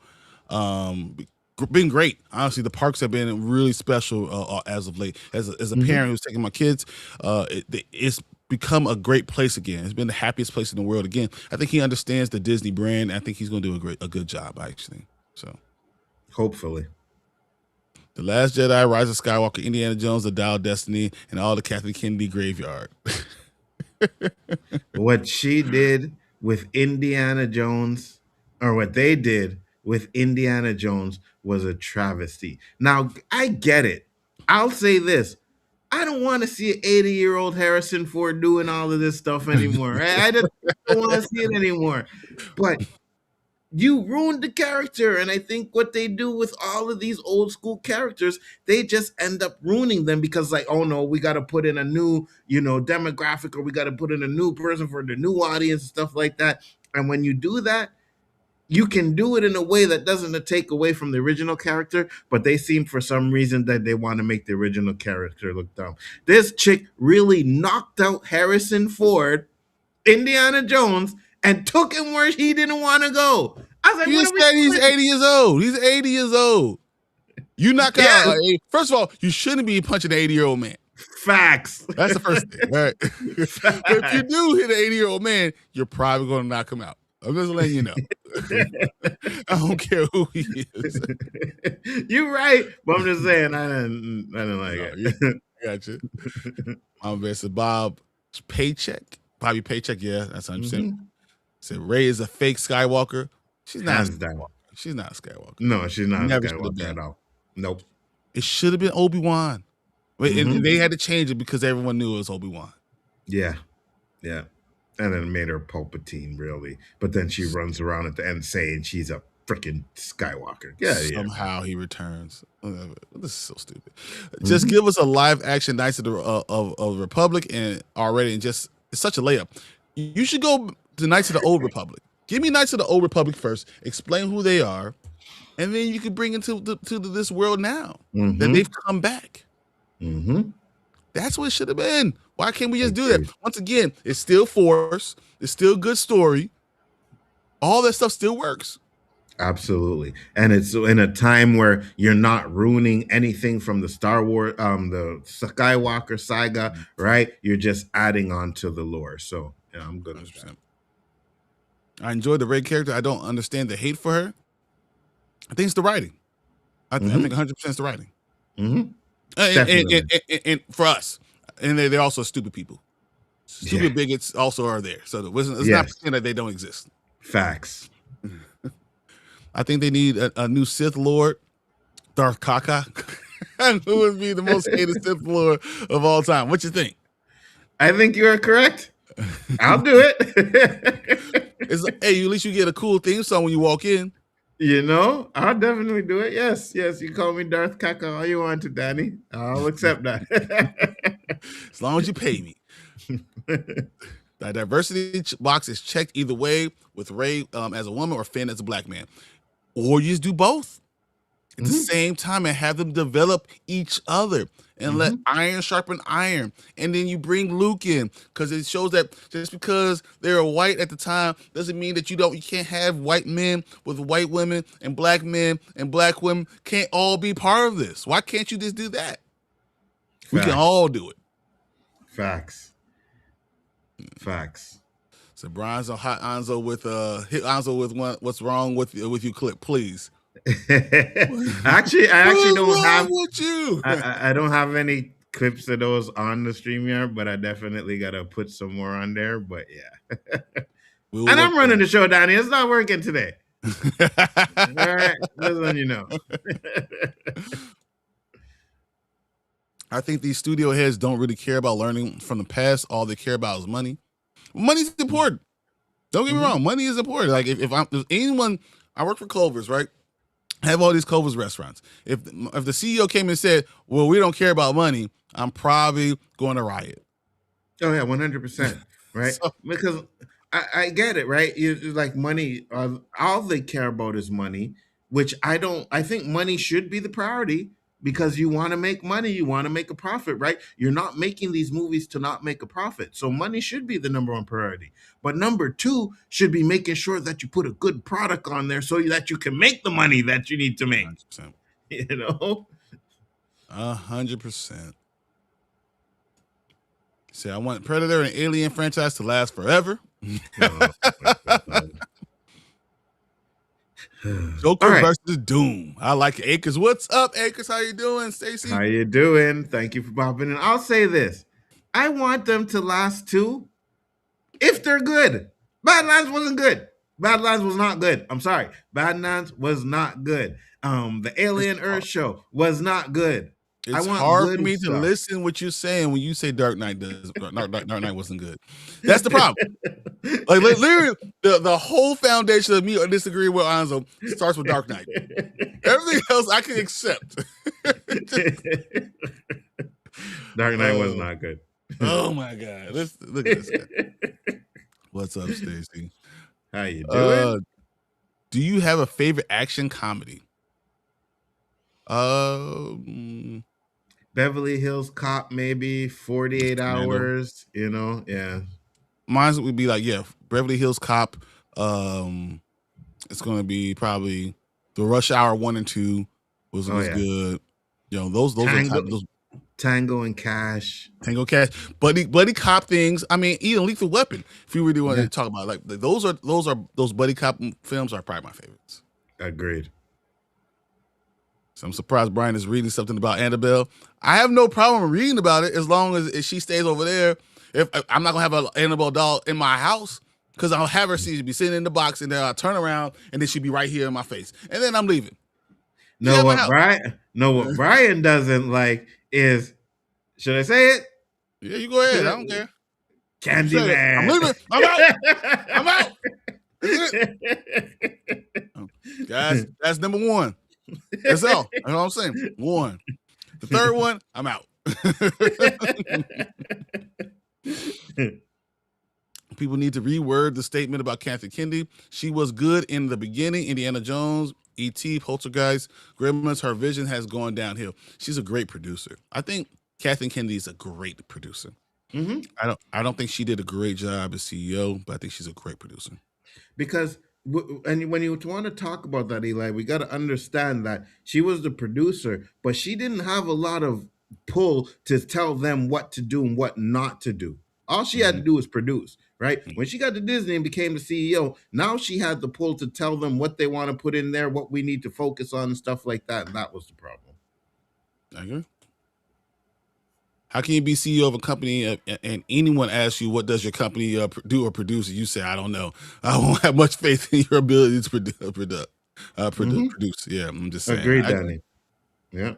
been great. Honestly, the parks have been really special as of late. As a parent who's taking my kids, it's become a great place again. It's been the happiest place in the world again. I think he understands the Disney brand. I think he's going to do a good job, actually. So, hopefully. The Last Jedi, Rise of Skywalker, Indiana Jones, The Dial of Destiny, and all the Kathleen Kennedy graveyard. What she did with Indiana Jones, or what they did with Indiana Jones, was a travesty. Now, I get it. I'll say this. I don't want to see an 80-year-old Harrison Ford doing all of this stuff anymore. Right? I just don't want to see it anymore. But you ruined the character. And I think what they do with all of these old school characters, they just end up ruining them because, like, oh no, we got to put in a new, demographic, or we got to put in a new person for the new audience and stuff like that. And when you do that, you can do it in a way that doesn't take away from the original character, but they seem for some reason that they want to make the original character look dumb. This chick really knocked out Harrison Ford, Indiana Jones, and took him where he didn't want to go. I was like, you said he's 80 years old. He's 80 years old. You knock out. First of all, you shouldn't be punching an 80-year-old man. Facts. That's the first thing. Right? If you do hit an 80-year-old man, you're probably going to knock him out. I'm just letting you know. I don't care who he is. You're right, but I'm just saying I didn't like it. I got you. My best is Bobby Paycheck. Yeah, that's 100%. Said Rey is a fake Skywalker. She's not. She's not a Skywalker. No, she's not a Skywalker at all. Nope. It should have been Obi-Wan. And they had to change it because everyone knew it was Obi-Wan. Yeah. And then made her Palpatine, really. But then she runs around at the end saying she's a freaking Skywalker. Somehow he returns. This is so stupid. Just give us a live action Knights of the Republic and just it's such a layup. You should go to Knights of the Old Republic. Give me Knights of the Old Republic first. Explain who they are, and then you can bring into this world now that they've come back. That's what it should have been. Why can't we just do that? Once again, it's still Force. It's still good story. All that stuff still works. Absolutely. And it's in a time where you're not ruining anything from the Star Wars, the Skywalker saga, right? You're just adding on to the lore. So, yeah, I'm good with that. I enjoyed the Rey character. I don't understand the hate for her. I think it's the writing. I think 100% it's the writing. And for us. And they're also stupid people. Stupid bigots also are there. So let's not pretend that they don't exist. Facts. I think they need a new Sith Lord, Darth Kaka, who would be the most hated Sith Lord of all time. What you think? I think you are correct. I'll do it. It's hey, at least you get a cool theme song when you walk in. You know, I'll definitely do it. Yes, yes. You call me Darth Kaka all you want to, Danny. I'll accept that. As long as you pay me. The diversity box is checked either way with Ray as a woman or Finn as a black man. Or you just do both at the same time and have them develop each other and let iron sharpen iron. And then you bring Luke in because it shows that just because they're white at the time doesn't mean that you can't have white men with white women and black men and black women can't all be part of this. Why can't you just do that? Facts. We can all do it. Facts. Facts. So Brian's on hot Anzo with hit Anzo with what's wrong with you clip, please. I actually don't have with you. I don't have any clips of those on the StreamYard, but I definitely gotta put some more on there. But yeah. And I'm running the show, Danny. It's not working today. All right, just letting you know. I think these studio heads don't really care about learning from the past. All they care about is money. Money's important. Don't get me wrong. Money is important. Like if anyone, I work for Culver's, right? I have all these Culver's restaurants. If the CEO came and said, "Well, we don't care about money," I'm probably going to riot. Oh yeah, 100%. Right? Because I get it, right? It's like money. All they care about is money, which I don't. I think money should be the priority because you want to make money, you want to make a profit, right? You're not making these movies to not make a profit, so money should be the number one priority. But number two should be making sure that you put a good product on there so that you can make the money that you need to make. 100%. You know, 100%. See, I want Predator and Alien franchise to last forever. Joker versus Doom. I like it. Acres. What's up, Acres? How you doing, Stacy? How you doing? Thank you for popping in. I'll say this. I want them to last too if they're good. Badlands wasn't good. Badlands was not good. I'm sorry. Badlands was not good. The Alien Earth show was not good. It's hard for me to listen what you're saying when you say Dark Knight wasn't good. That's the problem. Like literally, the whole foundation of me disagreeing with Anzo starts with Dark Knight. Everything else I can accept. Dark Knight was not good. Oh my God! Look at this guy. What's up, Stacy? How you doing? Do you have a favorite action comedy? Beverly Hills Cop, maybe 48 Hours. You know, yeah. Mine would be like, Beverly Hills Cop. It's gonna be probably the Rush Hour 1 and 2 was good. You know, those Tango and Cash. Tango Cash. Buddy cop things. I mean, even Lethal Weapon. If you really want to talk about those buddy cop films are probably my favorites. Agreed. So I'm surprised Brian is reading something about Annabelle. I have no problem reading about it as long as she stays over there. If I'm not gonna have an Annabelle doll in my house, because I'll have her be sitting in the box and then I'll turn around and then she'll be right here in my face. And then I'm leaving. What Brian doesn't like is, should I say it? Yeah, you go ahead. I don't care. Candyman. I'm leaving. I'm out. Guys, that's number one. That's all. That's all I'm saying. One. The third one, I'm out. People need to reword the statement about Kathy Kennedy. She was good in the beginning. Indiana Jones, E.T., Poltergeist, Gremlins. Her vision has gone downhill. She's a great producer. I think Kathy Kennedy is a great producer. I don't think she did a great job as CEO, but I think she's a great producer. Because and when you want to talk about that, Eli, we got to understand that she was the producer, but she didn't have a lot of pull to tell them what to do and what not to do. All she had to do was produce, right? When she got to Disney and became the CEO, now she had the pull to tell them what they want to put in there, what we need to focus on and stuff like that. And that was the problem. I agree. How can you be CEO of a company and anyone asks you, what does your company do or produce? And you say, I don't know. I won't have much faith in your ability to produce. Yeah, I'm just saying. Agreed, Danny. Yeah.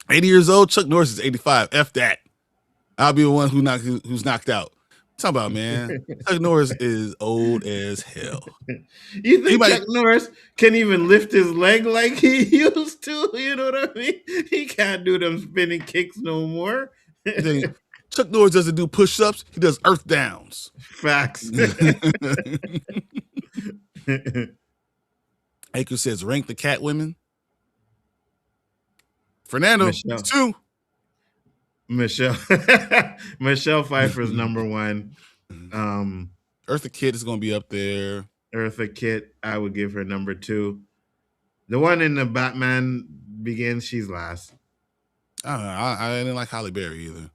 80 years old. Chuck Norris is 85. F that. I'll be the one who's knocked out. Talk about, man. Chuck Norris is old as hell. You think Chuck Norris can even lift his leg like he used to? You know what I mean? He can't do them spinning kicks no more. Chuck Norris doesn't do push-ups. He does earth downs. Facts. Aker says, rank the cat women. Fernando, Michelle. 2. Michelle Pfeiffer's number 1. Eartha Kitt is going to be up there. Eartha Kitt, I would give her number 2. The one in the Batman Begins, she's last. I don't know. I didn't like Halle Berry either.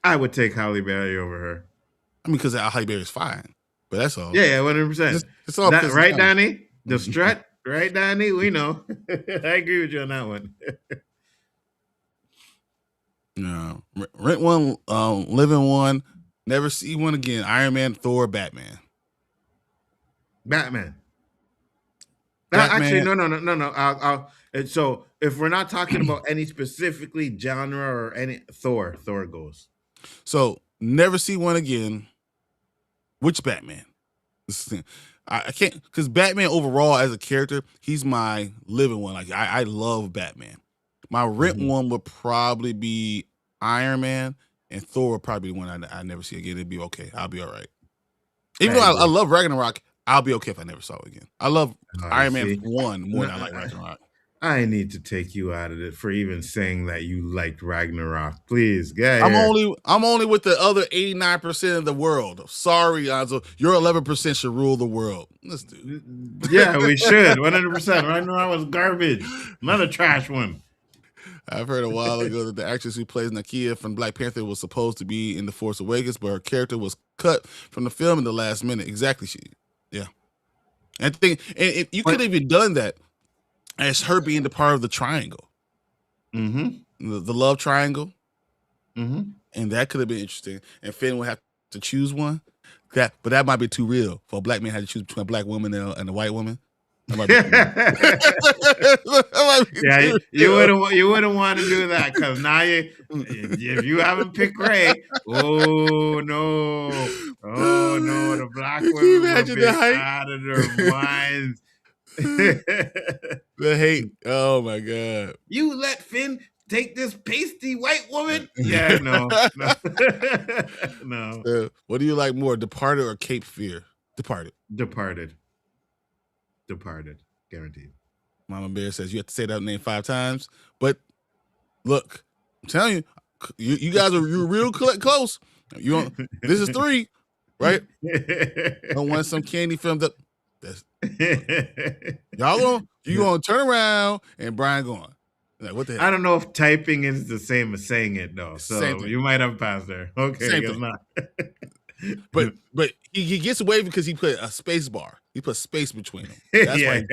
I would take Halle Berry over her. I mean, because Halle Berry's fine, but that's all. Yeah, 100%. It's all that, right, Donnie? The strut, right, Donnie? We know. I agree with you on that one. No, rent 1, live in 1, never see 1 again. Iron Man, Thor, Batman. Actually, no. So if we're not talking about any specifically genre or any Thor goes. So never see 1 again. Which Batman? I can't, because Batman overall as a character, he's my living one. Like I love Batman. My rent 1 would probably be Iron Man, and Thor would probably be one I never see again. It'd be okay. I'll be all right. Even though I love Ragnarok, I'll be okay if I never saw it again. I love Iron Man 1 more than I like Ragnarok. I need to take you out of it for even saying that you liked Ragnarok. Please, guys. I'm only with the other 89% of the world. Sorry, Anzo. Your 11% should rule the world. Let's do. Yeah, we should. 100%. Ragnarok was garbage. Another trash one. I've heard a while ago that the actress who plays Nakia from Black Panther was supposed to be in The Force Awakens, but her character was cut from the film in the last minute. Exactly. Yeah. And you could have even done that as her being the part of the triangle. Mm-hmm. The love triangle. Mm-hmm. And that could have been interesting. And Finn would have to choose one. But that might be too real for a black man had to choose between a black woman and a white woman. That might be yeah, you wouldn't want to do that because now if you haven't picked Ray, oh no, the black women will be out of their minds. The hate. Oh my God. You let Finn take this pasty white woman? Yeah, no. No. What do you like more, Departed or Cape Fear? Departed. Guaranteed. Mama Bear says you have to say that name 5 times. But look, I'm telling you guys you're real close. This is 3, right? I want some candy from the. Y'all gonna turn around and Brian going. Like, what the hell? I don't know if typing is the same as saying it though. So you might have passed there. Okay, same thing. Not. But he gets away because he put a space bar. He put space between them. That's why.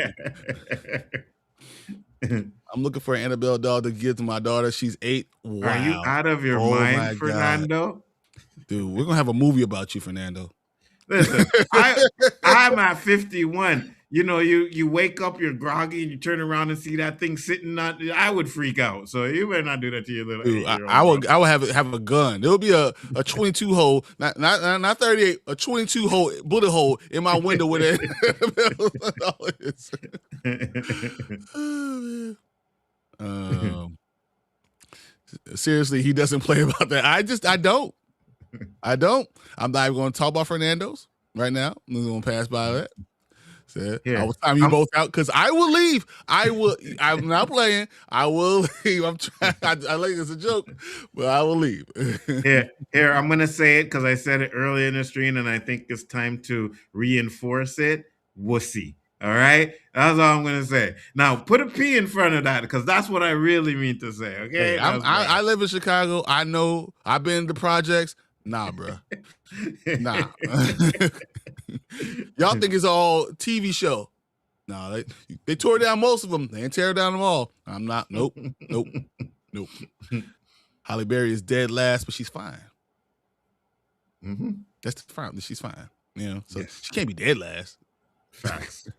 I'm looking for an Annabelle doll to give to my daughter. She's 8. Wow. Are you out of your mind, Fernando? God. Dude, we're gonna have a movie about you, Fernando. Listen, I'm at 51. You know, you wake up, you're groggy, and you turn around and see that thing sitting on. I would freak out. So you better not do that to your little. Dude, I would have a gun. There would be a 22 hole, not 38, a 22 hole bullet hole in my window with it. Seriously, he doesn't play about that. I don't. I'm not even going to talk about Fernando's right now. I'm just going to pass by that. So, I will time you both out because I will leave. I'm not playing. I will leave. I'm trying. I like it's a joke, but I will leave. Here, I'm going to say it because I said it earlier in the stream, and I think it's time to reinforce it. Wussy. All right? That's all I'm going to say. Now, put a P in front of that because that's what I really mean to say, okay? Hey, I live in Chicago. I know. I've been to projects. Nah, bro. Nah. Y'all think it's all TV show. Nah, they tore down most of them. They ain't tear down them all. I'm not. Nope. Halle Berry is dead last, but she's fine. Mm-hmm. That's fine. She's fine. You know, so she can't be dead last. Facts.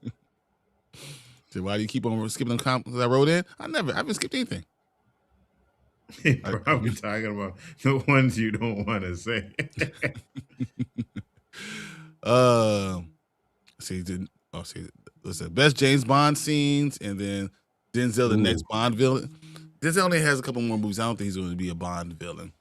So why do you keep on skipping them comments I wrote in? I haven't skipped anything. He probably talking about the ones you don't want to say. See, see, listen, best James Bond scenes, and then Denzel, the next Ooh, Bond villain. Denzel only has a couple more movies. I don't think he's going to be a Bond villain.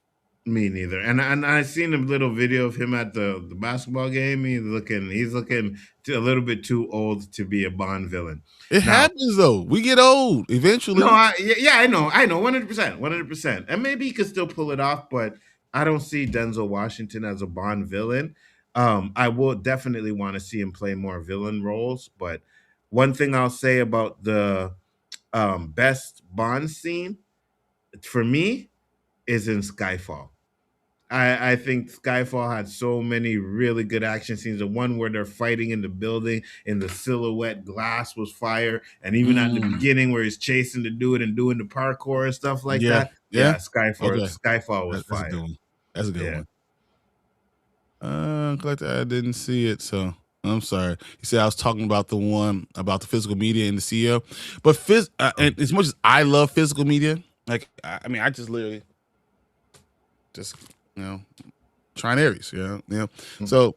me neither. And I seen a little video of him at the basketball game. He's looking a little bit too old to be a Bond villain. It Now, happens though. We get old no, eventually. yeah, I know, 100%, 100%, and maybe he could still pull it off, but I don't see Denzel Washington as a Bond villain. I will definitely want to see him play more villain roles, but one thing I'll say about the best Bond scene for me is in Skyfall. I think Skyfall had so many really good action scenes. The one where they're fighting in the building and the silhouette glass was fire. And even at the Mm, beginning where he's chasing the dude and doing the parkour and stuff like yeah, that. yeah. Yeah, Skyfall Okay, Skyfall was that's a good fire. one. That's a good Yeah. one. Glad that I didn't see it, so I'm sorry. He said I was talking about the one about the physical media and the CEO, but and as much as I love physical media, like I mean, I just literally just you know trying Aries, So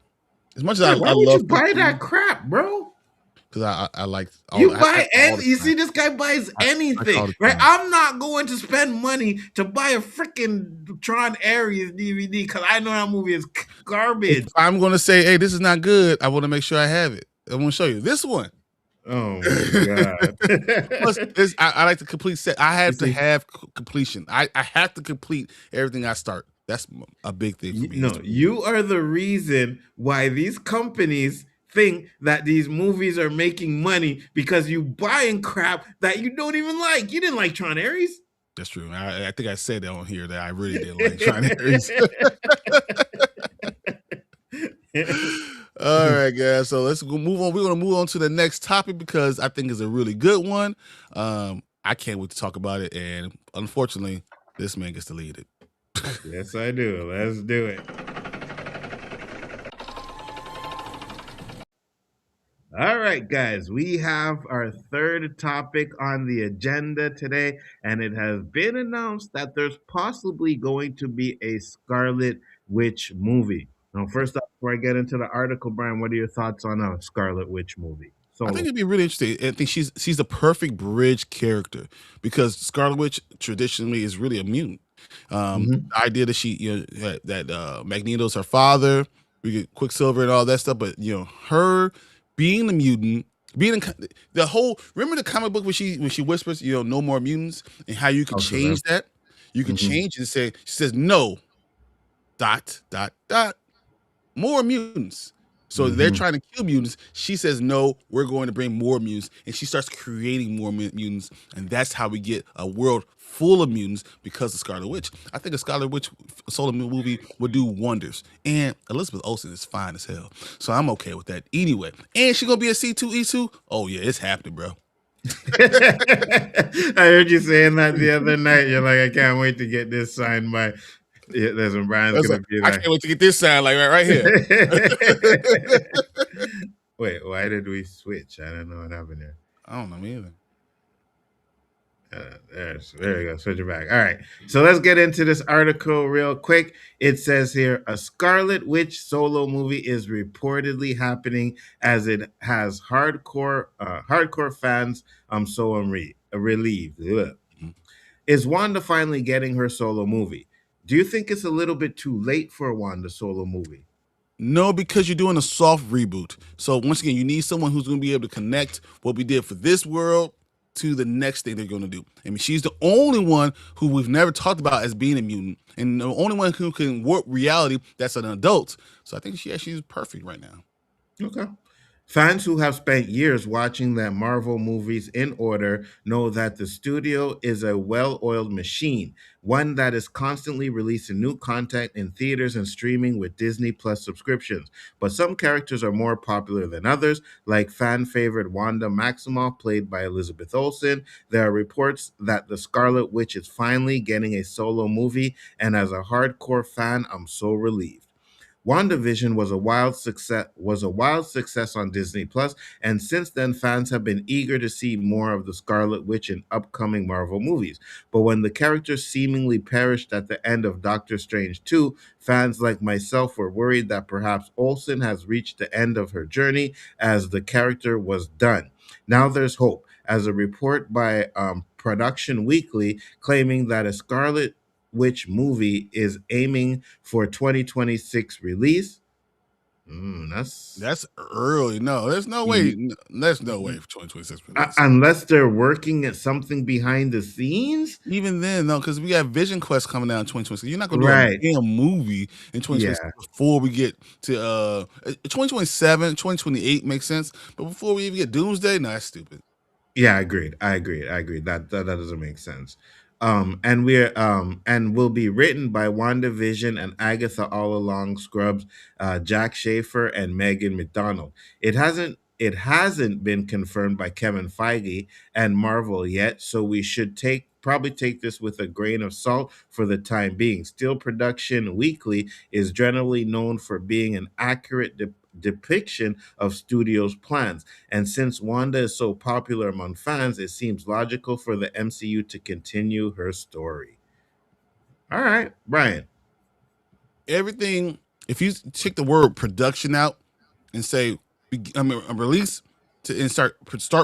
as much as Hey, I why would love you buy physical media, that crap, bro? because I like all You I buy like all and the you time. see this guy buys I like anything, all the right? time. I'm not going to spend money to buy a freaking Tron Ares DVD because I know that movie is If garbage. I'm gonna say, hey, this is not good, I want to make sure I have it. I want to show you this one. Oh my god. Plus, I like the complete set. I You have to see, have completion. I have to complete everything I start. That's a big thing for me. no, you are the reason why these companies think that these movies are making money because you buying crap that you don't even like. You didn't like Tron Ares. That's true. I think I said that on here that I really didn't like trying Aries. All right, guys. So let's go move on. We're gonna move on to the next topic because I think it's a really good one. I can't wait to talk about it. And unfortunately, this man gets to lead it. Yes, I do. Let's do it. All right, guys, we have our third topic on the agenda today, and it has been announced that there's possibly going to be a Scarlet Witch movie. Now, first off, before I get into the article, Brian, what are your thoughts on a Scarlet Witch movie? I think Solo. it'd be really interesting. I think she's the perfect bridge character because Scarlet Witch traditionally is really a mutant. Hmm. The idea that she, that Magneto's her father, we get Quicksilver and all that stuff, but her being a mutant, being the whole. Remember the comic book when she whispers, no more mutants, and how you could Also, that. change that. You could Hmm. change it and say she says no, dot dot dot more mutants. So they're Hmm. trying to kill mutants. She says, no, we're going to bring more mutants. And she starts creating more mutants. And that's how we get a world full of mutants because of Scarlet Witch. I think a Scarlet Witch solo movie would do wonders. And Elizabeth Olsen is fine as hell. So I'm okay with that anyway. And she going to be a C2E2? Oh, yeah, it's happening, bro. I heard you saying that the other night. You're like, I can't wait to get this signed by. Yeah, listen, Brian's That's gonna like, be I like. can't wait to get this sound like right here. Wait, why did we switch? I don't know what happened there. I don't know me either. There we go. Switch it back. All right. So let's get into this article real quick. It says here a Scarlet Witch solo movie is reportedly happening as it has hardcore fans. I'm so relieved. Ugh. Mhm. Is Wanda finally getting her solo movie? Do you think it's a little bit too late for a Wanda solo movie? No, because you're doing a soft reboot. So once again, you need someone who's going to be able to connect what we did for this world to the next thing they're going to do. I mean, she's the only one who we've never talked about as being a mutant, and the only one who can warp reality that's an adult. So I think she's perfect right now. Okay. Fans who have spent years watching the Marvel movies in order know that the studio is a well oiled machine, one that is constantly releasing new content in theaters and streaming with Disney Plus subscriptions. But some characters are more popular than others, like fan favorite Wanda Maximoff, played by Elizabeth Olsen. There are reports that the Scarlet Witch is finally getting a solo movie, and as a hardcore fan, I'm so relieved. WandaVision was a wild success on Disney Plus, and since then fans have been eager to see more of the Scarlet Witch in upcoming Marvel movies. But when the character seemingly perished at the end of Doctor Strange 2, fans like myself were worried that perhaps Olsen has reached the end of her journey as the character was done. Now there's hope, as a report by Production Weekly claiming that a Scarlet Witch movie is aiming for 2026 release. That's That's early. No, there's no way. There's no way for 2026 release. unless they're working at something behind the scenes. Even then, no, because we have Vision Quest coming out in 2026. You're not gonna do a Right. damn movie in 2026 Yeah. before we get to 2027, 2028 makes sense. But before we even get Doomsday, no, that's stupid. Yeah, I agreed. That doesn't make sense. And will be written by WandaVision and Agatha All Along Scrubs, Jack Schaefer and Megan McDonald. It hasn't been confirmed by Kevin Feige and Marvel yet, so we should probably take this with a grain of salt for the time being. Steel Production Weekly is generally known for being an accurate depiction of studios' plans. And since Wanda is so popular among fans, it seems logical for the MCU to continue her story. All right, Brian. Everything, if you take the word production out and say, a release and start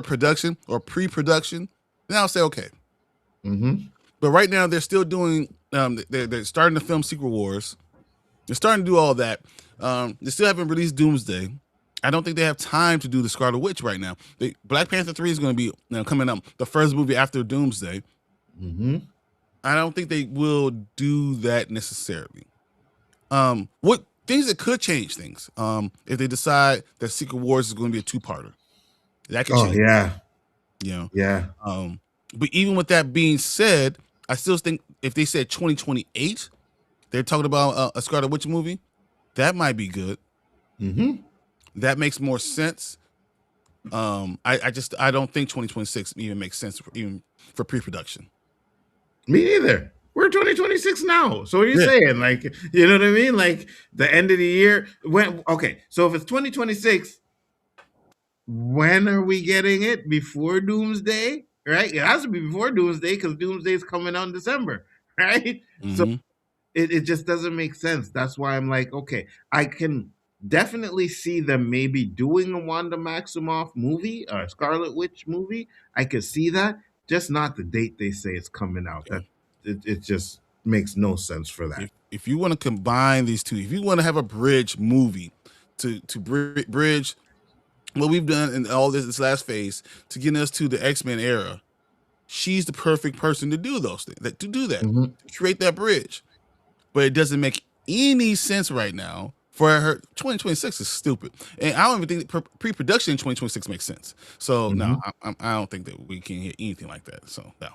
production or pre-production, then I'll say okay. Mm-hmm. But right now they're still doing. They're starting to film Secret Wars. They're starting to do all that. They still haven't released Doomsday. I don't think they have time to do the Scarlet Witch right now. Black Panther 3 is going to be coming up, the first movie after Doomsday. Mm-hmm. I don't think they will do that necessarily. What things that could change things? If they decide that Secret Wars is going to be a two-parter, that could Oh change. yeah. You know. Yeah. But even with that being said, I still think if they said 2028, they're talking about a Scarlet Witch movie, that might be good. Mm-hmm. That makes more sense. I don't think 2026 even makes sense even for pre-production. Me neither. We're 2026 now. So what are you Yeah. saying? Like, you know what I mean? Like the end of the year. So if it's 2026, when are we getting it? Before Doomsday? Right? It has to be before Doomsday because Doomsday is coming out in December. Right? So Mm-hmm. it just doesn't make sense. That's why I'm like, okay, I can definitely see them maybe doing a Wanda Maximoff movie or a Scarlet Witch movie. I could see that, just not the date they say it's coming out. Yeah. That it just makes no sense for that. If you want to combine these two, if you want to have a bridge movie to bridge what we've done in all this last phase to get us to the X-Men era, she's the perfect person to do those things, to do that, Mhm. to create that bridge. But it doesn't make any sense right now for her. 2026 is stupid, and I don't even think that pre-production in 2026 makes sense. So no, Mhm. I don't think that we can hit anything like that. So no.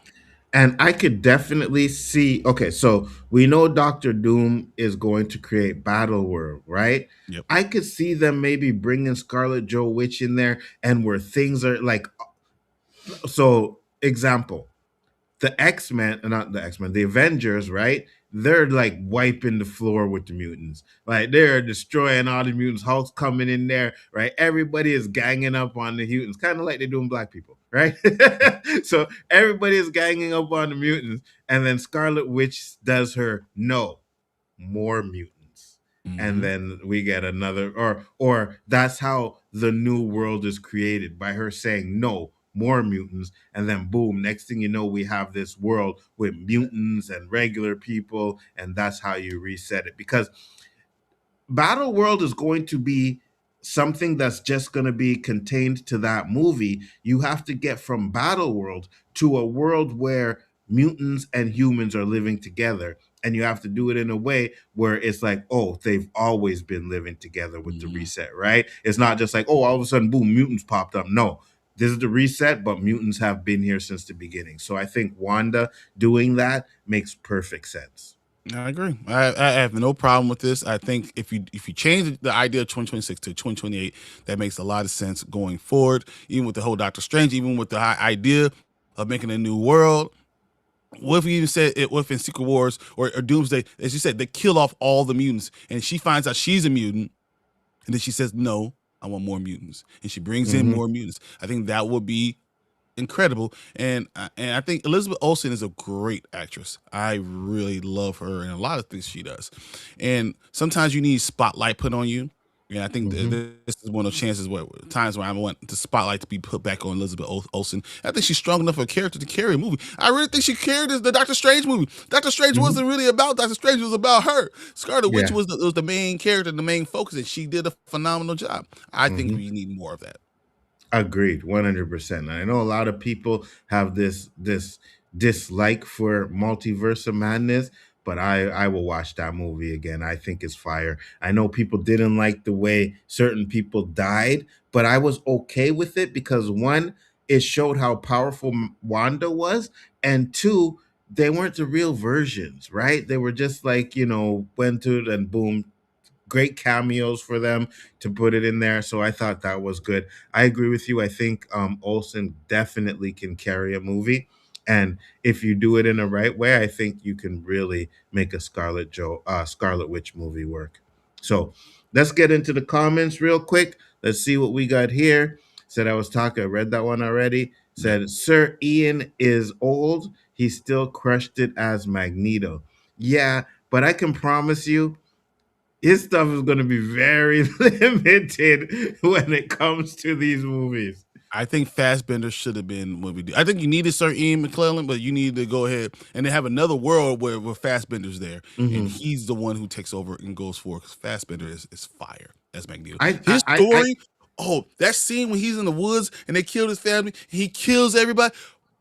And I could definitely see. Okay, so we know Doctor Doom is going to create Battle World, right? Yep. I could see them maybe bringing Scarlet Joe Witch in there, and where things are like. So, example: the X-Men, not the X-Men, the Avengers, right? They're like wiping the floor with the mutants. Like they're destroying all the mutants. Hulk's coming in there, right? Everybody is ganging up on the mutants, kind of like they're doing black people, right? So everybody is ganging up on the mutants, and then Scarlet Witch does her no more mutants, and Mm-hmm. then we get another, or that's how the new world is created, by her saying no more mutants, and then boom, next thing you know, we have this world with mutants and regular people, and that's how you reset it. Because Battle World is going to be something that's just going to be contained to that movie. You have to get from Battle World to a world where mutants and humans are living together. And you have to do it in a way where it's like, oh, they've always been living together with the Mm-hmm. reset, right? It's not just like, oh, all of a sudden, boom, mutants popped up. No, this is the reset, but mutants have been here since the beginning. So I think Wanda doing that makes perfect sense. I agree. I have no problem with this. I think if you change the idea of 2026 to 2028, that makes a lot of sense going forward. Even with the whole Doctor Strange, even with the idea of making a new world, What if we even said it? What if in Secret Wars or Doomsday, as you said, they kill off all the mutants, and she finds out she's a mutant, and then she says, "No, I want more mutants," and she brings in Hmm. more mutants. I think that would be incredible, and I think Elizabeth Olsen is a great actress. I really love her and a lot of things she does. And sometimes you need spotlight put on you. And I think Hmm. this is one of those chances where times where I want the spotlight to be put back on Elizabeth Olsen. I think she's strong enough for a character to carry a movie. I really think she carried the Doctor Strange movie. Doctor Strange Hmm. wasn't really about Doctor Strange; it was about her. Scarlet Witch Yeah. was the main character, the main focus, and she did a phenomenal job. I think Hmm. we need more of that. Agreed, 100%. I know a lot of people have this dislike for Multiverse of Madness, but I will watch that movie again. I think it's fire. I know people didn't like the way certain people died, but I was okay with it because one, it showed how powerful Wanda was, and two, they weren't the real versions, right? They were just like, went to and boom, great cameos for them to put it in there. So I thought that was good. I agree with you. I think Olsen definitely can carry a movie. And if you do it in the right way, I think you can really make a Scarlet Witch movie work. So let's get into the comments real quick. Let's see what we got here. Said I was talking, I read that one already. Yeah. Said Sir Ian is old. He still crushed it as Magneto. Yeah, but I can promise you his stuff is going to be very limited when it comes to these movies. I think Fassbender should have been what we do. I think you needed Sir Ian McClellan, but you need to go ahead and they have another world where Fassbender's there, and Hmm. he's the one who takes over and goes forward because Fassbender is fire as Magneto. I, I, His I, story, oh, that scene when he's in the woods and they killed his family, he kills everybody,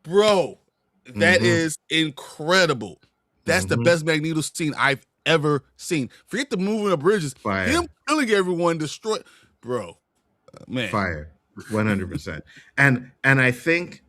bro. That hmm is incredible. That's the hmm best Magneto scene I've ever seen. Forget the moving of bridges, him fire, killing everyone, destroy, bro, man. fire, 100%. And I think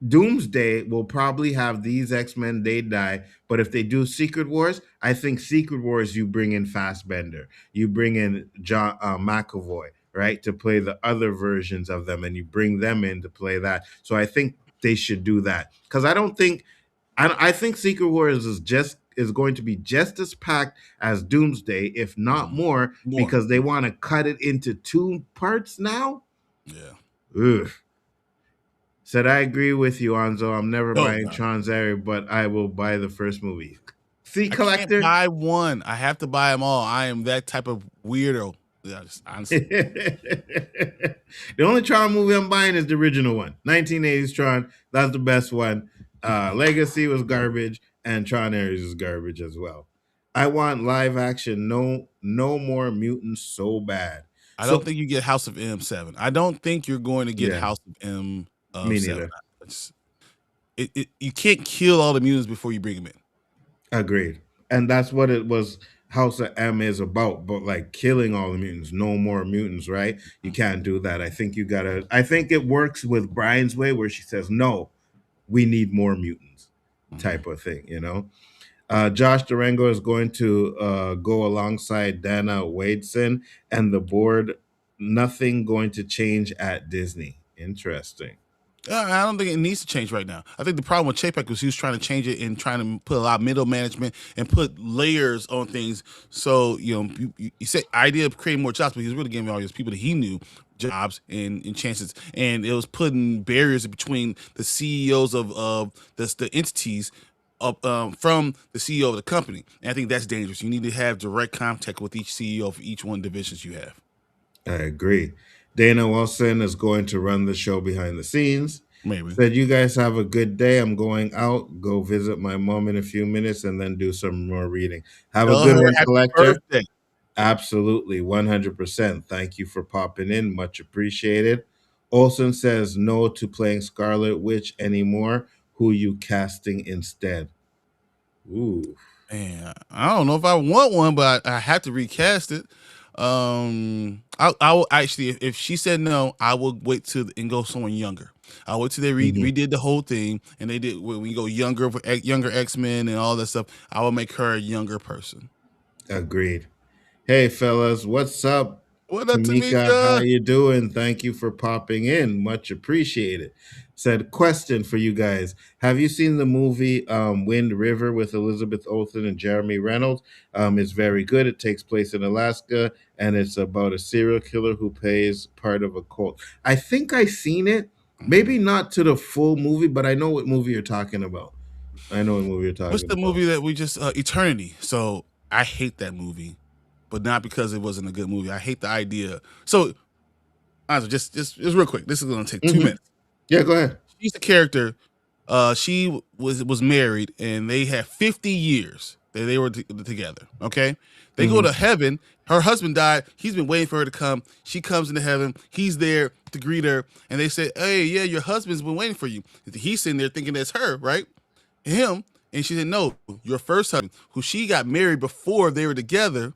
Doomsday will probably have these X-Men, they die. But if they do Secret Wars, I think Secret Wars, you bring in Fassbender, you bring in John McAvoy, right, to play the other versions of them, and you bring them in to play that. So I think they should do that because I think Secret Wars is going to be just as packed as Doomsday, if not Mhm. more, More. because they want to cut it into two parts now. Yeah. Ugh. Said I agree with you, Anzo. I'm never Oh buying god. Tron's Arrow, but I will buy the first movie. See, I can't collector. buy one. I have to buy them all. I am that type of weirdo. Yeah, just honestly. The only Tron movie I'm buying is the original one, 1980s Tron. That's the best one. Legacy was garbage, and Tron Ares is garbage as well. I want live action. No, no more mutants so bad. I don't So think you get House of M7. I don't think you're going to get yeah, House of M me 7. neither. It's, you can't kill all the mutants before you bring them in. Agreed. And that's what it was. House of M is about, but like killing all the mutants, no more mutants, right? You can't do that. I think you gotta. I think it works with Brian's way, where she says, "No, we need more mutants," Mhm. type of thing. Josh Durango is going to go alongside Dana Wadeson and the board. Nothing going to change at Disney. Interesting. I don't think it needs to change right now. I think the problem with Chapek was he was trying to change it and trying to put a lot of middle management and put layers on things. So, you said idea of creating more jobs, but he was really giving all these people that he knew jobs and chances. And it was putting barriers between the CEOs of the entities from the CEO of the company. And I think that's dangerous. You need to have direct contact with each CEO for each one divisions you have. I agree. Dana Wilson is going to run the show behind the scenes. Maybe. Said, you guys have a good day. I'm going out, go visit my mom in a few minutes, and then do some more reading. Have a Tell good her one, happy collector. birthday. Absolutely, 100%. Thank you for popping in. Much appreciated. Olson says no to playing Scarlet Witch anymore. Who you casting instead? Ooh. Man, I don't know if I want one, but I have to recast it. I will actually, if she said no, I will wait till and go someone younger. I'll wait till they Mhm. redid the whole thing, and they did when we go younger, younger X Men and all that stuff. I will make her a younger person. Agreed. Hey, fellas, what's up? What up, Tamika, how Tamika? you doing? Thank you for popping in. Much appreciated. Said question for you guys. Have you seen the movie Wind River with Elizabeth Olsen and Jeremy Reynolds? It's very good. It takes place in Alaska and it's about a serial killer who plays part of a cult. I think I seen it. Maybe not to the full movie, but I know what movie you're talking about. I know what movie you're What's talking the about. movie that we just Eternity? So I hate that movie, but not because it wasn't a good movie. I hate the idea. So honestly, just real quick. This is gonna take 2 minutes. Yeah, go ahead. She's the character. She was married, and they had 50 years that they were together. Okay, they go hmm to heaven. Her husband died. He's been waiting for her to come. She comes into heaven. He's there to greet her, and they say, "Hey, yeah, your husband's been waiting for you." He's sitting there thinking that's her, right? Him, and she said, "No, your first husband, who she got married before they were together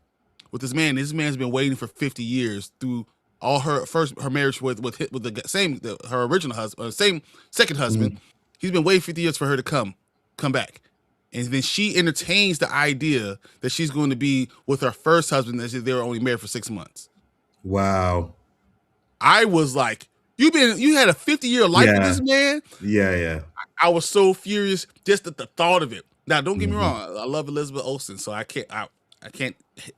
with this man. This man's been waiting for 50 years through all her marriage with the same her original husband, same second husband. hmm He's been waiting 50 years for her to come back." And then she entertains the idea that she's going to be with her first husband, that they were only married for 6 months. Wow. I was like, you had a 50-year life with Yeah. this man? Yeah. Yeah. I was so furious just at the thought of it. Now, don't get me hmm wrong. I love Elizabeth Olsen, so I can't, I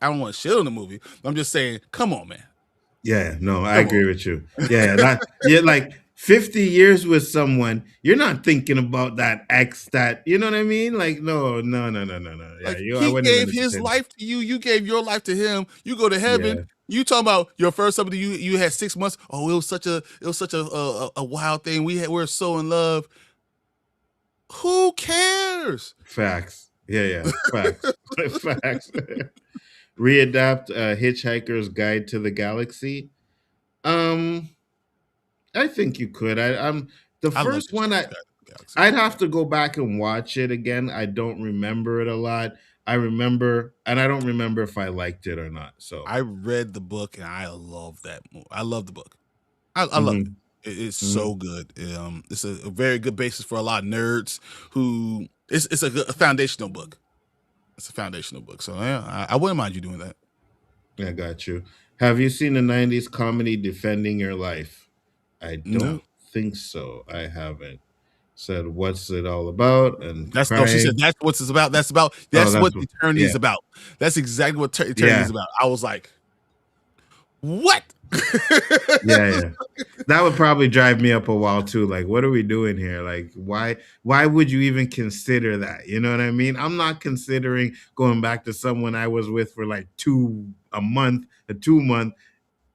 don't want to shit on the movie. I'm just saying, come on, man. Yeah, no, I Come on. agree with you. Yeah, that you're like 50 years with someone, you're not thinking about that ex that, you know what I mean? Like, no, no, no, no, no, no. Yeah, Like, I he wouldn't even gave his entertain it. life to you. You gave your life to him. You go to heaven. Yeah, You talking about your first somebody you had 6 months. Oh, it was such a wild thing. We're so in love. Who cares? facts. Yeah, yeah, facts. Facts. Readapt Hitchhiker's Guide to the Galaxy. Um, I think you could. I'm the I love first this one. Galaxy. I'd have to go back and watch it again. I don't remember it a lot. I remember, and I don't remember if I liked it or not. So, I read the book and I love that movie. I love the book. I love it. hmm It's hmm so good. It's a very good basis for a lot of nerds who. It's a foundational book. It's a foundational book. So yeah, I wouldn't mind you doing that. I got you. Have you seen the '90s comedy Defending Your Life? I No, don't think so. I haven't. Said, what's it all about? And that's no. She said crying. that's what it's about. That's about. Oh, That's that's what what. Eternity Yeah, is about. That's exactly what Eternity is yeah, about. I was like, what? yeah, yeah. That would probably drive me up a wall too. Like, what are we doing here? Like, why would you even consider that? You know what I mean? I'm not considering going back to someone I was with for like a month, a 2 month,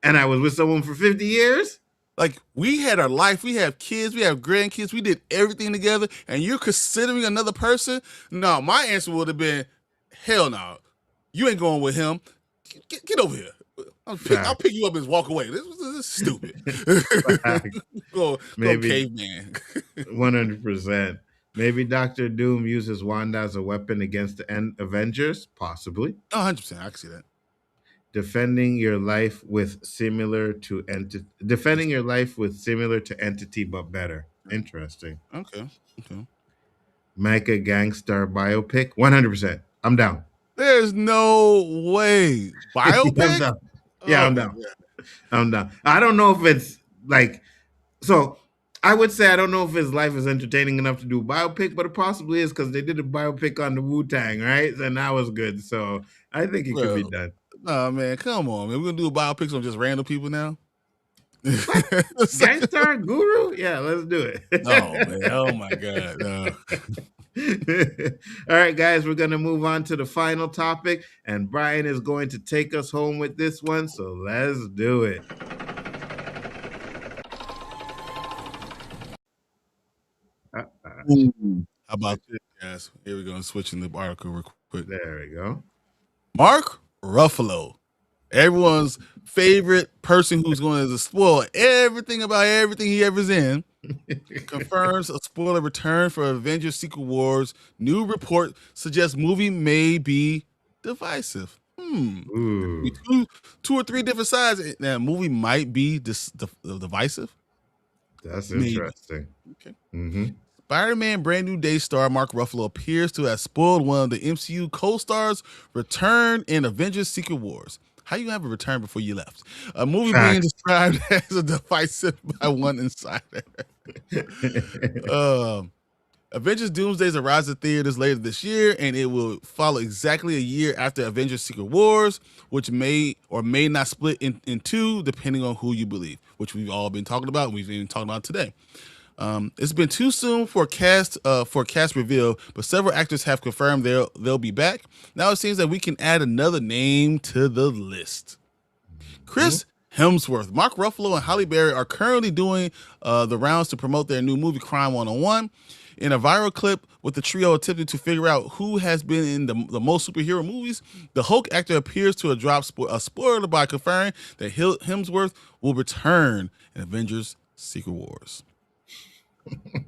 and I was with someone for 50 years. Like, we had our life, we have kids, we have grandkids, we did everything together, and you're considering another person? No, my answer would have been, hell no. You ain't going with him. Get over here. I'll Fact. pick you up and walk away. This is stupid. Fact. Go Maybe caveman. 100%. Maybe Doctor Doom uses Wanda as a weapon against the Avengers, possibly. 100%. I can see that. Defending your life with similar to entity but better. Interesting. Okay. Okay. Mega Gangstar biopic. 100%. I'm down. There's no way. Yeah, I'm Biopic? down. Yeah, Oh I'm my down. god. I'm down. I don't know if it's like so. I would say I don't know if his life is entertaining enough to do a biopic, but it possibly is because they did a biopic on the Wu Tang, right? And that was good. So I think it could be Bro. done. Nah, man, come on, man. We're gonna do biopics on just random people now. What? It's like, Gangstar Guru? Yeah, let's do oh man, it. oh my god. No. All right, guys, we're going to move on to the final topic, and Brian is going to take us home with this one. So let's do it. How about this, guys? Here we go. I'm switching the article real quick. There we go. Mark Ruffalo, everyone's favorite person who's going to spoil everything about everything he ever's in, confirms a spoiler return for Avengers Secret Wars. New report suggests movie may be divisive. Ooh, Two or three different sides. That movie might be divisive. that's Maybe. interesting. Okay. Mm-hmm. Spider-Man Brand New Day star Mark Ruffalo appears to have spoiled one of the MCU co-stars' return in Avengers Secret Wars. How you have a return before you left? A movie being Facts. described as a divisive by one insider. Avengers Doomsday arrives at theaters later this year, and it will follow exactly a year after Avengers Secret Wars, which may or may not split in two, depending on who you believe, which we've all been talking about. We've been talking about today. It's been too soon for cast reveal, but several actors have confirmed they'll be back. Now it seems that we can add another name to the list. Chris Hemsworth, Mark Ruffalo, and Halle Berry are currently doing the rounds to promote their new movie Crime 101. In a viral clip with the trio attempting to figure out who has been in the most superhero movies, the Hulk actor appears to have dropped a spoiler by confirming that Hemsworth will return in Avengers Secret Wars.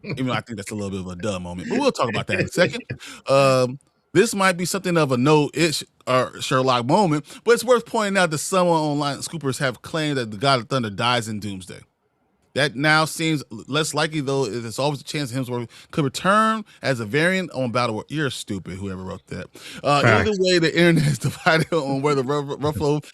Even though I think that's a little bit of a dumb moment, but we'll talk about that in a second. This might be something of a no-ish or Sherlock moment, but it's worth pointing out that some online scoopers have claimed that the God of Thunder dies in Doomsday. That now seems less likely, though. There's always a chance Hemsworth could return as a variant on Battleworld. You're stupid, whoever wrote that. Either way, the internet is divided on whether Ruffalo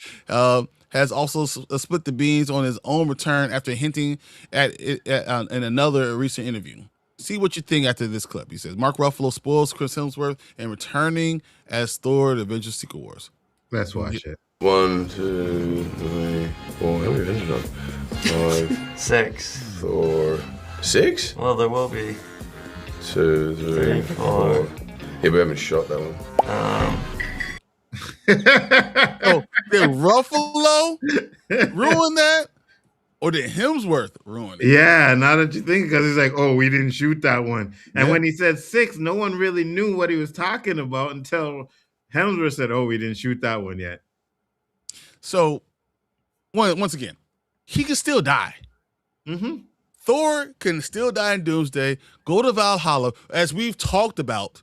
has also split the beans on his own return after hinting at it in another recent interview. See what you think after this clip. He says, Mark Ruffalo spoils Chris Hemsworth and returning as Thor, the Avengers Secret Wars. Let's watch it. 1, 2, 3, 4. How many Avengers are there? 5, 6. Thor. 6? Well, there will be. 2, 3, 4. Yeah, we haven't shot that one. Oh, did Ruffalo ruin that? Or did Hemsworth ruin it? Yeah, now that you think, because he's like, oh, we didn't shoot that one. And when he said 6, no one really knew what he was talking about until Hemsworth said, oh, we didn't shoot that one yet. So, once again, he can still die. Thor can still die in Doomsday, go to Valhalla, as we've talked about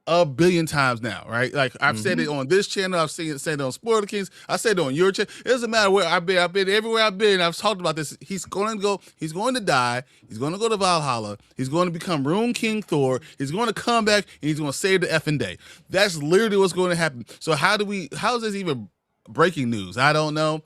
a billion times now, right? Like I've said it on this channel, I've said it on spoilerkings, I said it on your channel. It doesn't matter where I've been everywhere I've been. I've talked about this. He's going to die. He's going to go to Valhalla. He's going to become Rune King Thor. He's going to come back and he's going to save the effing day. That's literally what's going to happen. So how is this even breaking news? I don't know.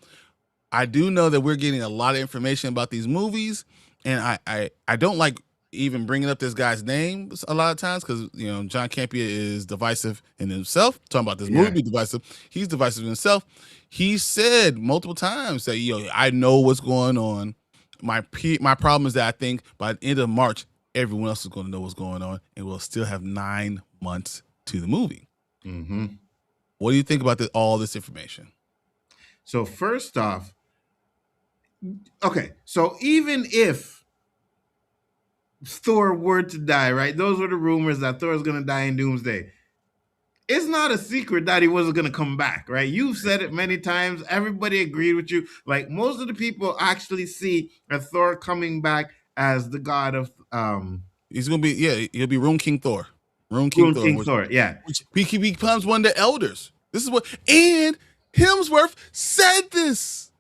I do know that we're getting a lot of information about these movies, and I don't like even bringing up this guy's name a lot of times because John Campea is divisive in himself. Talking about this movie divisive, he's divisive in himself. He said multiple times that I know what's going on. My problem is that I think by the end of March, everyone else is going to know what's going on, and we'll still have 9 months to the movie. What do you think about all this information? So first off, okay, so even if Thor were to die, right? Those were the rumors that Thor is going to die in Doomsday. It's not a secret that he wasn't going to come back, right? You've said it many times. Everybody agreed with you. Like most of the people actually see a Thor coming back as the god of. He's going to be he'll be Rune King Thor. Rune King Thor, yeah. Which he becomes one of the elders. This is what, and Hemsworth said this.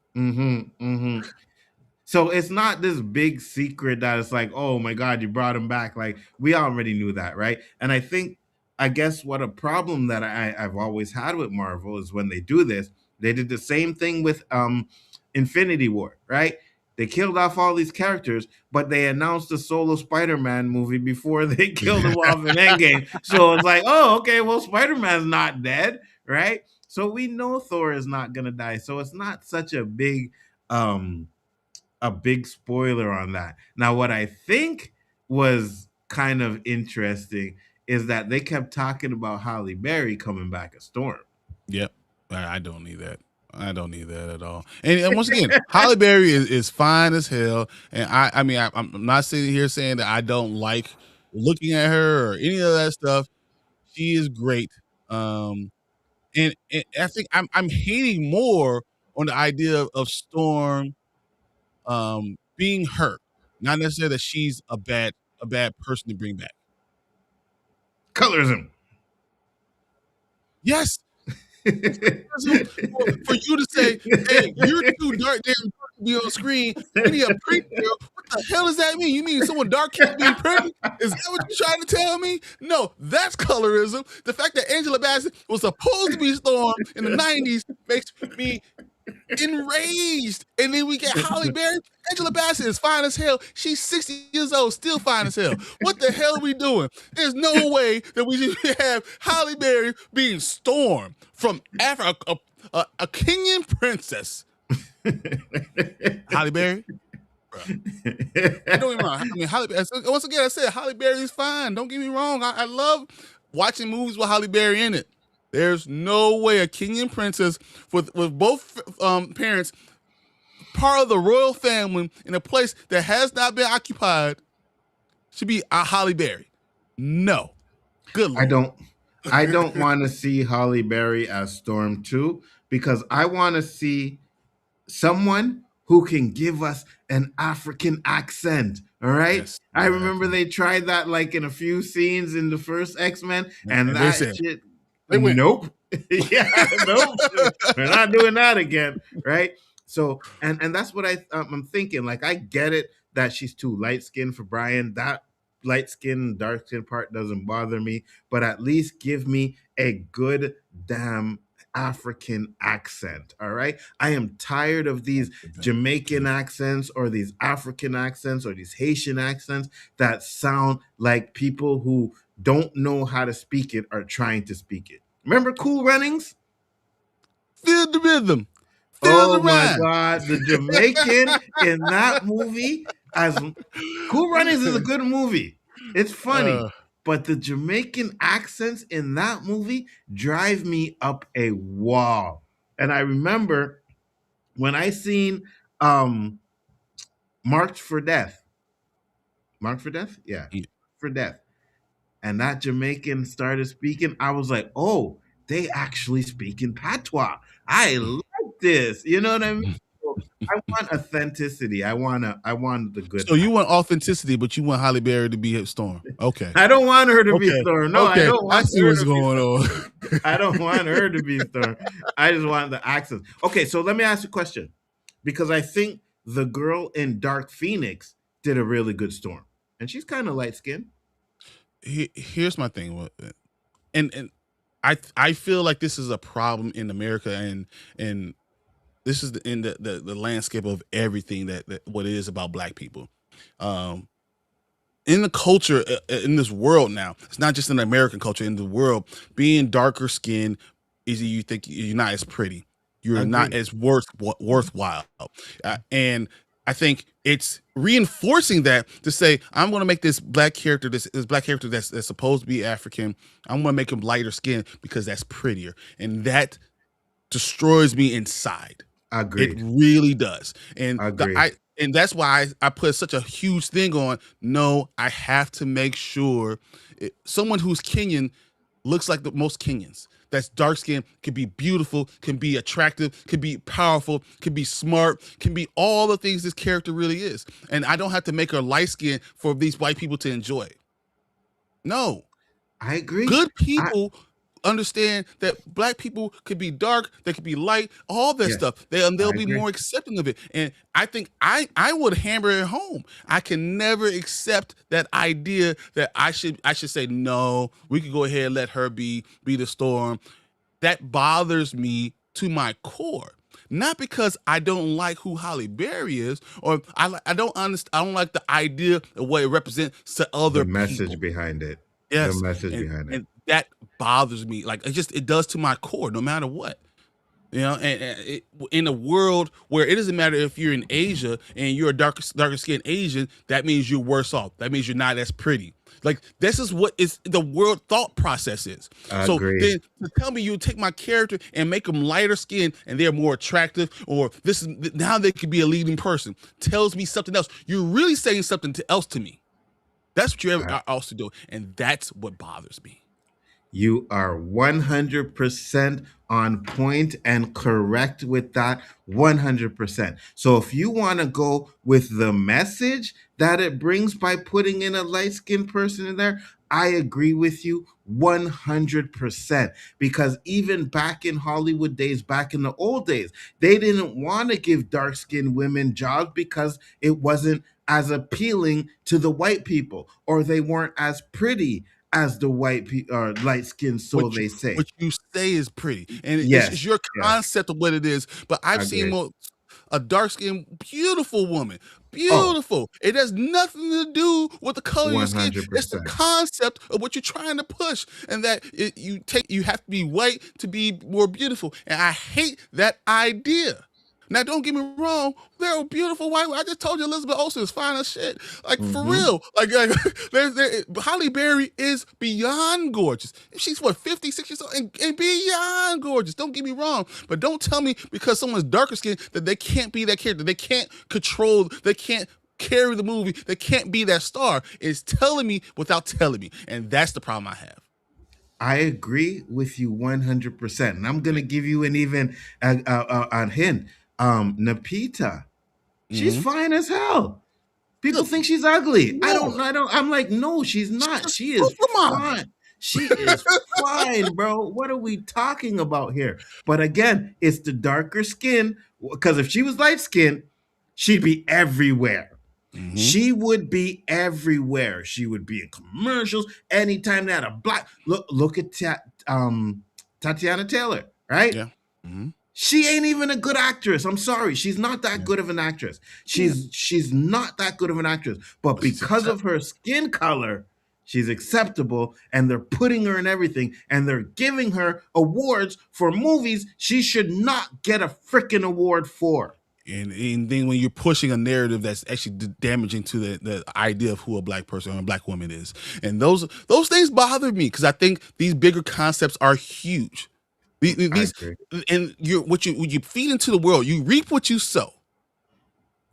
So it's not this big secret that it's like, oh my God, you brought him back. Like we already knew that, right? And I guess what a problem that I've always had with Marvel is when they do this, they did the same thing with Infinity War, right? They killed off all these characters, but they announced a solo Spider-Man movie before they killed him off in Endgame. So it's like, oh, okay, well, Spider-Man's not dead, right? So we know Thor is not gonna die. So it's not such a big spoiler on that. Now, what I think was kind of interesting is that they kept talking about Halle Berry coming back as Storm. Yep, I don't need that. I don't need that at all. And once again, Halle Berry is fine as hell. And I'm not sitting here saying that I don't like looking at her or any of that stuff. She is great. And I think I'm hating more on the idea of Storm being hurt, not necessarily that she's a bad person to bring back. Colorism. Yes, For you to say, hey, you're too dark to be on screen. We need a pretty girl. What the hell does that mean? You mean someone dark can't be pretty? Is that what you're trying to tell me? No, that's colorism. The fact that Angela Bassett was supposed to be Storm in the 90s makes me enraged. And then we get Halle Berry. Angela Bassett is fine as hell. She's 60 years old, still fine as hell. What the hell are we doing? There's no way that we should have Halle Berry being Storm from Africa, a Kenyan princess. Halle Berry? Don't get me wrong. I mean, once again, I said Halle Berry is fine. Don't get me wrong. I love watching movies with Halle Berry in it. There's no way a Kenyan princess with both parents, part of the royal family in a place that has not been occupied, should be a Halle Berry. No. Good Lord. I don't want to see Halle Berry as Storm 2 because I want to see someone who can give us an African accent. All right. Yes, I remember they tried that like in a few scenes in the first X-Men, and that shit. They went, nope. Yeah, nope. We're not doing that again. Right. So, and that's what I'm thinking. Like, I get it that she's too light skinned for Bryan. That light skin, dark skin part doesn't bother me, but at least give me a good damn African accent. All right. I am tired of these Jamaican accents or these African accents or these Haitian accents that sound like people who don't know how to speak it are trying to speak it. Remember Cool Runnings? Feel the rhythm. Oh my God, the Jamaican in that movie, as Cool Runnings is a good movie. It's funny, but the Jamaican accents in that movie drive me up a wall. And I remember when I seen Marked for Death. Marked for Death? Yeah. For Death. And that Jamaican started speaking, I was like, oh, they actually speak in patois. I like this. You know what I mean? So I want authenticity. I want the good. So you want authenticity, but you want Halle Berry to be Storm. Okay. I don't want her to be Storm. No, okay. I don't want I see what's going on. I don't want her to be Storm. I just want the accents. Okay, so let me ask you a question. Because I think the girl in Dark Phoenix did a really good Storm. And she's kind of light-skinned. Here's my thing with it. And I feel like this is a problem in America, and this is in the landscape of everything that what it is about Black people. In the culture, in this world now, it's not just in the American culture, in the world, being darker skinned is you think you're not as pretty. You're not as worthwhile. And I think it's reinforcing that to say, I'm going to make this black character, this black character that's supposed to be African, I'm going to make him lighter skin because that's prettier. And that destroys me inside. Agreed. It really does. And and that's why I put such a huge thing on, no, I have to make sure someone who's Kenyan looks like the most Kenyans. That's dark skin, can be beautiful, can be attractive, can be powerful, can be smart, can be all the things this character really is. And I don't have to make her light skin for these white people to enjoy. No. I agree. Good people understand that Black people could be dark, they could be light, all that stuff. They'll be more accepting of it. And I think I would hammer it home. I can never accept that idea that I should say, no, we could go ahead and let her be the Storm. That bothers me to my core. Not because I don't like who Halle Berry is, or I don't like the idea of what it represents to other people. The message behind it. Yes. The message behind it. And that bothers me. Like, it does to my core, no matter what. You know, and in a world where it doesn't matter if you're in Asia and you're a darker skinned Asian, that means you're worse off. That means you're not as pretty. Like, this is what is the world thought process is. So then to tell me you take my character and make them lighter skinned and they're more attractive, or this is now they could be a leading person, tells me something else. You're really saying something else to me. That's what you're also doing, and that's what bothers me. You are 100% on point and correct with that 100%. So if you want to go with the message that it brings by putting in a light-skinned person in there, I agree with you 100% because even back in Hollywood days, back in the old days, they didn't want to give dark skinned women jobs because it wasn't as appealing to the white people or they weren't as pretty as the white people or light skinned, so what you they say. what you say is pretty, and it's Yes, your yes, concept of what it is. But I've seen agreed. a dark skinned, beautiful woman, Oh, beautiful. It has nothing to do with the color of your skin. It's the 100%. concept of what you're trying to push, and that you have to be white to be more beautiful. And I hate that idea. Now, don't get me wrong. There are beautiful white women. I just told you Elizabeth Olsen is fine as shit. Like, for Mm-hmm. real. Like Holly Berry is beyond gorgeous. She's, what, 50, 60 years old and beyond gorgeous. Don't get me wrong. But don't tell me because someone's darker skinned that they can't be that character. They can't control, they can't carry the movie. They can't be that star. It's telling me without telling me. And that's the problem I have. I agree with you 100%. And I'm going to give you an even a hint. Napita, she's Mm-hmm. fine as hell. People Good think she's ugly. Lord. I'm like, no, she's She's not. a She is supermodel. fine. She is fine, bro. What are we talking about here? But again, it's the darker skin. Because if she was light skinned, she'd be everywhere. Mm-hmm. She would be everywhere. She would be in commercials anytime they had a black look at Tatiana Taylor, right? Yeah. Mm-hmm. She ain't even a good actress. I'm sorry. She's not that Yeah. good of an actress. Yeah. She's not that good of an actress. But But she's because of her skin color, she's acceptable and they're putting her in everything and they're giving her awards for movies she should not get a freaking award for. And then when you're pushing a narrative that's actually damaging to the idea of who a black person or a black woman is, and those things bother me because I think these bigger concepts are huge. I These agree. and you feed into the world, you reap what you sow.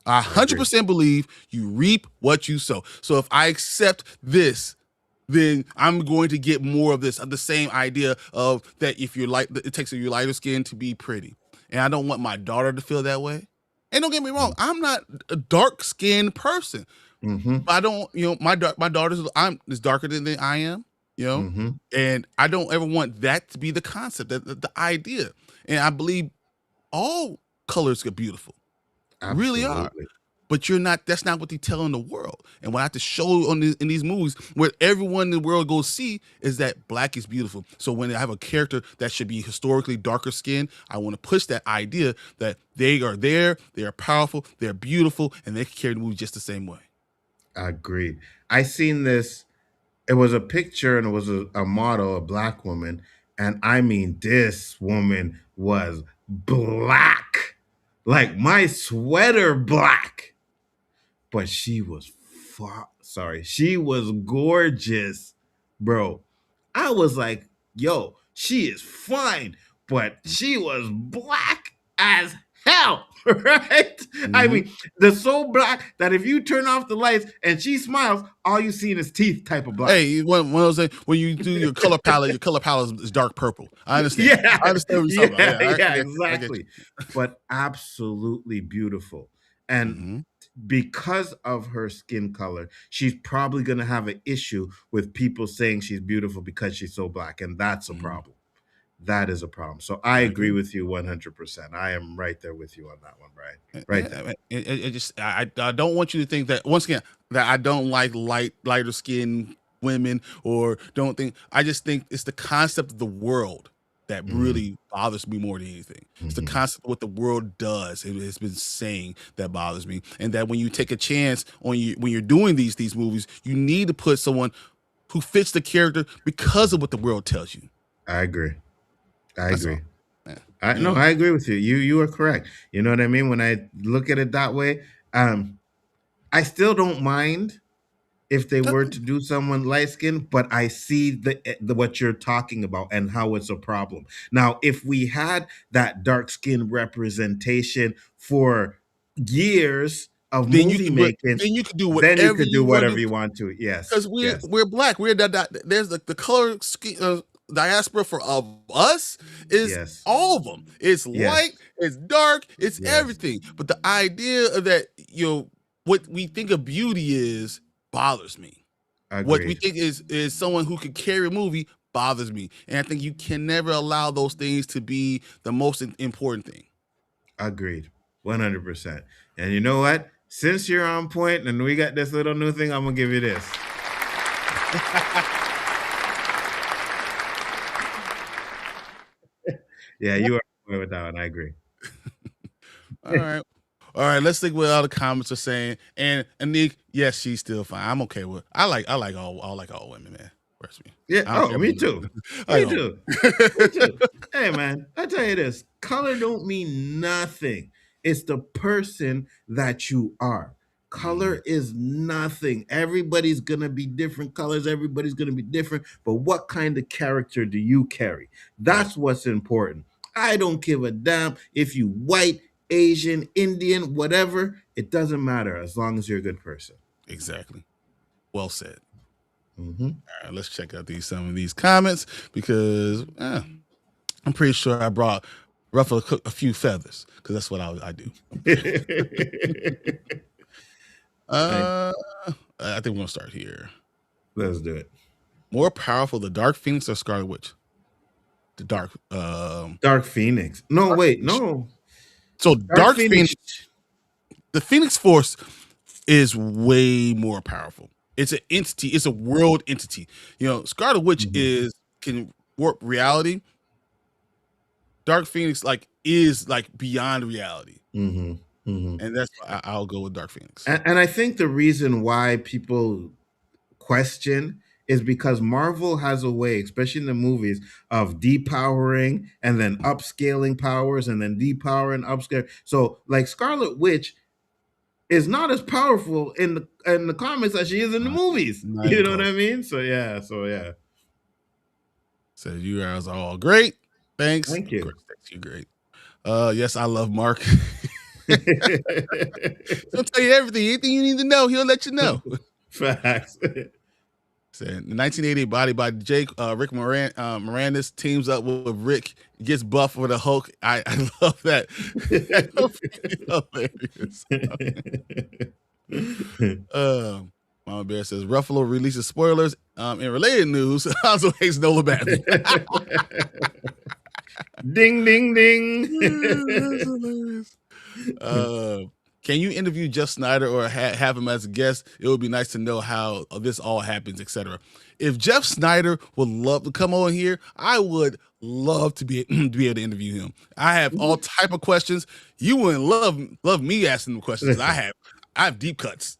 I I agree. 100% believe you reap what you sow. So if I accept this, then I'm going to get more of this, of the same idea of that if you're light, it takes your lighter skin to be pretty. And I don't want my daughter to feel that way. And don't get me wrong, I'm not a dark skinned person. Mm-hmm. I don't, my daughter's is darker than I am, Mm-hmm. and I don't ever want that to be the concept, the idea. And I believe all colors are beautiful, really are. Absolutely. But that's not what they tell in the world. And what I have to show in these movies, where everyone in the world goes see, is that black is beautiful. So when I have a character that should be historically darker skinned, I want to push that idea that they are there, they are powerful, they're beautiful, and they can carry the movie just the same way. Agreed. I seen this. It was a picture and it was a model, a black woman. And I mean, this woman was black, like my sweater black. But she was sorry, she was gorgeous, bro. I was like, yo, she is fine, but she was black as hell, right? I Mm-hmm. mean, they're so black that if you turn off the lights and she smiles, all you see is teeth type of black. Hey, one of those things, when you do your color palette is dark purple. I understand. Yeah, I understand what you're talking about. yeah, Yeah, yeah, I get exactly. But absolutely beautiful. And you. because of her skin color, she's probably going to have an issue with people saying she's beautiful because she's so black. And that's a Mm-hmm. problem. That is a problem. So I I agree agree. with you 100%. I am right there with you on that one, Brian. Right there. Yeah, it just I don't want you to think that, once again, that I don't like lighter skinned women, or don't think. I just think it's the concept of the world that Mhm, really bothers me more than anything. It's the mhm. concept of what the world does. It has been saying that bothers me, and that when you take a chance on you when you're doing these movies, you need to put someone who fits the character because of what the world tells you. I agree. I That's all. agree. Yeah. I You no, know. I agree with you. You are correct. You know what I mean? When I look at it that way, I still don't mind if they were to do someone light skinned, but I see the what you're talking about and how it's a problem. Now, if we had that dark skin representation for years of Then you movie can making, then you can do then you whatever could do you want to whatever do. you want to. Yes, Because we're yes, we're black. We're there's the color diaspora for of us is yes, all of them. It's light, yes, it's dark, it's yes. everything. But the idea of that, what we think of beauty is, bothers me. What we Agreed. think is someone who could carry a movie bothers me, and I think you can never allow those things to be the most important thing. Agreed. 100%. And you know what? Since you're on point and we got this little new thing, I'm gonna give you this. Yeah, you are right with that one. I agree. All right. All right, let's think what all the comments are saying. And Anik, yes, she's still fine. I'm okay with. I like all women, man. Trust me. Yeah. I don't Oh, care me about too. it. I Me don't. too. Me too. Hey man, I tell you this: color don't mean nothing. It's the person that you are. Mhm. Color is nothing. Everybody's gonna be different colors. Everybody's gonna be different. But what kind of character do you carry? Right. That's what's important. I don't give a damn if you white, Asian, Indian, whatever. It doesn't matter as long as you're a good person. Exactly. Well said. Mm-hmm. All right, let's check out some of these comments because I'm pretty sure I brought Ruffalo a few feathers because that's what I do. Uh, I think we're gonna start here. Let's do it. More powerful, the Dark Phoenix or Scarlet Witch? The Dark Phoenix. No, wait, no. So Dark Dark Phoenix. Phoenix, the Phoenix Force is way more powerful. It's an entity. It's a world entity. You know, Scarlet Witch can warp reality. Dark Phoenix is beyond reality, Mm-hmm. Mm-hmm. and that's why I'll go with Dark Phoenix. And I think the reason why people question is because Marvel has a way, especially in the movies, of depowering and then upscaling powers and then depowering, upscaling. So, like Scarlet Witch is not as powerful in the comics as she is in the movies. Not You even know what close. I mean? So yeah. So you guys are all great. Thanks. Thank you. Great. Thanks. You're great. Yes, I love Mark. He'll tell you everything. Anything you need to know, he'll let you know. Facts. So in 1980, Body by Jake, Rick Moranis teams up with Rick, gets buff for the Hulk. I love that. Hilarious. Mama Bear says Ruffalo releases spoilers. In related news, Hanzo hates Nola Batman. Ding, ding, ding. That's hilarious. Can you interview Jeff Snyder or have him as a guest? It would be nice to know how this all happens, etc. If Jeff Snyder would love to come on here, I would love to be able to interview him. I have all type of questions. You wouldn't love me asking them questions. I have deep cuts.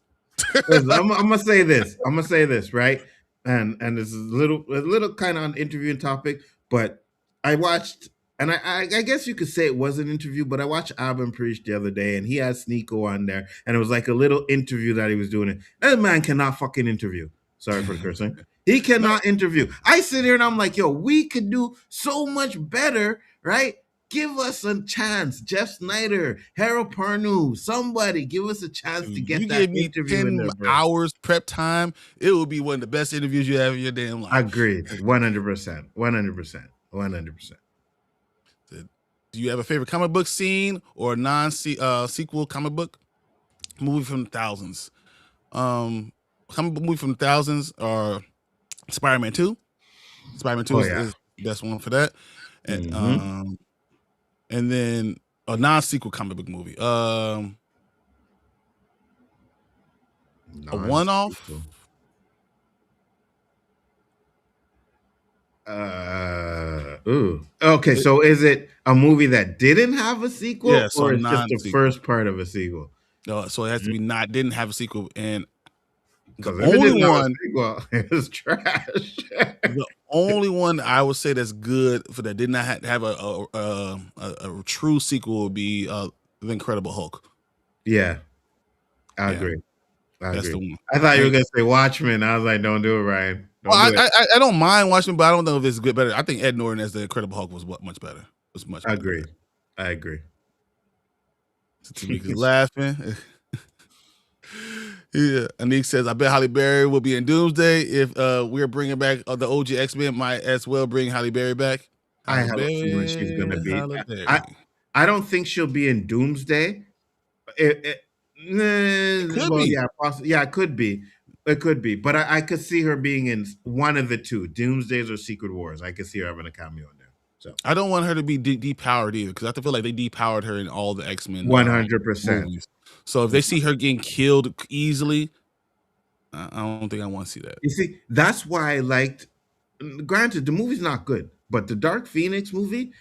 Listen, I'm gonna say this. I'm gonna say this, right? And this is a little kind of on interviewing topic, but I watched, and I guess you could say it was an interview, but I watched Alvin Preach the other day, and he had Sneeko on there, and it was like a little interview that he was doing. That man cannot fucking interview. Sorry for the cursing. He cannot interview. I sit here and I'm like, yo, we could do so much better, right? Give us a chance. Jeff Snyder, Harold Parnu, somebody give us a chance to get You that give me interview in 10 there, bro. hours prep time, it will be one of the best interviews you have in your damn life. Agreed. 100%. 100%. 100%. Do you have a favorite comic book scene or sequel comic book movie from the thousands? Comic book movie from the thousands are Spider-Man 2. Spider-Man 2 is the best one for that. And, and then a non-sequel comic book movie. A one-off. Okay, so is it a movie that didn't have a sequel, Yeah, so or it's just the first part of a sequel? No, so it has to be didn't have a sequel, and the only one is trash. The only one I would say that's good for that did not have a true sequel would be The Incredible Hulk. Yeah, I agree. That's the one. I thought you were gonna say Watchmen. I was like, don't do it, Ryan. I don't mind Watchmen, but I don't know if it's good. Better. I think Ed Norton as the Incredible Hulk was much better. I agree. I agree. Tamika's laughing. Yeah, Anik says, I bet Halle Berry will be in Doomsday. If we're bringing back the OG X-Men, might as well bring Halle Berry back. I have a feeling she's going to be. I don't think she'll be in Doomsday. It could be. Yeah, possibly. Yeah, it could be. It could be, but I could see her being in one of the two, Doomsdays or Secret Wars. I could see her having a cameo in there. So I don't want her to be depowered either, because I feel like they depowered her in all the X-Men 100%. movies. So if they see her getting killed easily, I don't think I want to see that. You see, that's why I liked. Granted, the movie's not good, but the Dark Phoenix movie,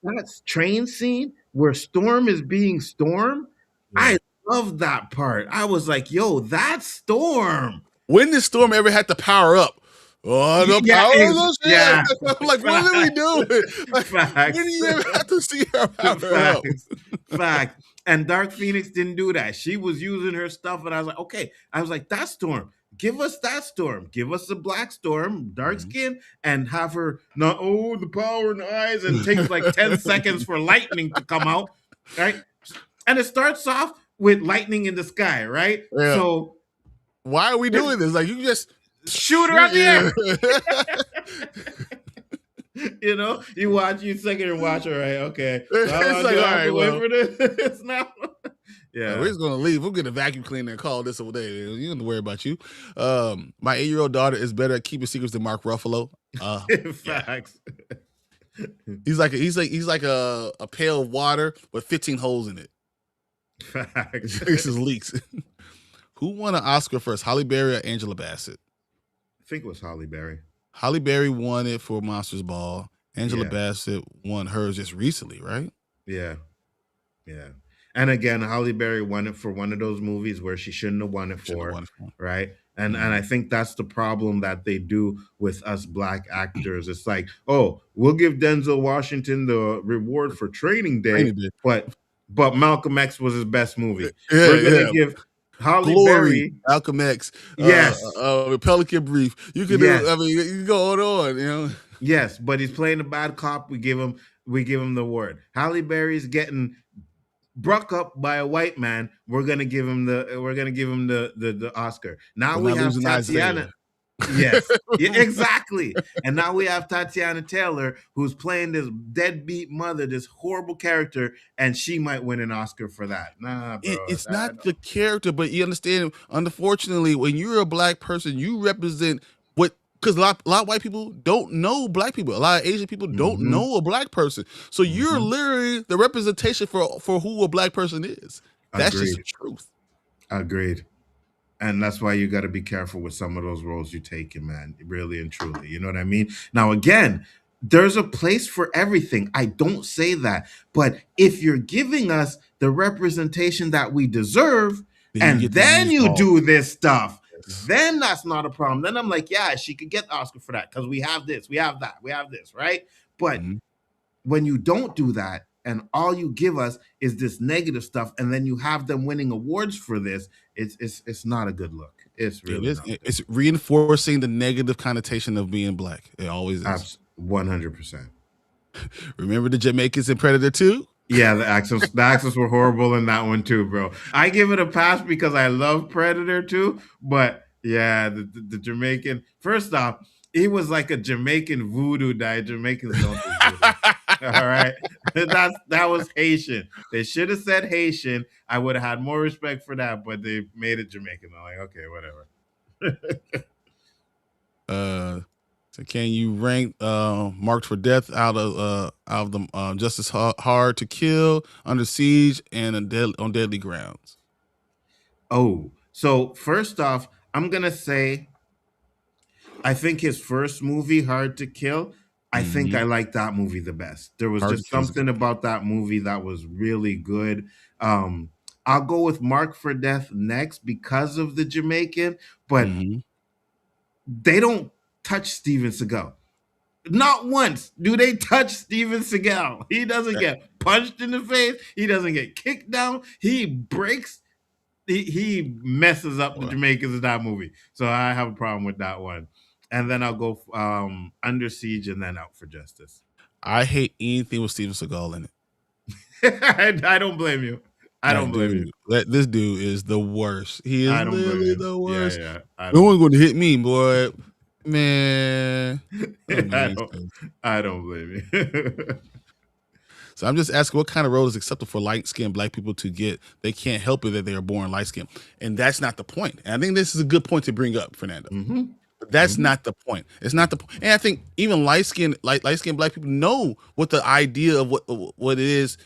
that train scene where Storm is being Storm, Yeah. I love that part. I was like, "Yo, that's Storm." When did Storm ever had to power up? Oh, the Yeah, power of the yeah. shit. I'm like, what are we doing? Like, Facts. when do you ever have to see her power up? Facts. Facts. And Dark Phoenix didn't do that. She was using her stuff, and I was like, okay. I was like, that Storm. Give us that Storm. Give us the Black Storm, dark skin, and have her not, oh, the power in the eyes, and takes like 10 seconds for lightning to come out, right? And it starts off with lightning in the sky, right? Yeah. So why are we doing this? Like, you just shoot her up there. You know, you second and watch her, right? Okay. So It's like, all right, well, for this now. Yeah. we're just gonna leave. We'll get a vacuum cleaner and call this over there. You don't have to worry about you. My 8-year-old daughter is better at keeping secrets than Mark Ruffalo. Facts. He's like a pail of water with 15 holes in it. Facts. This is leaks. Who won an Oscar first, Halle Berry or Angela Bassett? I think it was Halle Berry. Halle Berry won it for Monsters Ball. Angela Yeah. Bassett won hers just recently, right? Yeah. Yeah. And again, Halle Berry won it for one of those movies where she shouldn't have won it for, right? And I think that's the problem that they do with us Black actors. It's like, oh, we'll give Denzel Washington the reward for Training Day, but Malcolm X was his best movie. Yeah, We're gonna give Halle Berry, Malcolm X, yes, Pelican Brief. You can yes. do. I mean, you can go on. You know. Yes, but he's playing a bad cop. We give him the award. Halle Berry's getting bruck up by a white man. We're gonna give him the Oscar. Now we have Tatiana. Yes, yeah, exactly. And now we have Tatiana Taylor, who's playing this deadbeat mother, this horrible character, and she might win an Oscar for that. Nah, bro. It's not the character, but you understand. Unfortunately, when you're a Black person, you represent what. Because a lot of white people don't know Black people. A lot of Asian people don't know a Black person. So you're literally the representation for who a Black person is. That's just the truth. Agreed. And that's why you got to be careful with some of those roles you're taking, man. Really and truly. You know what I mean? Now, again, there's a place for everything. I don't say that. But if you're giving us the representation that we deserve, then you do this stuff, then that's not a problem. Then I'm like, yeah, she could get the Oscar for that because we have this, we have that, we have this, right? But when you don't do that, and all you give us is this negative stuff, and then you have them winning awards for this, it's not a good look. It's really not. It's reinforcing the negative connotation of being Black. It always is. 100%. Remember the Jamaicans in Predator 2? Yeah, the accents were horrible in that one too, bro. I give it a pass because I love Predator 2, but yeah, the Jamaican. First off, he was like a Jamaican voodoo guy. Jamaicans don't do voodoo. All right, that was Haitian. They should have said Haitian. I would have had more respect for that, but they made it Jamaican. I'm like, okay, whatever. So can you rank Marked for Death out of the Justice Hard to Kill, Under Siege, and on Deadly Grounds? Oh, so first off, I'm gonna say I think his first movie, Hard to Kill, I think I like that movie the best. There was just something about that movie that was really good. I'll go with Marked for Death next because of the Jamaican, but they don't touch Steven Seagal. Not once do they touch Steven Seagal. He doesn't get punched in the face. He doesn't get kicked down. He breaks. He messes up the Jamaicans in that movie. So I have a problem with that one. And then I'll go Under Siege and then Out for Justice. I hate anything with Steven Seagal in it. I don't blame you. I don't blame you. This dude is the worst. He is literally the worst. Yeah. No one's going to hit me, boy. Man. I don't blame you. So I'm just asking, what kind of role is acceptable for light-skinned Black people to get? They can't help it that they are born light-skinned, and that's not the point. And I think this is a good point to bring up, Fernando. But that's not the point. It's not the point. And I think even light-skinned Black people know what the idea of what it is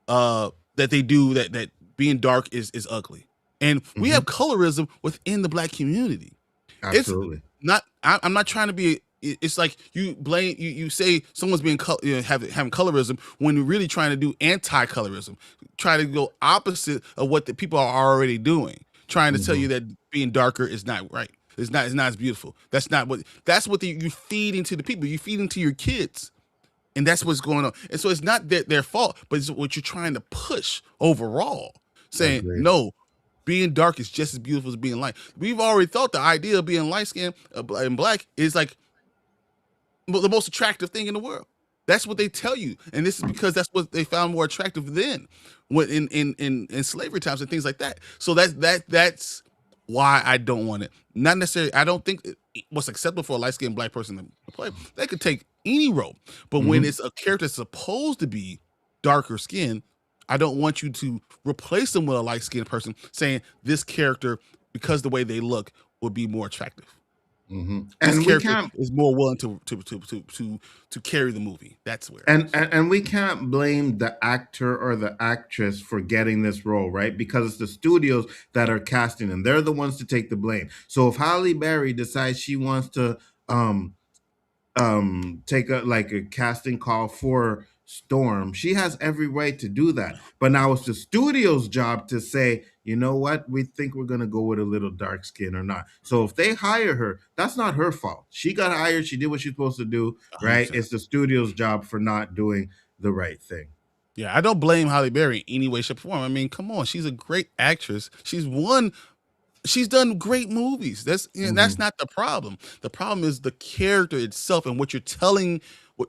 that they do, that being dark is ugly. And we have colorism within the Black community. Absolutely. It's not. I'm not trying to be. It's like you blame you say someone's being having colorism when you're really trying to do anti-colorism, try to go opposite of what the people are already doing, trying to tell you that being darker is not right. It's not as beautiful. That's what you feed into the people. You feed into your kids, and that's what's going on. And so it's not their fault, but it's what you're trying to push overall, saying Agreed. no. Being dark is just as beautiful as being light. We've already thought the idea of being light skinned and Black is like the most attractive thing in the world. That's what they tell you, and this is because that's what they found more attractive then, when in slavery times and things like that. So that's why I don't want it. Not necessarily. I don't think what's acceptable for a light skinned Black person to play. They could take any role, but when it's a character that's supposed to be darker skin, I don't want you to replace them with a light-skinned person, saying this character, because the way they look, would be more attractive. This And character is more willing to carry the movie. That's where. And we can't blame the actor or the actress for getting this role, right? Because it's the studios that are casting them. They're the ones to take the blame. So if Halle Berry decides she wants to take a casting call for Storm, she has every right to do that. But now it's the studio's job to say, you know what, we think we're gonna go with a little dark skin or not. So if they hire her, that's not her fault. She got hired, she did what she's supposed to do, right? 100%. It's the studio's job for not doing the right thing. Yeah, I don't blame Halle Berry in any way, shape, or form. I mean, come on, she's a great actress. She's done great movies. That's not the problem. The problem is the character itself and what you're telling,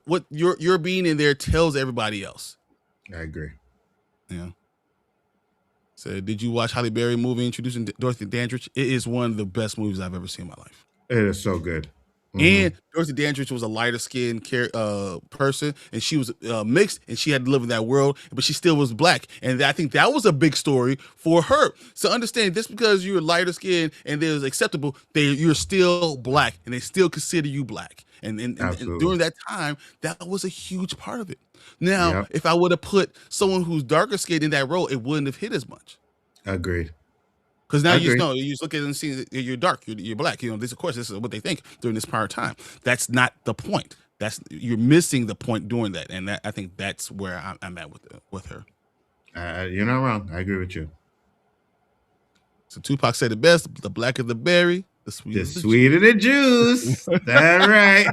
what you're being in there tells everybody else. I agree. Yeah. So, did you watch Halle Berry movie introducing Dorothy Dandridge? It is one of the best movies I've ever seen in my life. It is so good. And Dorothy Dandridge was a lighter skinned person, and she was mixed, and she had to live in that world, but she still was Black. And I think that was a big story for her. So understand, just because you're lighter skinned and there's acceptable, you're still Black, and they still consider you Black. And during that time, that was a huge part of it. Now, if I would have put someone who's darker skinned in that role, it wouldn't have hit as much. Agreed. Because now you just look at it and see that you're dark, you're Black. This is what they think during this prior time. That's not the point. You're missing the point doing that, and I think that's where I'm at with her. You're not wrong. I agree with you. So Tupac said it best: "The blacker the berry, the sweeter the juice." That's right.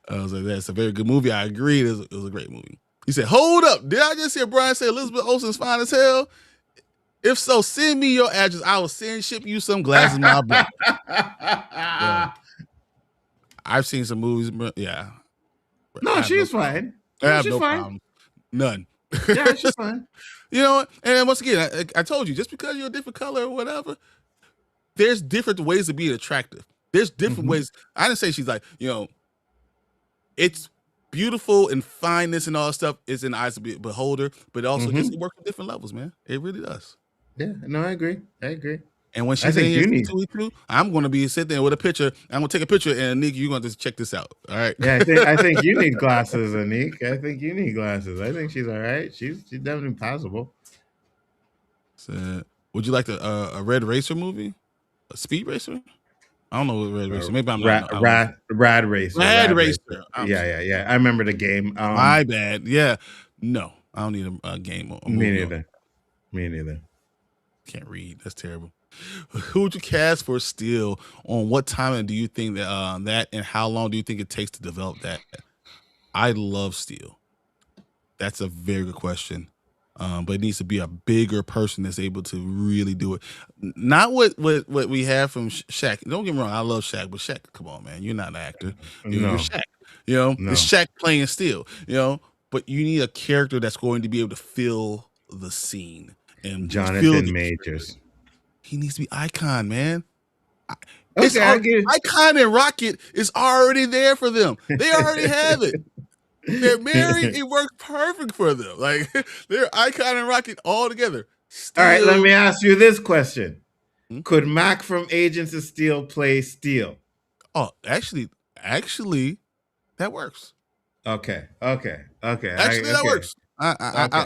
I was like, "That's a very good movie." I agreed. It was a great movie. He said, "Hold up! Did I just hear Bryan say Elizabeth Olsen's fine as hell? If so, send me your address. I will ship you some glasses, my brother." Yeah. I've seen some movies, but yeah. No, she's fine. I have no problem. None. Yeah, she's fine. You know what? And once again, I told you, just because you're a different color or whatever, there's different ways of being attractive. There's different ways. I didn't say she's like, it's beautiful and fineness and all that stuff is in the eyes of the beholder, but also it works at different levels, man. It really does. Yeah, no, I agree. And when she's in here, I'm going to be sitting there with a picture. I'm going to take a picture, and Anik, you're going to just check this out. All right. Yeah, I think you need glasses, Anik. I think you need glasses. I think she's all right. She's definitely possible. So, would you like a Red Racer movie? A Speed Racer? I don't know what Red Racer. Maybe I'm not. Rad Racer. Rad Racer. Yeah. I remember the game. My bad. Yeah. No, I don't need a game. Me neither. Can't read. That's terrible. Who would you cast for Steel? On what time do you think that and how long do you think it takes to develop that? I love Steel. That's a very good question. But it needs to be a bigger person that's able to really do it. Not what we have from Shaq. Don't get me wrong, I love Shaq, but Shaq, come on, man, you're not an actor. You're Shaq. It's Shaq playing Steel. But you need a character that's going to be able to fill the scene. And Jonathan Majors. He needs to be Icon, man. Okay, Icon and Rocket is already there for them. They already have it. They're married. It worked perfect for them. Like they're Icon and Rocket all together. All right, let Still, me ask you this question. Hmm? Could Mac from Agents of Steel play Steel? Oh, actually, that works. Okay, okay, okay, Actually, that okay, works. I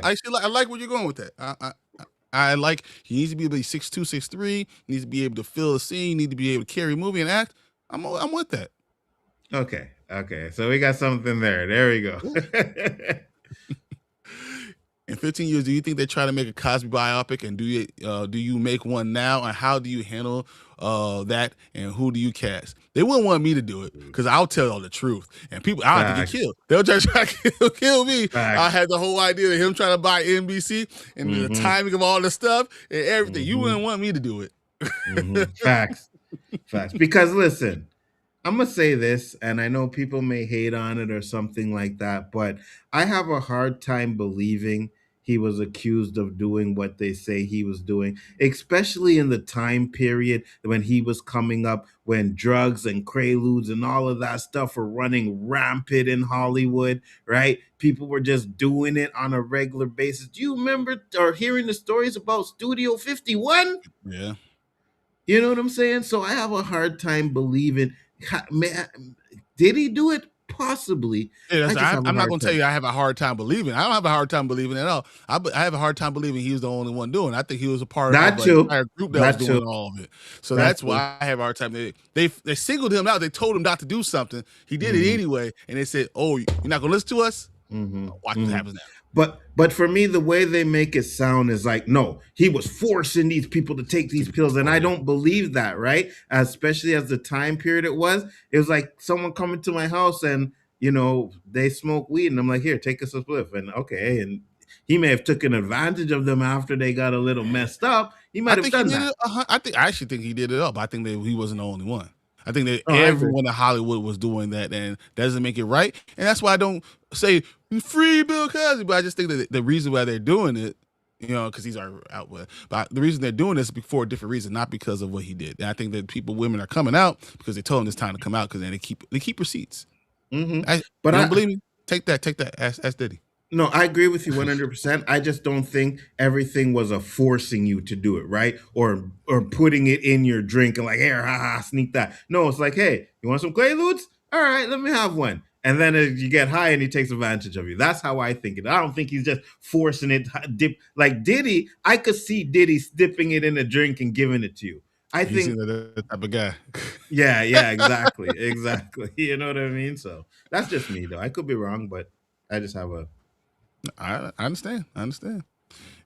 actually I like where you're going with that. I like he needs to be able to be 6'2", 6'3", needs to be able to fill a scene, need to be able to carry a movie and act. I'm with that. okay, okay. So we got something there. There we go. Yeah. In 15 years, do you think they try to make a Cosby biopic, and do you make one now, and how do you handle that, and who do you cast? They wouldn't want me to do it because I'll tell all the truth, and people I'll have to get Facts, killed. They'll just try to kill me. I facts. had the whole idea of him trying to buy NBC and the Mm-hmm, timing of all the stuff and everything. You mm-hmm, wouldn't want me to do it. mm-hmm. Facts, facts. Because listen, I'm gonna say this, and I know people may hate on it or something like that, but I have a hard time believing he was accused of doing what they say he was doing, especially in the time period when he was coming up, when drugs and preludes and all of that stuff were running rampant in Hollywood, right? People were just doing it on a regular basis. Do you remember or hearing the stories about Studio 51? Yeah. You know what I'm saying? So I have a hard time believing. Did he do it? Possibly. Yeah, I just have a I'm not hard going to tell time. you I have a hard time believing. I don't have a hard time believing at all. I have a hard time believing he was the only one doing it. I think he was a part of That an too. entire group that was That too. doing all of it. So That that's too. why I have a hard time. They singled him out. They told him not to do something. He did it Hmm. anyway, and they said, "Oh, you're not going to listen to us? Hmm. Watch what Hmm. happens now." But for me, the way they make it sound is like, no, he was forcing these people to take these pills, and Oh I yeah, don't believe that, right? Especially as the time period it was. It was like someone coming to my house and they smoke weed, and I'm like, here, take us a spliff, and okay, and he may have taken advantage of them after they got a little messed up. He I might have think he done did that. it. I actually think he did it up. I think that he wasn't the only one. I think that Oh, I agree. everyone in Hollywood was doing that, and doesn't make it right. And that's why I don't say free Bill Cosby. But I just think that the reason why they're doing it, because he's our out with. But the reason they're doing this is for a different reason, not because of what he did. And I think that women are coming out because they told him it's time to come out because then they keep receipts. Hmm. You But don't believe me? Take that. Ask Diddy. no, I agree with you 100%. I just don't think everything was a forcing you to do it, right? Or putting it in your drink and like, here, haha, sneak that. No, it's like, hey, you want some Quaaludes? All right, let me have one. And then you get high and he takes advantage of you. That's how I think it. I don't think he's just forcing it. Dip like Diddy. I could see Diddy dipping it in a drink and giving it to you. I He think, seems like the type of guy. yeah, exactly, exactly. You know what I mean? So that's just me, though. I could be wrong, but I just have a. I understand. I understand.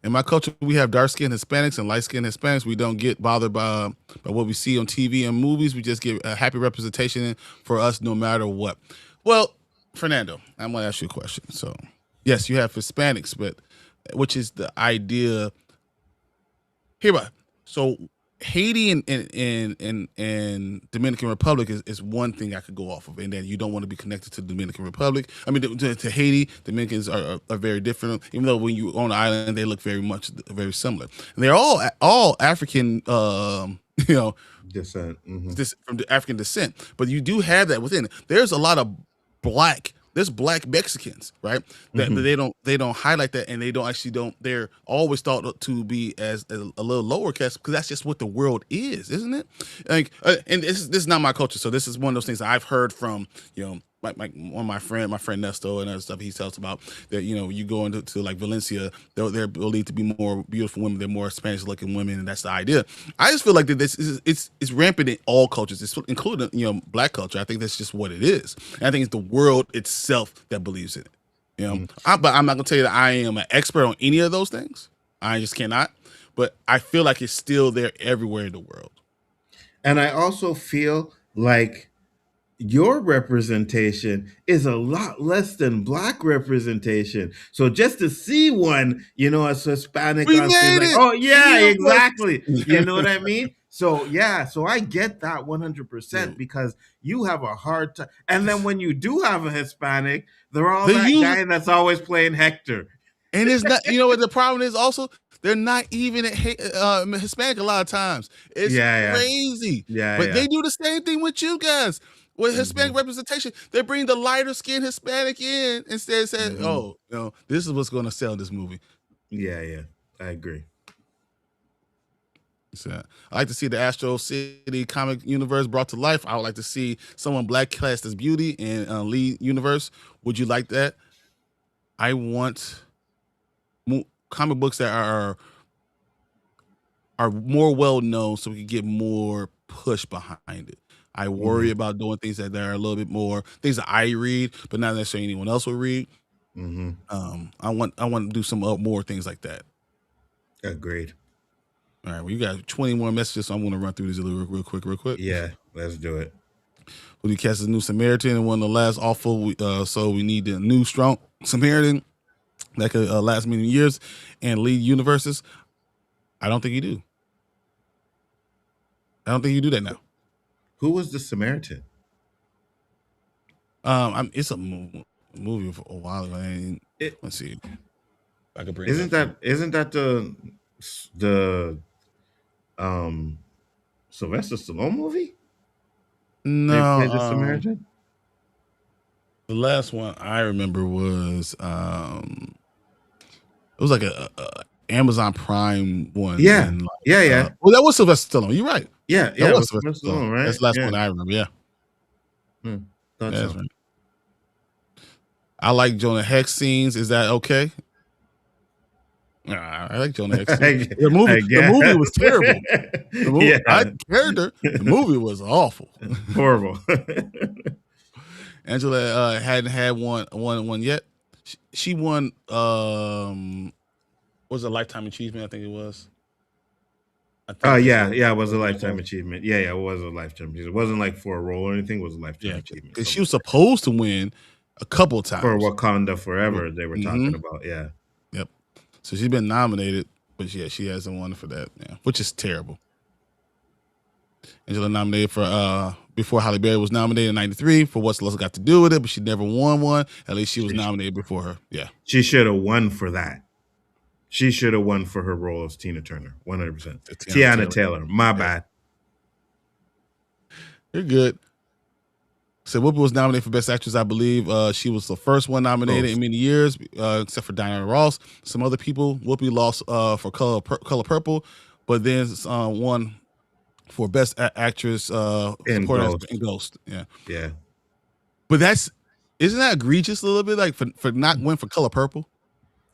In my culture, we have dark skinned Hispanics and light skinned Hispanics. We don't get bothered by what we see on TV and movies. We just get a happy representation for us no matter what. Well, Fernando, I'm going to ask you a question. So, yes, you have Hispanics, but which is the idea here. So, Haiti and Dominican Republic is one thing I could go off of, and then you don't want to be connected to the Dominican Republic. I mean, to Haiti, Dominicans are very different. Even though when you on the island, they look very similar. And they're all African, Descent. Hmm. this from the African descent. But you do have that within it. There's a lot of there's black Mexicans, right? That Hmm. they don't highlight that, and they're always thought to be as a little lower caste because that's just what the world is, isn't it? Like, and this is not my culture, so this is one of those things that I've heard from like one of my friend Nesto and other stuff. He tells about that you go into like Valencia, they're believed to be more beautiful women, they're more Spanish looking women, and that's the idea. I just feel like that this is it's rampant in all cultures, it's including black culture. I think that's just what it is, and I think it's the world itself that believes in it. But I'm not gonna tell you that I am an expert on any of those things. I just cannot. But I feel like it's still there everywhere in the world. And I also feel like your representation is a lot less than black representation. So just to see one, as Hispanic We on stage, made like, it. oh yeah, Yeah, bro. exactly. You know what I mean? So yeah, so I get that 100% Dude, because you have a hard time. And then when you do have a Hispanic, they're all they that use guy that's always playing Hector. And it's not, what the problem is also? They're not even Hispanic a lot of times. It's Yeah, yeah, crazy. yeah, But yeah. they do the same thing with you guys. with Hispanic representation. They bring the lighter skinned Hispanic in instead of saying, "Oh, this is what's going to sell this movie." Yeah, I agree. So, I like to see the Astro City comic universe brought to life. I would like to see someone black cast as Beauty in lead universe. Would you like that? I want comic books that are more well known, so we can get more push behind it. I worry about doing things that are a little bit more things that I read, but not necessarily anyone else will read. I want to do some more things like that. Agreed. All right, well, you got 20 more messages, so I'm going to run through these real quick. Yeah, let's do it. Who do you cast as New Samaritan and one of the last awful? So we need the new strong Samaritan that could last many years and lead universes. I don't think you do. I don't think you do that now. Who was the Samaritan? It's a movie for a while ago. Let's see. I could bring. Isn't that the Sylvester Stallone movie? No, They played the Samaritan. The last one I remember was it was like a Amazon Prime one. Yeah, Well, that was Sylvester Stallone. You're right. Yeah, that was Sylvester Stallone, right? That's the last one I remember. Yeah, that's right. I like Jonah Hex scenes. Is that okay? I like Jonah Hex. The movie was terrible. The movie was awful, horrible. Angela hadn't had one yet. She won. Was a Lifetime Achievement? I think it was. It was a Lifetime Achievement. Yeah, it was a Lifetime Achievement. It wasn't like for a role or anything. It was a Lifetime Achievement. Because she was supposed to win a couple of times for Wakanda Forever. They were talking about. Yeah. Yep. So she's been nominated, but she hasn't won for that. Yeah, which is terrible. Angela nominated for before Halle Berry was nominated in '93 for What's Love Got to Do with It, but she never won one. At least she was nominated before her. Yeah, she should have won for that. She should have won for her role as Tina Turner, 100%. Tiana Taylor. My bad. You're good. So Whoopi was nominated for Best Actress, I believe. She was the first one nominated in many years, except for Diana Ross. Some other people. Whoopi lost for Color Purple, but then won for Best Actress in Ghost. Yeah. But isn't that egregious a little bit, like for not winning for Color Purple?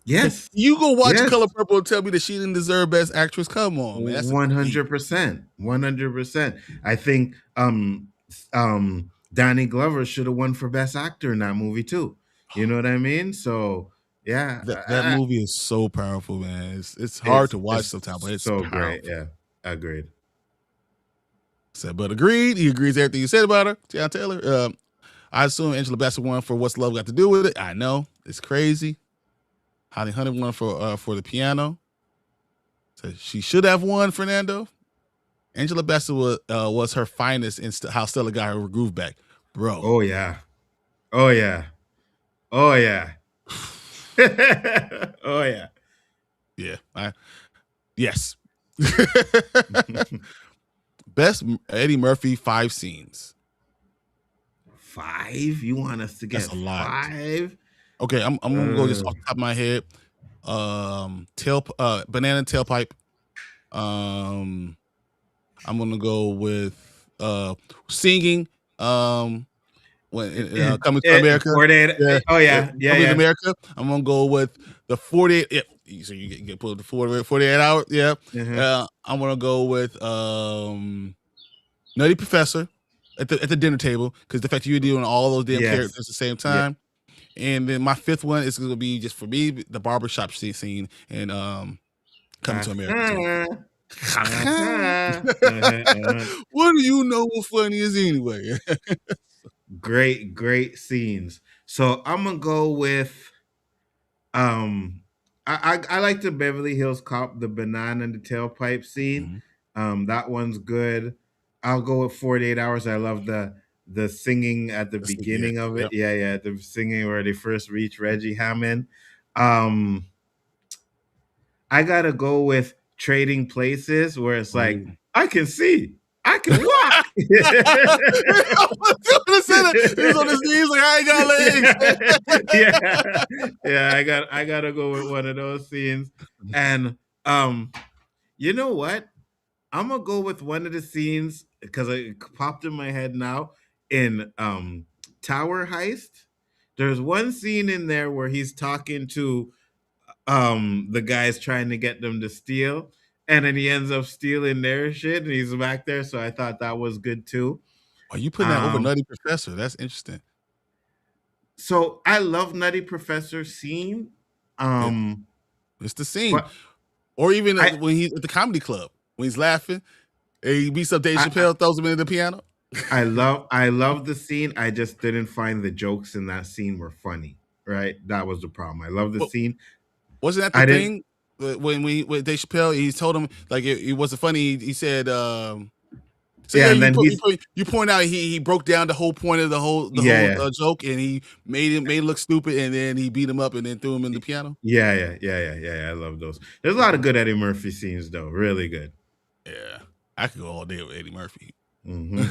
Yes. You go watch Color Purple and tell me that she didn't deserve Best Actress. Come on, man. 100%. 100%. I think Danny Glover should have won for Best Actor in that movie too. You know what I mean? So yeah, that movie is so powerful, man. It's hard to watch sometimes, but it's so powerful. Great. Yeah, agreed. But agreed. He agrees with everything you said about her. Tiana Taylor. I assume Angela Bassett won for What's Love Got to Do with It. I know it's crazy. Holly Hunter won for the piano. So she should have won, Fernando. Angela Bassett was her finest in how Stella got her groove back, bro. Oh yeah. Oh yeah. Oh yeah. Oh yeah. Yeah. Yes. Best Eddie Murphy 5 scenes. 5? You want us to get 5? Okay, I'm gonna go just off the top of my head. Banana Tailpipe. I'm gonna go with singing. When Coming to America. 48, Coming to America. I'm gonna go with the 48. Yeah, so you get put the 48 hours. Yeah. I'm gonna go with Nutty Professor at the dinner table, because the fact that you're doing all those damn characters at the same time. Yeah. And then my 5th one is gonna be, just for me, the barbershop scene and Coming to America. What do you know what funny is anyway? Great scenes. So I'm gonna go with I like the Beverly Hills Cop, the banana and the tailpipe scene. That one's good. I'll go with 48 Hours. I love the singing at the beginning of it. Yep. The singing where they first reach Reggie Hammond. I gotta go with Trading Places, where it's like, I can see I can walk. He was on his knees like, I ain't got legs. Yeah. I gotta go with one of those scenes. And you know what? I'm gonna go with one of the scenes because it popped in my head now in Tower Heist. There's one scene in there where he's talking to the guys trying to get them to steal, and then he ends up stealing their shit and he's back there. So I thought that was good too. Are you putting that over Um Nutty Professor? That's interesting. so I love Nutty Professor scene. It, Um it's the scene. but Or even I when he's at the comedy club, when he's laughing, and he beats up Dave I, Chappelle, throws him into the piano. I love the scene. I just didn't find the jokes in that scene were funny. Right, that was the problem. I love the But scene. wasn't that the I didn't. thing when we with Dave Chappelle? He told him like it wasn't funny. He said, "So Yeah, yeah, and then he's you point out he broke down the whole point of the whole yeah, joke, and he made it look stupid, and then he beat him up, and then threw him in the piano." yeah. I love those. There's a lot of good Eddie Murphy scenes though. Really good. Yeah, I could go all day with Eddie Murphy. Hmm.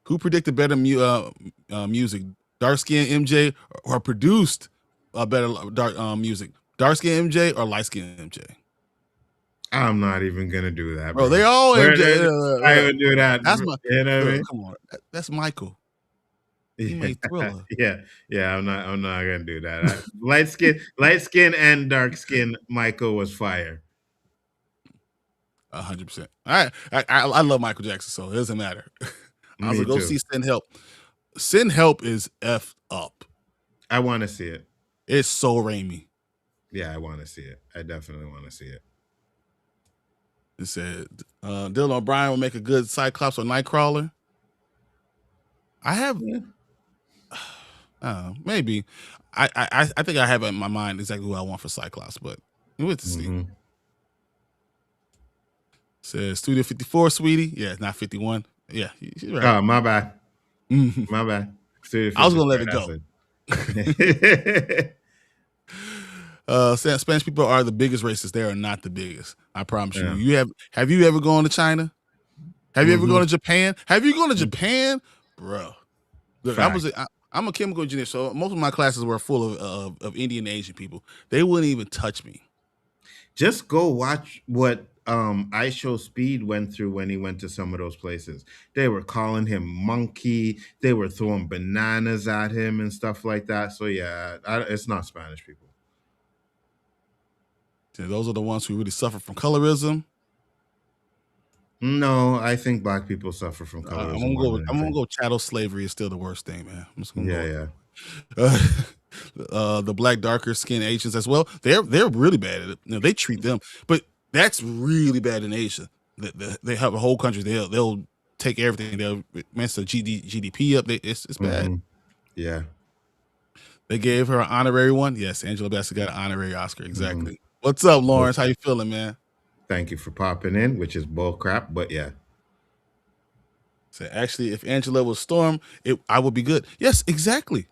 Who predicted better music? Dark skin MJ or produced better dark music? Dark skin MJ or light skin MJ? I'm not even gonna do that, Bro, bro. they all MJ. I would do that. That's my You know what I mean? come on. That's Michael. He Yeah, made Thriller. yeah. I'm not gonna do that. Light skin, and dark skin. Michael was fire. 100%. I love Michael Jackson, so it doesn't matter. I was Me like, go too. see Send Help. Send Help is effed up. I want to see it. It's so Raimi. Yeah, I want to see it. I definitely want to see it. It said Dylan O'Brien will make a good Cyclops or Nightcrawler. I have maybe. I think I have it in my mind exactly who I want for Cyclops, but we'll have to see. Mhm. Says Studio 54, sweetie. Yeah, not 51. Yeah, she's right. Oh, my bad. My bad. I was gonna let it go. Spanish people are the biggest racists. They are not the biggest. I promise you. Yeah. Have you ever gone to China? Have you ever gone to Japan? Have you gone to Japan, bro? Look, I'm a chemical engineer, so most of my classes were full of Indian and Asian people. They wouldn't even touch me. Just go watch what I Show Speed went through when he went to some of those places. They were calling him monkey. They were throwing bananas at him and stuff like that. So yeah, it's not Spanish people. So those are the ones who really suffer from colorism. No, I think black people suffer from colorism. I'm gonna go. Chattel slavery is still the worst thing, man. I'm just gonna go. The black darker skinned Asians as well. They're really bad at it. You know, they treat them, but that's really bad in Asia. They have a whole country. They'll take everything. They'll mess the GDP up. It's bad. Yeah. They gave her an honorary one. Yes, Angela Bassett got an honorary Oscar. Exactly. What's up, Lawrence? How you feeling, man? Thank you for popping in, which is bull crap, but yeah. So actually, if Angela was Storm, I would be good. Yes, exactly.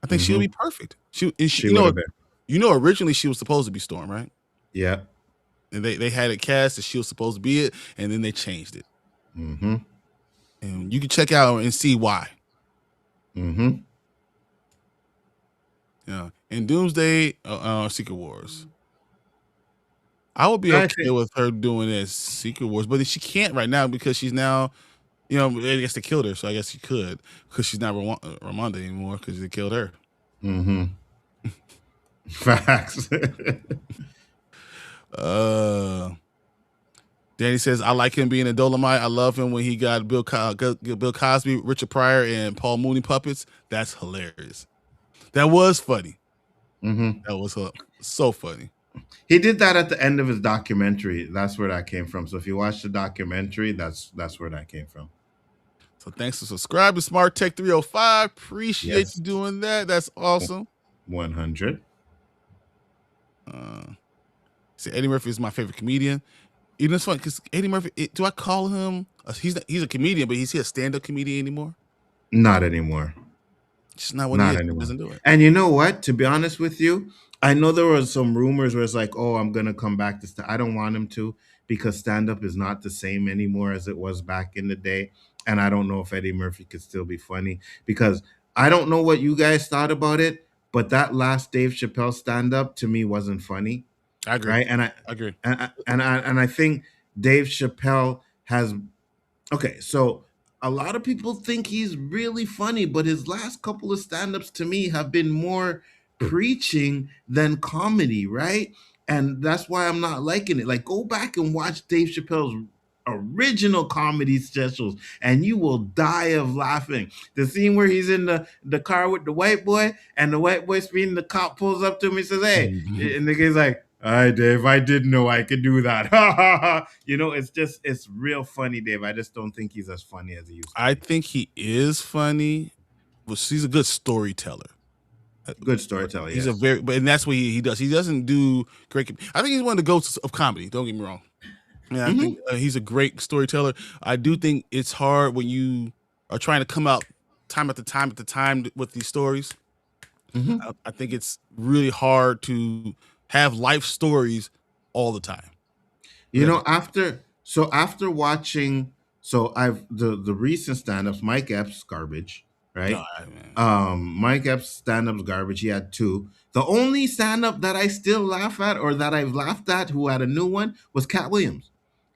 I think she would be perfect. She would have been. Originally she was supposed to be Storm, right? Yeah. And they had it cast that she was supposed to be it, and then they changed it. Mm-hmm. And you can check out and see why. Mm-hmm. Yeah. In Doomsday, Secret Wars, I would be okay with her doing it as Secret Wars, but she can't right now because she's now, I guess they killed her, so I guess she could because she's not Ramonda anymore because they killed her. Mm-hmm. Facts. Danny says, I like him being a Dolomite. I love him when he got Bill Cosby, Richard Pryor, and Paul Mooney puppets. That's hilarious. That was funny. Mm-hmm. That was so funny. He did that at the end of his documentary. That's where that came from. So if you watch the documentary, that's where that came from. So thanks for subscribing, Smart Tech 305. Appreciate you doing that. That's awesome. 100. So Eddie Murphy is my favorite comedian. Even it's funny because Eddie Murphy. Do I call him? He's a comedian, but is he a stand-up comedian anymore? Not anymore. Just not what he is. He doesn't do it. And you know what? To be honest with you, I know there was some rumors where it's like, oh, I'm gonna come back I don't want him to because stand up is not the same anymore as it was back in the day. And I don't know if Eddie Murphy could still be funny, because I don't know what you guys thought about it, but that last Dave Chappelle stand up to me wasn't funny, I agree. right? And I I agree. and I think Dave Chappelle has, okay, so a lot of people think he's really funny, but his last couple of stand-ups to me have been more preaching than comedy, right? And that's why I'm not liking it. Like, go back and watch Dave Chappelle's original comedy specials and you will die of laughing. The scene where he's in the car with the white boy and the white boy speeding, the cop pulls up to him and says, "Hey," and the guy's like, "All right, Dave, I didn't know I could do that." You know, it's real funny, Dave. I just don't think he's as funny as he used to I be. think he is funny, but he's a good storyteller. Good storyteller, He's yes. and that's what he does. He doesn't do great. I think he's one of the ghosts of comedy. Don't get me wrong. Yeah, I think he's a great storyteller. I do think it's hard when you are trying to come out time after time with these stories. I think it's really hard to have life stories all the time. You know, after watching, so I've the recent stand-ups, Mike Epps garbage, right? Mike Epps stand-ups garbage. He had two. The only stand-up that I still laugh at, or that I've laughed at, who had a new one, was Cat Williams.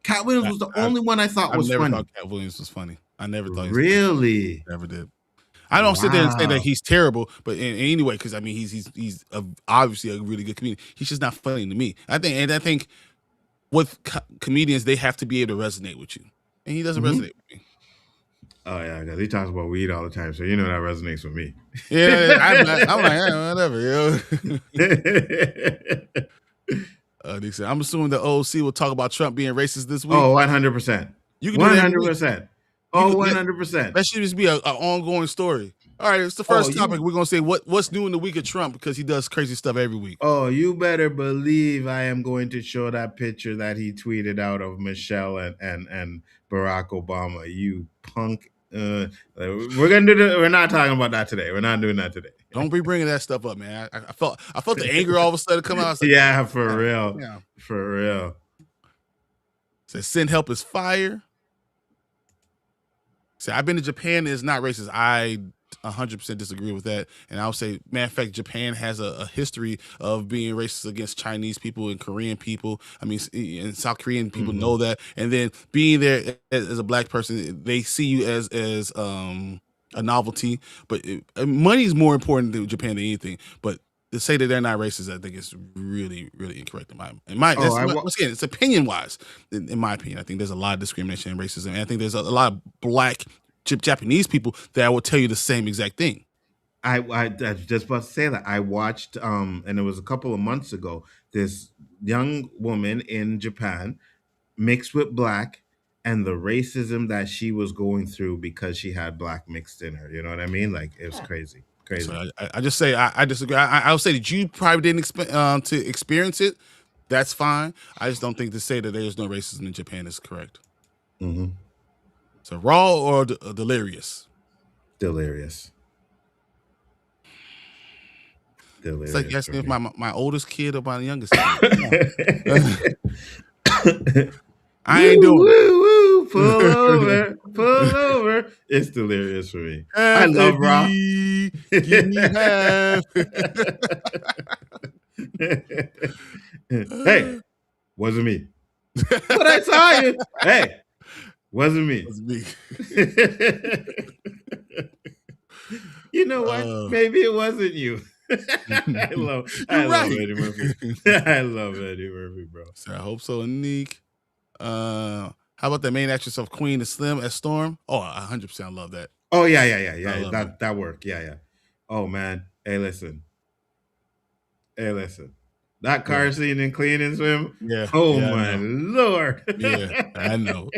Cat Williams was the only one I thought I've was never funny. thought Cat Williams was funny. I never thought he was funny. Really? Never did. I don't sit there and say that Wow. he's terrible, but anyway, because I mean he's obviously a really good comedian. He's just not funny to me. I think with comedians, they have to be able to resonate with you, and he doesn't resonate with me. Oh yeah, because he talks about weed all the time, so you know that resonates with me. Yeah, I'm like, whatever. They said, I'm assuming the OC will talk about Trump being racist this week. Oh, 100%. You can do that every week. 100%. Oh, 100%. That should just be an ongoing story. All right, it's the first topic. We're gonna say what's new in the week of Trump, because he does crazy stuff every week. Oh, you better believe I am going to show that picture that he tweeted out of Michelle and Barack Obama. You punk. We're not talking about that today. We're not doing that today. Don't be bringing that stuff up, man. I felt the anger all of a sudden come out. Like, yeah, for real. Yeah. For real. Says send help is fire. Say I've been to Japan. It's not racist. I 100% disagree with that. And I would say, matter of fact, Japan has a history of being racist against Chinese people and Korean people. I mean, and South Korean people know that. And then being there as a black person, they see you as a novelty. But money is more important to Japan than anything. But to say that they're not racist, I think it's really, really incorrect once again, it's opinion wise. In my opinion, I think there's a lot of discrimination and racism, and I think there's a lot of black Japanese people that will tell you the same exact thing. I was just about to say that I watched, and it was a couple of months ago, this young woman in Japan mixed with black, and the racism that she was going through because she had black mixed in her. You know what I mean? Like, it was crazy. Crazy. So I just say I disagree. I would say that you probably didn't to experience it. That's fine. I just don't think to say that there's no racism in Japan is correct. So raw or delirious? Delirious. It's like asking if my oldest kid or my youngest kid. I ain't doing it. Pull over. It's delirious for me. I love raw. Give me half. Hey, wasn't me. What I saw you. Hey, wasn't me. You know what? Maybe it wasn't you. I love Eddie Murphy. I love Eddie Murphy, bro. So I hope so, Nick. How about the main actress of Queen as Slim as Storm? Oh, 100% love that. Oh yeah. That worked. Yeah. Oh man. Hey, listen. That car scene in Clean and Swim. Yeah. Oh my Lord. Yeah, I know.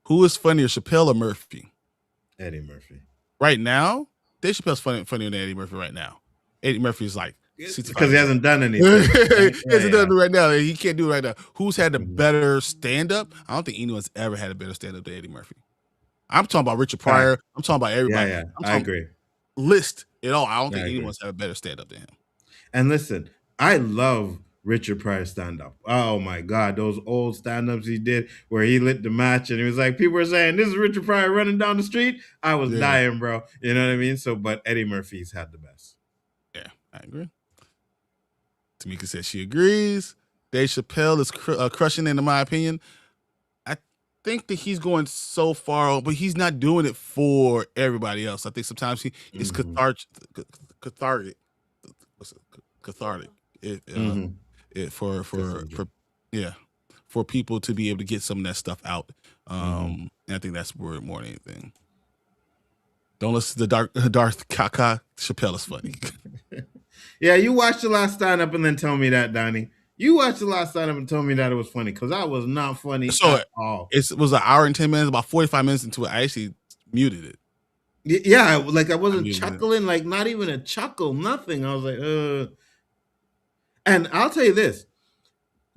Who is funnier, Chappelle or Murphy? Eddie Murphy. Right now, Dave Chappelle's funnier than Eddie Murphy right now. Eddie Murphy's like because he hasn't done anything. He hasn't done it right now. He can't do it right now. Who's had the better stand-up? I don't think anyone's ever had a better stand-up than Eddie Murphy. I'm talking about Richard Pryor. I'm talking about everybody. Yeah. I agree. List it all. I don't think anyone's had a better stand-up than him. And listen, I love Richard Pryor stand up. Oh my God, those old stand ups he did where he lit the match and he was like, people were saying, this is Richard Pryor running down the street. I was Yeah. dying, bro. You know what I mean? So, but Eddie Murphy's had the best. Yeah, I agree. Tamika says she agrees. Dave Chappelle is crushing it, in my opinion. I think that he's going so far, but he's not doing it for everybody else. I think sometimes it's cathartic. What's it? Cathartic. For yeah, for people to be able to get some of that stuff out. And I think that's more than anything. Don't listen to Darth Kaka. Chappelle is funny. Yeah, you watched the last stand-up and then tell me that, Donnie. You watched the last stand-up and told me that it was funny because that was not funny at all. It was an hour and 10 minutes, about 45 minutes into it. I actually muted it. Yeah, like I wasn't chuckling, like not even a chuckle, nothing. I was like, And I'll tell you this.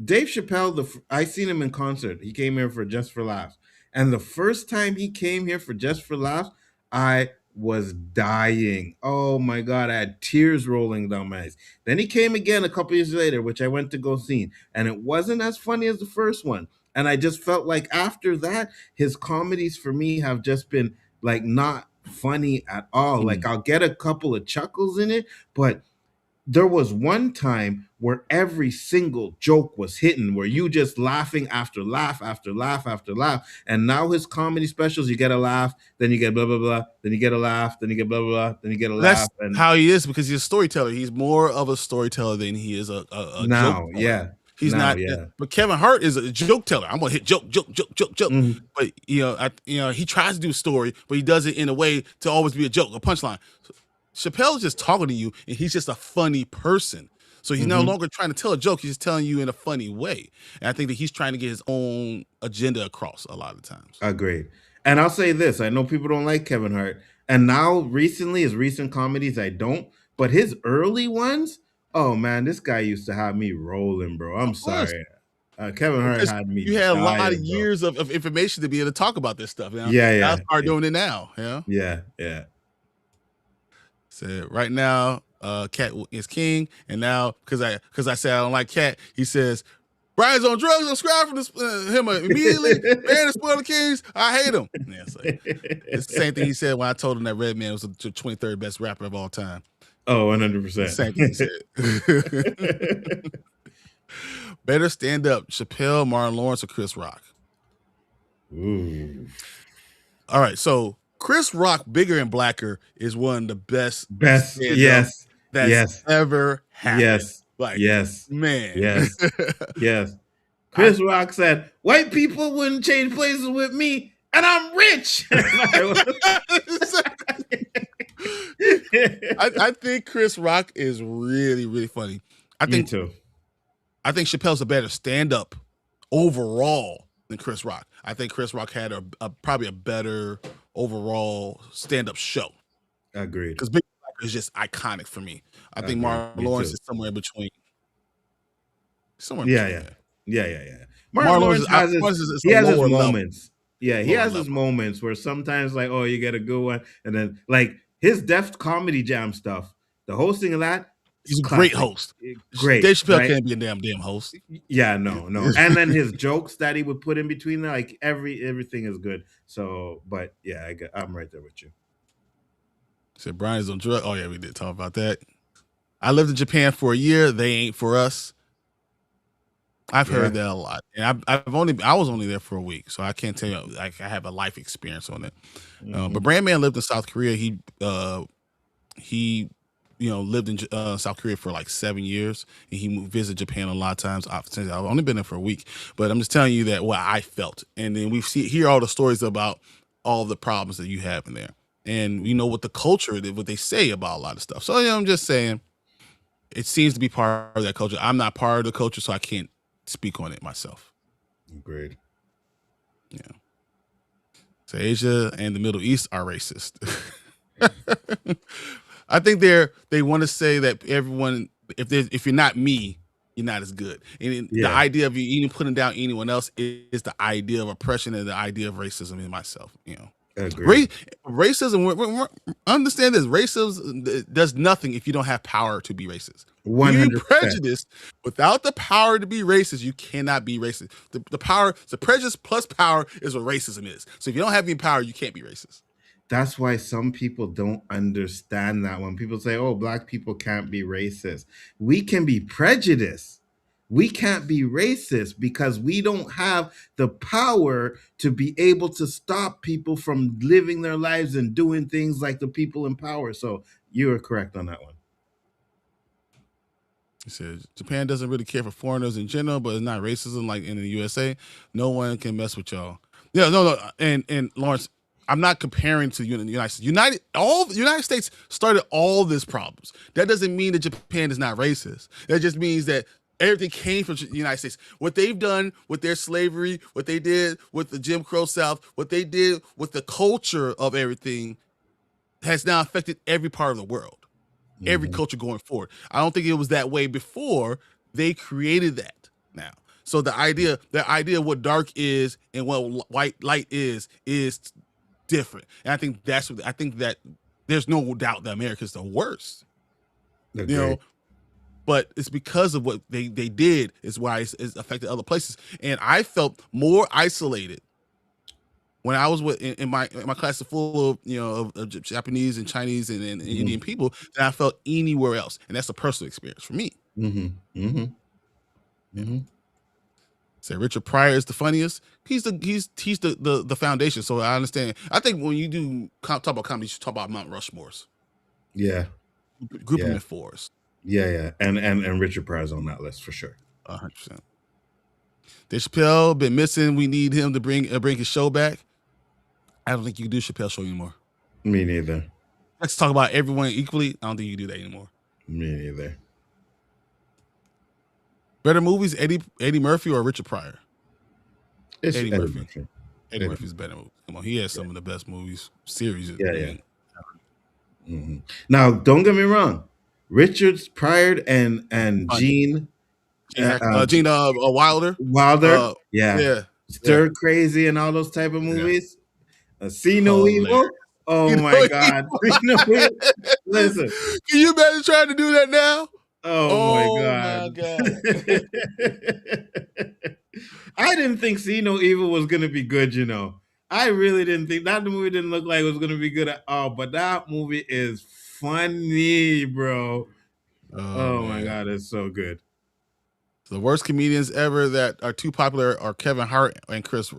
Dave Chappelle, I seen him in concert. He came here for Just for Laughs. And the first time he came here for Just for Laughs, I was dying. Oh my God, I had tears rolling down my eyes. Then he came again a couple years later, which I went to go see. And it wasn't as funny as the first one. And I just felt like after that, his comedies for me have just been like not funny at all. Like I'll get a couple of chuckles in it, but there was one time where every single joke was hitting, where you just laughing after laugh after laugh after laugh. And now his comedy specials, you get a laugh, then you get blah blah blah, then you get a laugh, then you get blah blah blah, then you get a laugh. That's how he is because he's a storyteller. He's more of a storyteller than he is a now, joke teller. He's not. Yeah. But Kevin Hart is a joke teller. I'm gonna hit joke. But he tries to do a story, but he does it in a way to always be a joke, a punchline. Chappelle's just talking to you, and he's just a funny person. So he's no longer trying to tell a joke. He's just telling you in a funny way. And I think that he's trying to get his own agenda across a lot of times. Agreed. And I'll say this. I know people don't like Kevin Hart. And now recently, his recent comedies, I don't. But his early ones, oh man, this guy used to have me rolling, bro. I'm sorry. Kevin Hart had me. You had a lot of years of information to be able to talk about this stuff. Yeah. I'll start doing it now. Yeah. So right now, Cat is king, and now because I said I don't like Cat, he says Bryan's on drugs. Subscribe for this, him immediately. Man, the spoilerkings, I hate him. Yeah, it's the same thing he said when I told him that Redman was the 23rd best rapper of all time. Oh, 100%. Same thing he said. Better stand up: Chappelle, Martin Lawrence, or Chris Rock? Ooh. All right, so Chris Rock, Bigger and Blacker, is one of the best that's ever happened. Man. Yes. Chris Rock said, white people wouldn't change places with me, and I'm rich. I think Chris Rock is really, really funny. Me too. I think Chappelle's a better stand-up overall than Chris Rock. I think Chris Rock had probably a better overall stand-up show. Agreed. Because Big Black is just iconic for me. I think Martin Lawrence is somewhere in between. Yeah. Martin Lawrence has his moments. Yeah, he has his moments where sometimes like, oh, you get a good one, and then like his Def Comedy Jam stuff, the hosting of that. He's a great host. Great. Dave Chappelle can't be a damn host. Yeah, no. And then his jokes that he would put in between there, like everything is good. So, but yeah, I'm right there with you. Said Bryan's on drugs. Oh yeah, we did talk about that. I lived in Japan for a year. They ain't for us. I've heard that a lot, and I was only there for a week, so I can't tell you. Like I have a life experience on it. But Brand Man lived in South Korea. He lived in South Korea for like 7 years, and he visited Japan a lot of times. I've only been there for a week, but I'm just telling you that what I felt, and then hear all the stories about all the problems that you have in there, and we know what the culture, what they say about a lot of stuff. So I'm just saying, it seems to be part of that culture. I'm not part of the culture, so I can't speak on it myself. Agreed. Yeah. So Asia and the Middle East are racist. I think they want to say that everyone, if you're not me, you're not as good. And the idea of you even putting down anyone else is the idea of oppression and the idea of racism in myself. Agreed. Racism. Understand this: racism does nothing if you don't have power to be racist. You can be 100%. prejudiced without the power to be racist. You cannot be racist. The power, the prejudice plus power is what racism is. So if you don't have any power, you can't be racist. That's why some people don't understand that when people say, oh, black people can't be racist. We can be prejudiced. We can't be racist because we don't have the power to be able to stop people from living their lives and doing things like the people in power. So you are correct on that one. He says Japan doesn't really care for foreigners in general, but it's not racism like in the USA. No one can mess with y'all. Yeah, no. And Lawrence, I'm not comparing to the United States. The United States started all these problems. That doesn't mean that Japan is not racist. That just means that everything came from the United States. What they've done with their slavery, what they did with the Jim Crow South, what they did with the culture of everything has now affected every part of the world. Every culture going forward. I don't think it was that way before. They created that now. So the idea of what dark is and what white light is different. And I think that there's no doubt that America's the worst. Agreed. You know, but it's because of what they did is why it's affected other places. And I felt more isolated when I was in my class full of of Japanese and Chinese and Indian people than I felt anywhere else, and that's a personal experience for me. Say Richard Pryor is the funniest. He's the foundation. So I understand. I think when you do talk about comedy, you should talk about Mount Rushmores. Yeah, group them in fours. Yeah, and Richard Pryor's on that list for sure. 100%. Dave Chappelle been missing. We need him to bring his show back. I don't think you can do Chappelle show anymore. Me neither. Let's talk about everyone equally. I don't think you can do that anymore. Me neither. Better movies, Eddie Murphy or Richard Pryor? It's Eddie Murphy. Eddie Murphy's better movie. Come on, he has some of the best movies series. Yeah. Now, don't get me wrong. Richard Pryor and Gene Wilder. Yeah. Stir Crazy and all those type of movies. See No Evil. Oh my God. See No Evil. Listen. Can you imagine trying to do that now? Oh my God. I didn't think See No Evil was gonna be good, you know. I really didn't think that movie didn't look like it was gonna be good at all, but that movie is funny, bro. Oh my God, it's so good. The worst comedians ever that are too popular are Kevin Hart and Chris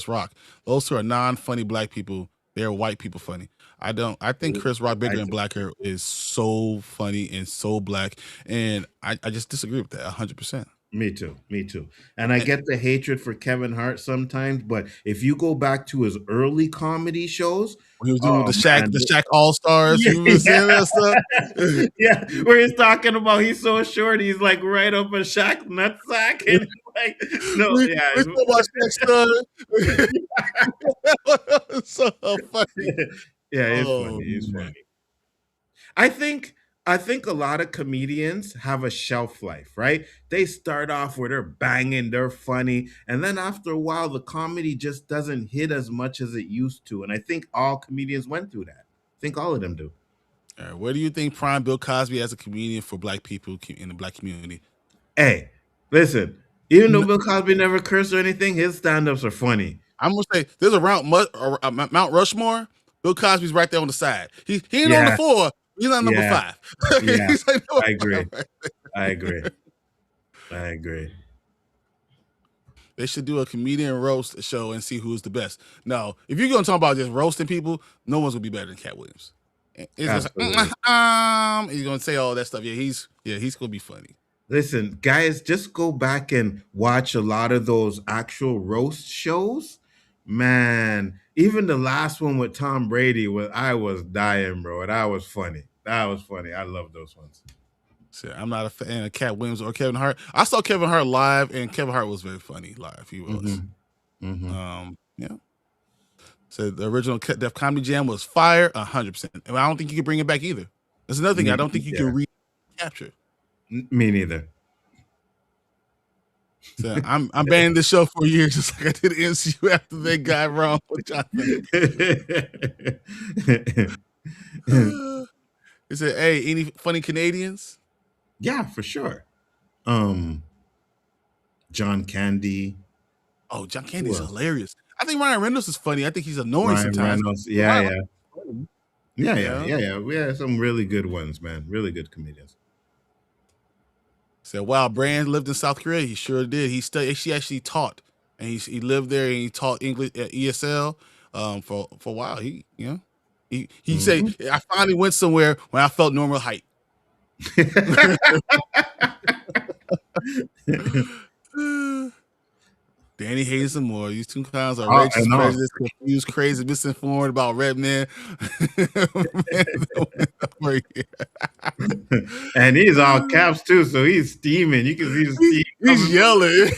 Rock. Those two are non-funny black people. They're white people funny. I think Chris Rock bigger and blacker is so funny and so black, and I just disagree with that 100%. Me too. And I get the hatred for Kevin Hart sometimes, but if you go back to his early comedy shows, when he was doing the Shaq All Stars, you were saying that stuff. Yeah, where he's talking about he's so short, he's like right up a Shaq nutsack, and like we still watch that stuff. So funny. Yeah, it's funny. It's funny. I think a lot of comedians have a shelf life, right? They start off where they're banging, they're funny, and then after a while, the comedy just doesn't hit as much as it used to. And I think all comedians went through that. I think all of them do. All right, where do you think prime Bill Cosby as a comedian for black people in the black community? Hey, listen, even though Bill Cosby never cursed or anything, his stand-ups are funny. I'm gonna say there's a Mount Rushmore. Bill Cosby's right there on the side. He ain't on the 4. He's not number 5. Yeah, He's like I agree. I agree. They should do a comedian roast show and see who's the best. No, if you're gonna talk about just roasting people, no one's gonna be better than Cat Williams. He's gonna say all that stuff. Yeah, he's gonna be funny. Listen, guys, just go back and watch a lot of those actual roast shows. Man, even the last one with Tom Brady, I was dying, bro. That was funny. I love those ones. So I'm not a fan of Cat Williams or Kevin Hart. I saw Kevin Hart live, and Kevin Hart was very funny live. He was. Yeah. So the original Def Comedy Jam was fire, 100%. And I don't think you can bring it back either. That's another thing. I don't think you can recapture. Me neither. So I'm banning this show for a year, just like I did MCU after they got wrong. What y'all think? He said, "Hey, any funny Canadians?" Yeah, for sure. John Candy. Oh, John Who Candy's else? hilarious. I think Ryan Reynolds is funny. I think he's annoying Ryan sometimes. Reynolds. But Yeah, Ryan yeah. Reynolds, Yeah. We have some really good ones, man. Really good comedians. Said, "Wow, Brand lived in South Korea. He sure did. She actually taught, and he lived there and he taught English at ESL for a while. He said, I finally went somewhere when I felt normal height." Danny hates some more. These two clowns are I racist, know. prejudiced, confused, crazy, misinformed about red men. And he's all caps too, so he's steaming. You can see the steam He's coming. yelling.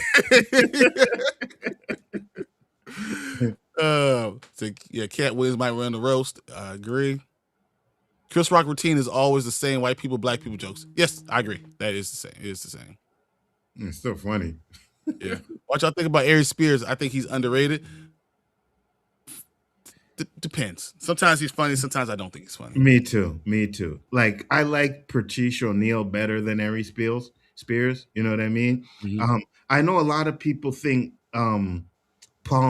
So yeah, Cat Williams might run the roast. I agree. Chris Rock routine is always the same white people, black people jokes. Yes, I agree. That is the same. It is the same. It's so funny. Yeah. What y'all think about Aries Spears? I think he's underrated. Depends. Sometimes he's funny. Sometimes I don't think he's funny. Me too. Like I like Patricia O'Neal better than Aries Spears. You know what I mean? Mm-hmm. I know a lot of people think Paul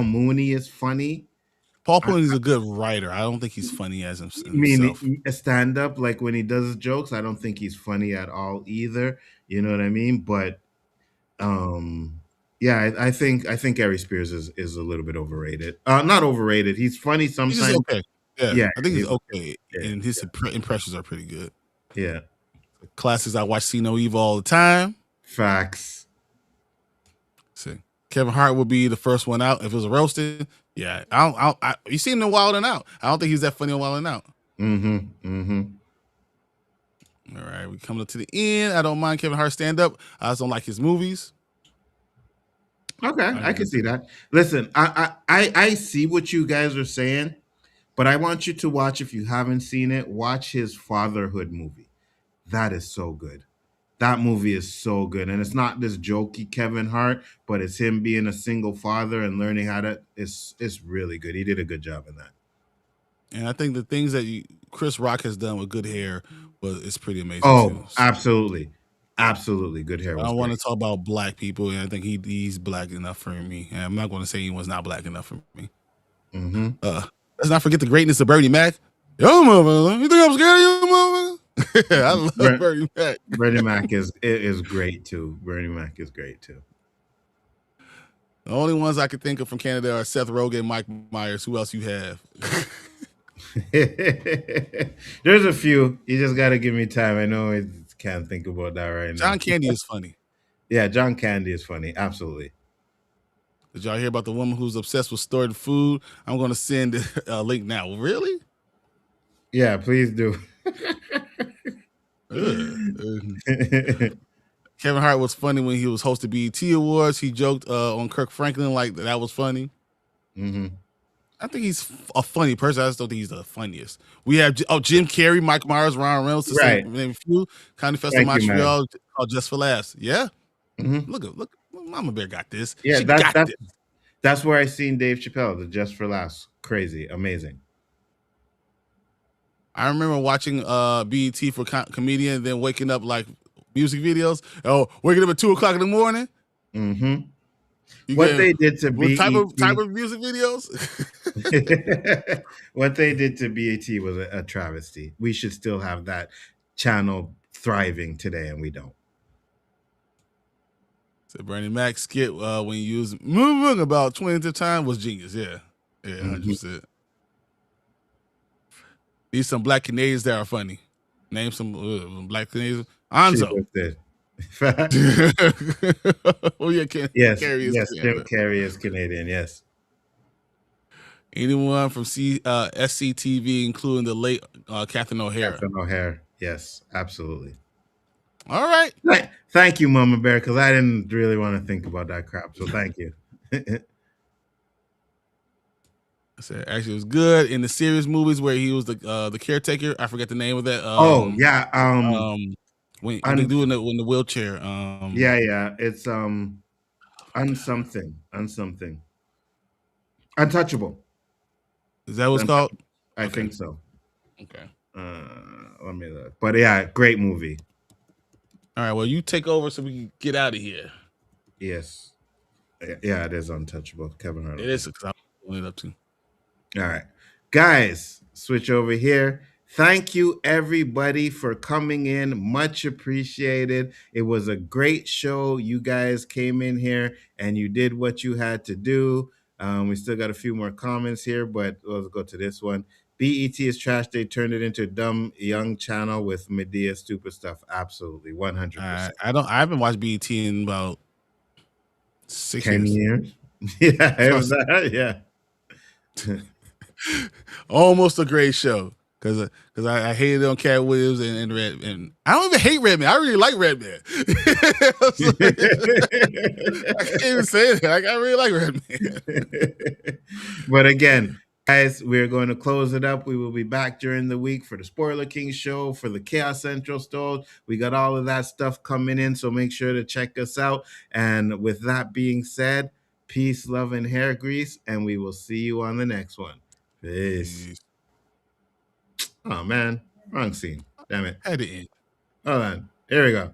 Mooney is funny. Paul Pullen is a good writer. I don't think he's funny as himself. mean, a stand up, like when he does his jokes, I don't think he's funny at all either. You know what I mean? But yeah, I think Ari Spears is a little bit overrated. Not overrated. He's funny He's just sometimes. okay. Yeah, Yeah, I think he's okay, yeah, and his impressions are pretty good. yeah. Classics. I watch See No Evil all the time. Facts. See, Kevin Hart would be the first one out if it was a roasted. Yeah, you seen him Wild and Out. I don't think he's that funny on Wild and Out. All right, we coming up to the end. I don't mind Kevin Hart stand up. I just don't like his movies. Okay, I can see that. Listen, I see what you guys are saying, but I want you to watch, if you haven't seen it, watch his fatherhood movie. That is so good. That movie is so good. And it's not this jokey Kevin Hart, but it's him being a single father and learning how to it's really good. He did a good job in that. And I think the things that Chris Rock has done with Good Hair it's pretty amazing too. Oh, absolutely. Absolutely. Good hair I was don't want great. to talk about black people, and I think he's black enough for me. And I'm not going to say he was not black enough for me. Let's not forget the greatness of Bernie Mac. Yo, motherfucker, you think I'm scared of you, motherfucker? I love Bernie Mac. Bernie Mac is great too. Bernie Mac is great too. The only ones I can think of from Canada are Seth Rogen, Mike Myers. Who else you have? There's a few. You just got to give me time. I know I can't think about that right now. John Candy is funny. Yeah, John Candy is funny. Absolutely. Did y'all hear about the woman who's obsessed with stored food? I'm going to send a link now. Really? Yeah, please do. Kevin Hart was funny when he was hosting BET Awards. He joked on Kirk Franklin like that was funny. I think he's a funny person. I just don't think he's the funniest. We have Jim Carrey, Mike Myers, Ryan Reynolds, Right. name a few. County Festival Thank you, Montreal called Just for Laughs. Yeah. Look, Mama Bear got this. Yeah, She got this. That's where I seen Dave Chappelle, the Just for Laughs. Crazy, amazing. I remember watching BET for comedian, then waking up like music videos. Oh, waking up at 2:00 in the morning. What they did to BET, type of music videos? what they did to BET was a travesty. We should still have that channel thriving today, and we don't. So Bernie Mac skit when you use moving about 20th time was genius. Yeah, 100%. These some black Canadians that are funny. Name some black Canadians. Anzo. Oh yeah, yes, Carrie Jim Carrey is Canadian. Yes. Anyone from SCTV, including the late Catherine O'Hara. Catherine O'Hara. Yes, absolutely. All right. Thank you, Mama Bear, because I didn't really want to think about that crap. So thank you. I said actually it was good in the serious movies where he was the caretaker. I forget the name of that. Yeah. When they do in the wheelchair. Yeah. It's On something. Untouchable. Is that what's called? I Okay. think so. Okay. Let me look. But yeah, great movie. All right. Well, you take over so we can get out of here. Yes. Yeah, it is Untouchable. Kevin Hart. It is because I'm pulling it up too. All right. Guys, switch over here. Thank you, everybody, for coming in. Much appreciated. It was a great show. You guys came in here and you did what you had to do. We still got a few more comments here, but let's go to this one. BET is trash. They turned it into a dumb young channel with Medea stupid stuff. Absolutely, 100%. I haven't watched BET in about 6 10 years. years? Yeah, if that, yeah. Almost a great show because I hated on Cat Williams and Red, and I don't even hate Redman. I really like Redman. I can't even say that. Like, I really like Redman. But again, guys, we're going to close it up. We will be back during the week for the Spoiler King show, for the Chaos Central store. We got all of that stuff coming in, so make sure to check us out. And with that being said, peace, love, and hair grease, and we will see you on the next one. Peace. Oh man, wrong scene. Damn it. Had to end. Hold on. Here we go.